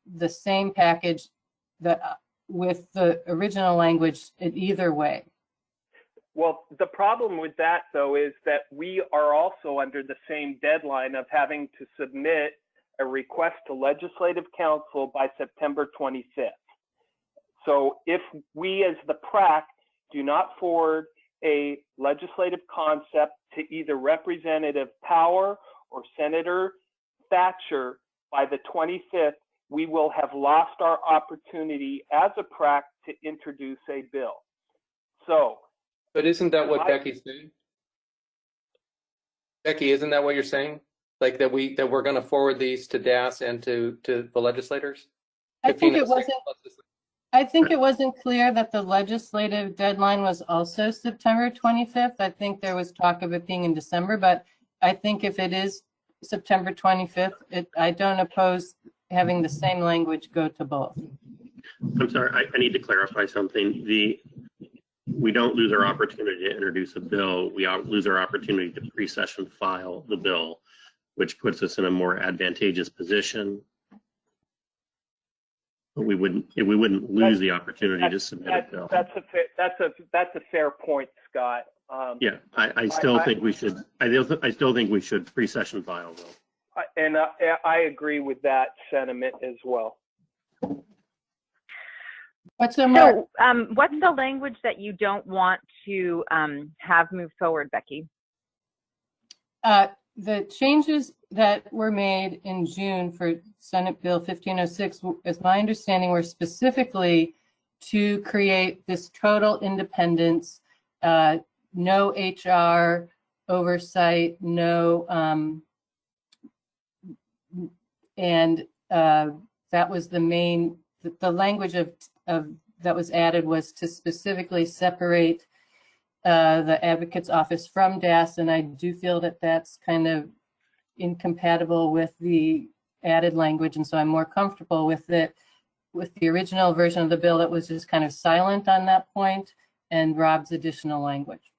the same package that with the original language either way. Well, the problem with that, though, is that we are also under the same deadline of having to submit a request to Legislative Council by September 25th. So if we as the PRAC do not forward a legislative concept to either Representative Power or Senator Thatcher by the 25th, we will have lost our opportunity as a PRAC to introduce a bill. So, but isn't that what Becky's saying? Becky, isn't that what you're saying? Like that we're going to forward these to DAS and to the legislators? I think it wasn't clear that the legislative deadline was also September 25th. I think there was talk of it being in December, but I think if it is September 25th, I don't oppose having the same language go to both. I'm sorry, I need to clarify something. We don't lose our opportunity to introduce a bill. We lose our opportunity to pre-session file the bill, which puts us in a more advantageous position. But we wouldn't lose the opportunity to submit a bill. That's a fair point, Scott. Yeah, I still think we should. I still think we should pre-session file though. And I agree with that sentiment as well. What's the language that you don't want to have move forward, Becky? The changes that were made in June for Senate Bill 1506, as my understanding, were specifically to create this total independence, no HR oversight, no, and that was the main, the language of that was added was to specifically separate the advocate's office from DAS, and I do feel that that's kind of incompatible with the added language, and so I'm more comfortable with it, with the original version of the bill that was just kind of silent on that point, and Rob's additional language.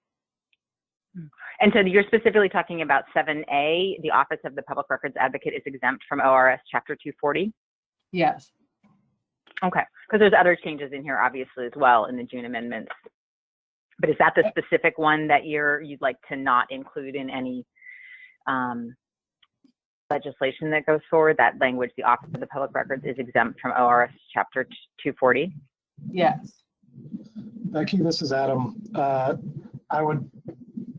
And so you're specifically talking about 7A, the Office of the Public Records Advocate is exempt from ORS Chapter 240? Yes. Okay, because there's other changes in here, obviously, as well in the June amendments. But is that the specific one that you'd like to not include in any legislation that goes forward? That language, the Office of the Public Records is exempt from ORS Chapter 240? Yes. Becky, this is Adam.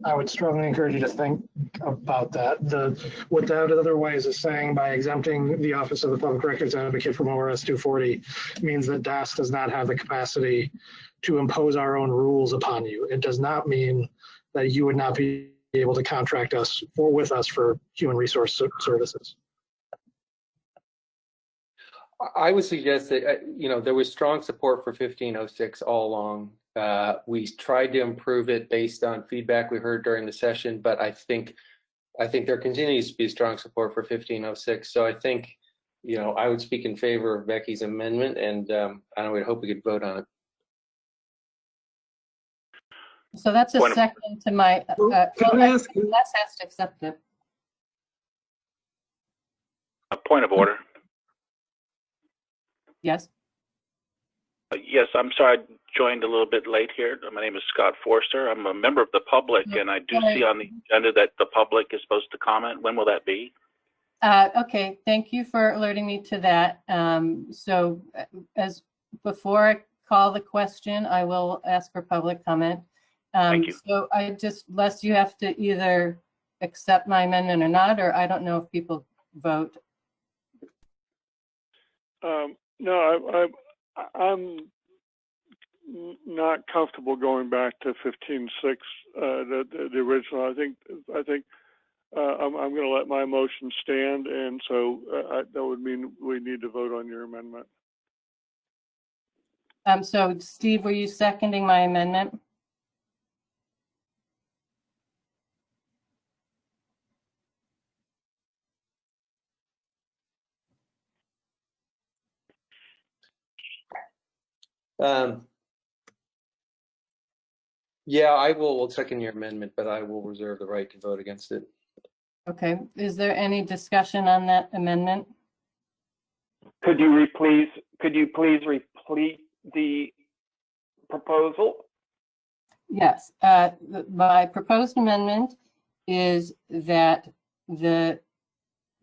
I would strongly encourage you to think about that. What that otherwise is saying by exempting the Office of the Public Records Advocate from ORS 240 means that DAS does not have the capacity to impose our own rules upon you. It does not mean that you would not be able to contract us with us for human resource services. I would suggest that, there was strong support for 1506 all along. We tried to improve it based on feedback we heard during the session, but I think there continues to be strong support for 1506. So I think, I would speak in favor of Becky's amendment, and I would hope we could vote on it. So that's a second to my, Can I ask you? Les has to accept it. A point of order. Yes. Yes, I'm sorry, I joined a little bit late here. My name is Scott Forster. I'm a member of the public, and I do see on the agenda that the public is supposed to comment. When will that be? Okay, thank you for alerting me to that. So as before I call the question, I will ask for public comment. Thank you. So Les, you have to either accept my amendment or not, or I don't know if people vote. No, I'm not comfortable going back to 15.6, the original. I think I'm going to let my motion stand, and so that would mean we need to vote on your amendment. So Steve, were you seconding my amendment? Yeah, I will second your amendment, but I will reserve the right to vote against it. Okay, is there any discussion on that amendment? Could you please repeat the proposal? Yes, my proposed amendment is that the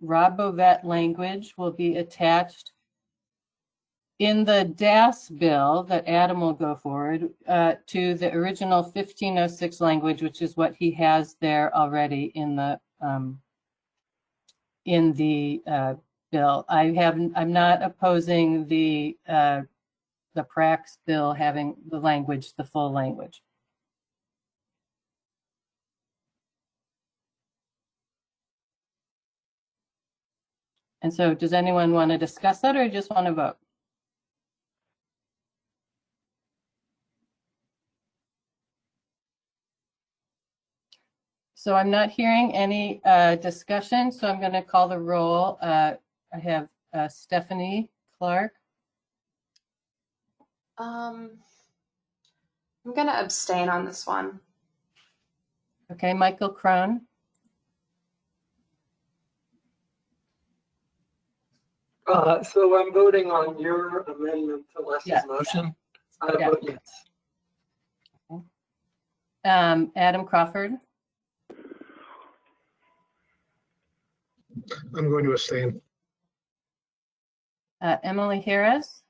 Rob Bovet language will be attached in the DAS bill that Adam will go forward to the original 1506 language, which is what he has there already in the bill. I'm not opposing the PRAC's bill having the language, the full language. And so does anyone want to discuss that or just want to vote? So I'm not hearing any discussion, so I'm going to call the roll. I have Stephanie Clark. I'm going to abstain on this one. Okay, Michael Crone. So I'm voting on your amendment to Les's motion. I vote yes. Okay. Adam Crawford. I'm going to abstain. Emily Harris.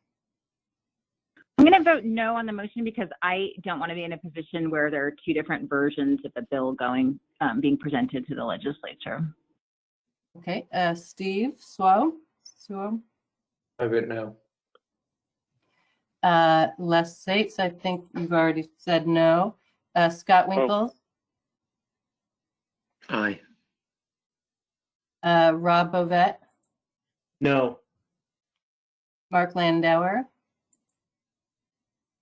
I'm going to vote no on the motion because I don't want to be in a position where there are two different versions of the bill being presented to the legislature. Okay, Steve Swo. I vote no. Les Sates, I think you've already said no. Scott Winkles. Aye. Rob Bovet. No. Mark Landauer.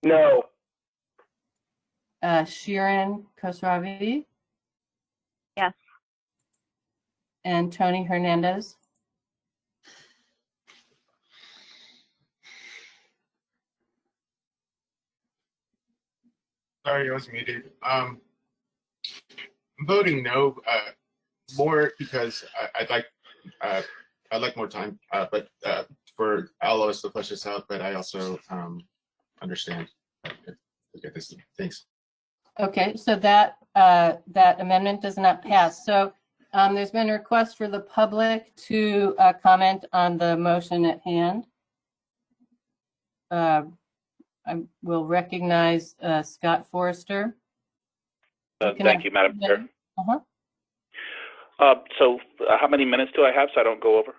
No. Shirin Khosravi. Yes. And Tony Hernandez. Sorry, I was muted. I'm voting no, more because I'd like more time, but for all of us to flesh this out. But I also understand. Look at this. Thanks. Okay, so that that amendment does not pass. So there's been a request for the public to comment on the motion at hand. I will recognize Scott Forrester. Thank you, Madam Chair. Uh-huh. So how many minutes do I have so I don't go over?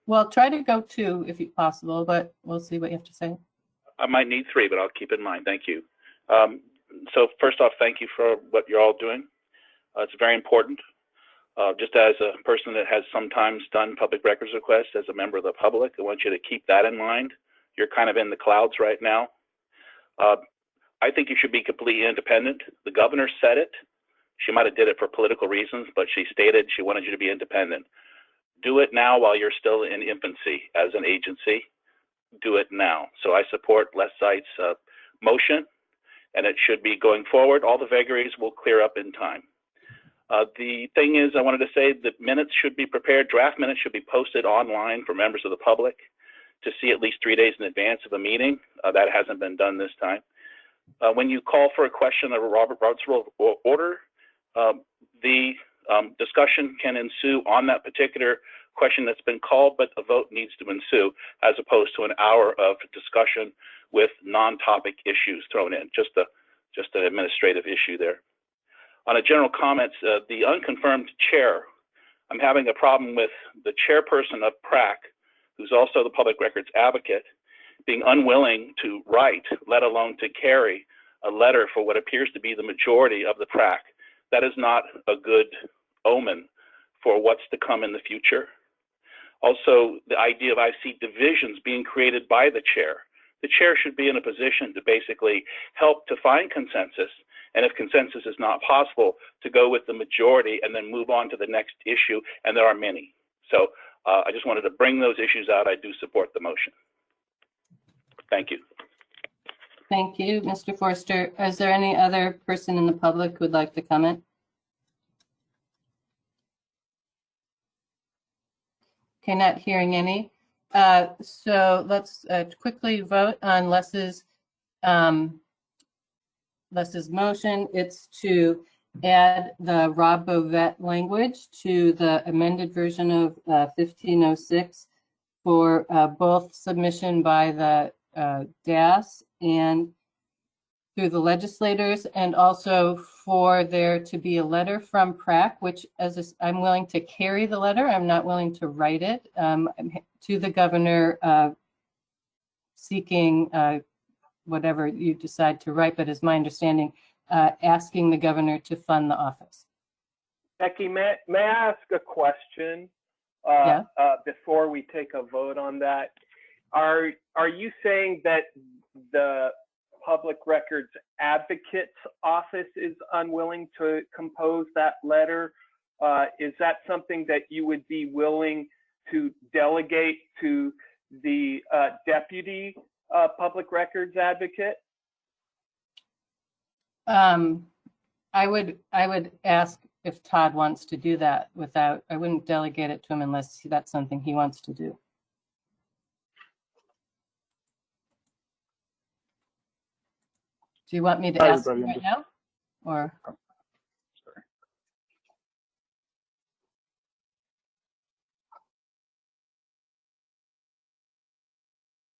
Well, try to go 2 if possible, but we'll see what you have to say. I might need 3, but I'll keep in mind. Thank you. So first off, thank you for what you're all doing. It's very important. Just as a person that has sometimes done public records requests as a member of the public, I want you to keep that in mind. You're kind of in the clouds right now. I think you should be completely independent. The governor said it. She might have did it for political reasons, but she stated she wanted you to be independent. Do it now while you're still in infancy as an agency. Do it now. So I support Les Sight's motion, and it should be going forward. All the vagaries will clear up in time. The thing is, I wanted to say that minutes should be prepared. Draft minutes should be posted online for members of the public to see at least 3 days in advance of a meeting. That hasn't been done this time. When you call for a question of a Robert's Rule of Order, the discussion can ensue on that particular question that's been called, but a vote needs to ensue as opposed to an hour of discussion with non-topic issues thrown in. Just an administrative issue there. On a general comments, the unconfirmed chair, I'm having a problem with the chairperson of PRAC, who's also the public records advocate, being unwilling to write, let alone to carry a letter for what appears to be the majority of the PRAC. That is not a good omen for what's to come in the future. Also, the idea of I see divisions being created by the chair. The chair should be in a position to basically help to find consensus, and if consensus is not possible, to go with the majority and then move on to the next issue, and there are many. So I just wanted to bring those issues out. I do support the motion. Thank you. Thank you, Mr. Forster. Is there any other person in the public who would like to comment? Okay, not hearing any. So let's quickly vote on Les's motion. It's to add the Rob Bovet language to the amended version of 1506 for both submission by the DAS and through the legislators, and also for there to be a letter from PrAC, which I'm willing to carry the letter. I'm not willing to write it, to the governor seeking whatever you decide to write, but as my understanding, asking the governor to fund the office. Becky, may I ask a question before we take a vote on that? Are you saying that the Public Records Advocate's office is unwilling to compose that letter? Is that something that you would be willing to delegate to the Deputy Public Records Advocate? I would ask if Todd wants to do that I wouldn't delegate it to him unless that's something he wants to do. Do you want me to ask him right now? Or?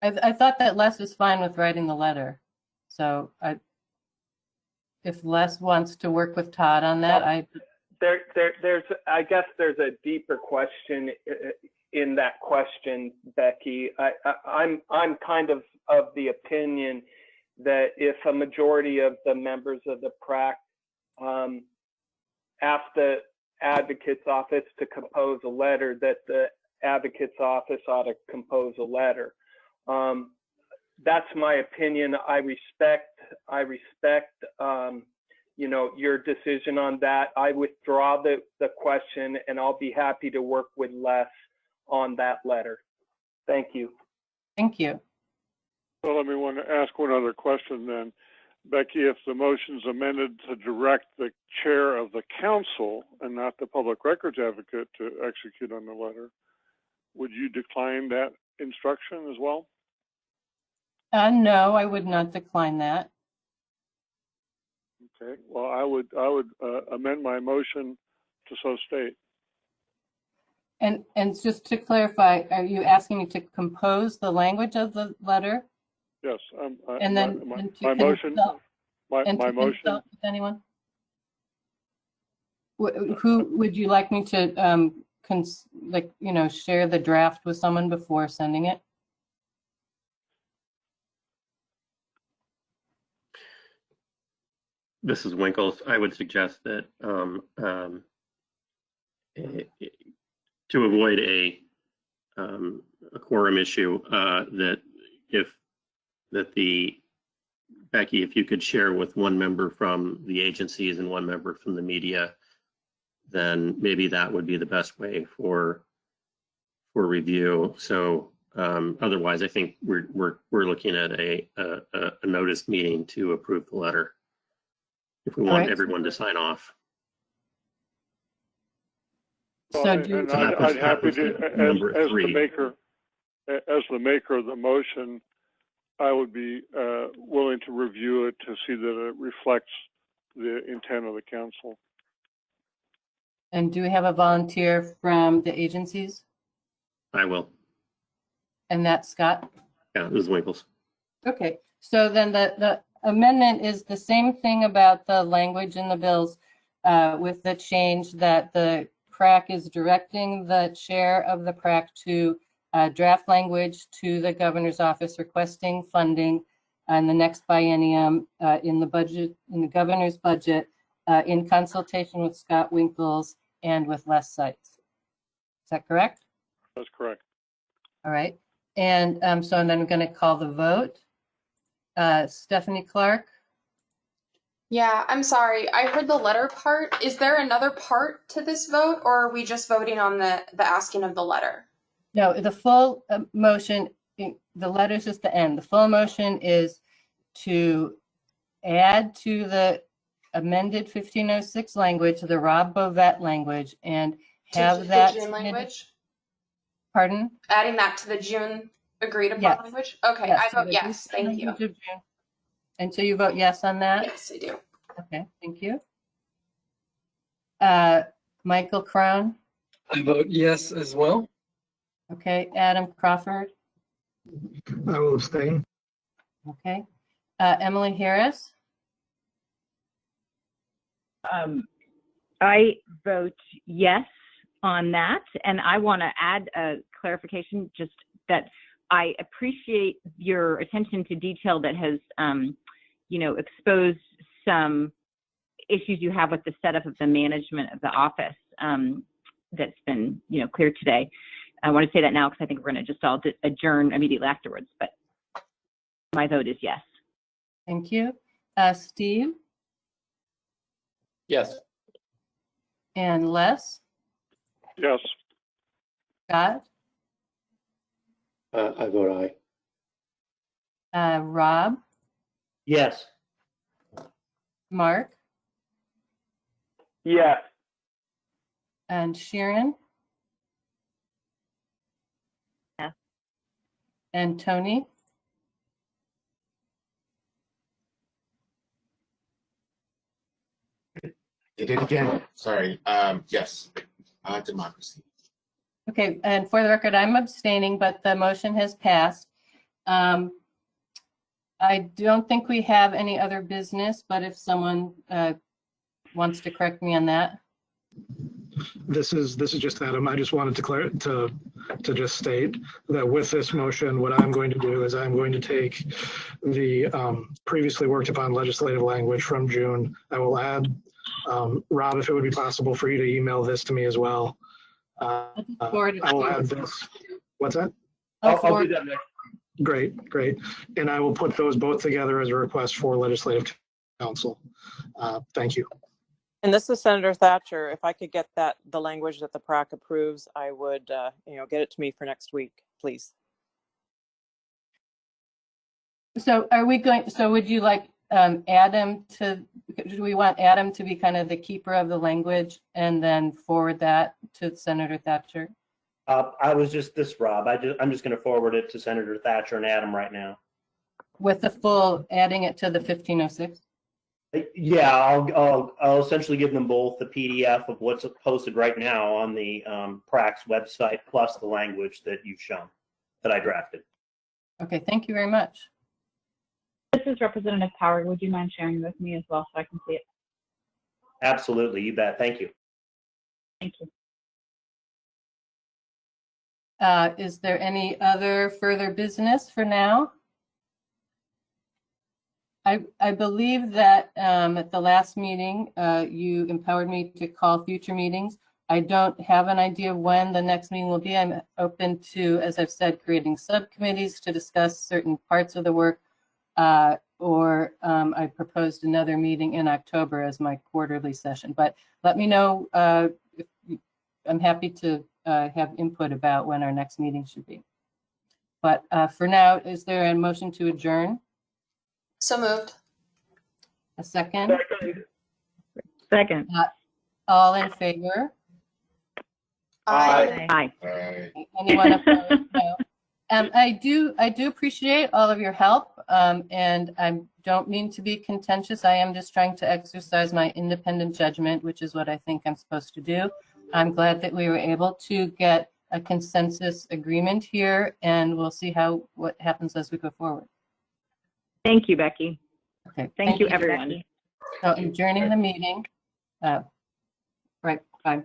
I thought that Les was fine with writing the letter. So if Les wants to work with Todd on that, I guess there's a deeper question in that question, Becky. I'm kind of the opinion that if a majority of the members of the PrAC ask the advocate's office to compose a letter, that the advocate's office ought to compose a letter. That's my opinion. I respect your decision on that. I withdraw the question, and I'll be happy to work with Les on that letter. Thank you. Thank you. So let me ask one other question then. Becky, if the motion's amended to direct the chair of the council and not the Public Records Advocate to execute on the letter, would you decline that instruction as well? No, I would not decline that. Okay. Well, I would amend my motion to so state. And just to clarify, are you asking me to compose the language of the letter? Yes. And then my motion. My motion. With anyone? Who would you like me to share the draft with someone before sending it? This is Winkles. I would suggest that to avoid a quorum issue, Becky, if you could share with one member from the agencies and one member from the media, then maybe that would be the best way for review. So otherwise, I think we're looking at a noticed meeting to approve the letter, if we want everyone to sign off. So I'd happy to, as the maker of the motion, I would be willing to review it to see that it reflects the intent of the council. And do we have a volunteer from the agencies? I will. And that's Scott? Yeah, this is Winkles. Okay, so then the amendment is the same thing about the language in the bills with the change that the PrAC is directing the chair of the PrAC to draft language to the governor's office requesting funding in the next biennium in the governor's budget in consultation with Scott Winkles and with Les Seitz. Is that correct? That's correct. All right. And so then I'm going to call the vote. Stephanie Clark? Yeah, I'm sorry. I heard the letter part. Is there another part to this vote, or are we just voting on the asking of the letter? No, the full motion, the letter's just the end. The full motion is to add to the amended 1506 language, the Rob Bovet language, and have that language? Pardon? Adding that to the June agreed upon Yes. language? Okay, Yes, I so vote the yes. Thank you. language of June. And so you vote yes on that? Yes, I do. Okay, thank you. Michael Crone? I vote yes as well. Okay, Adam Crawford? I will abstain. Okay. Emily Harris? I vote yes on that. And I want to add a clarification, just that I appreciate your attention to detail that has, exposed some issues you have with the setup of the management of the office that's been, cleared today. I want to say that now because I think we're going to just all adjourn immediately afterwards, but my vote is yes. Thank you. Steve? Yes. And Les? Yes. Scott? I vote aye. Rob? Yes. Mark? Yes. And Sharon? Yes. And Tony? Did it again. Sorry. Yes. Democracy. Okay, and for the record, I'm abstaining, but the motion has passed. I don't think we have any other business, but if someone wants to correct me on that. This is just Adam. I just wanted to just state that with this motion, what I'm going to do is I'm going to take the previously worked upon legislative language from June. I will add, Rob, if it would be possible for you to email this to me as well. I will add this. What's that? I'll do that next. Great. And I will put those both together as a request for legislative council. Thank you. And this is Senator Thatcher. If I could get the language that the PRAC approves, I would, get it to me for next week, please. So would you like Adam do we want Adam to be kind of the keeper of the language and then forward that to Senator Thatcher? Rob. I'm just going to forward it to Senator Thatcher and Adam right now. With the full, adding it to the 1506? Yeah, I'll essentially give them both the PDF of what's posted right now on the PRAC's website, plus the language that you've shown, that I drafted. Okay, thank you very much. This is Representative Power. Would you mind sharing with me as well so I can see it? Absolutely, you bet. Thank you. Thank you. Is there any other further business for now? I believe that at the last meeting, you empowered me to call future meetings. I don't have an idea when the next meeting will be. I'm open to, as I've said, creating subcommittees to discuss certain parts of the work, or I proposed another meeting in October as my quarterly session. But let me know if I'm happy to have input about when our next meeting should be. But for now, is there a motion to adjourn? So moved. A second? Second. All in favor? Aye. Anyone opposed? No. I do appreciate all of your help, and I don't mean to be contentious. I am just trying to exercise my independent judgment, which is what I think I'm supposed to do. I'm glad that we were able to get a consensus agreement here, and we'll see what happens as we go forward. Thank you, Becky. Okay. Thank you, everyone. So adjourning the meeting. Right. Bye.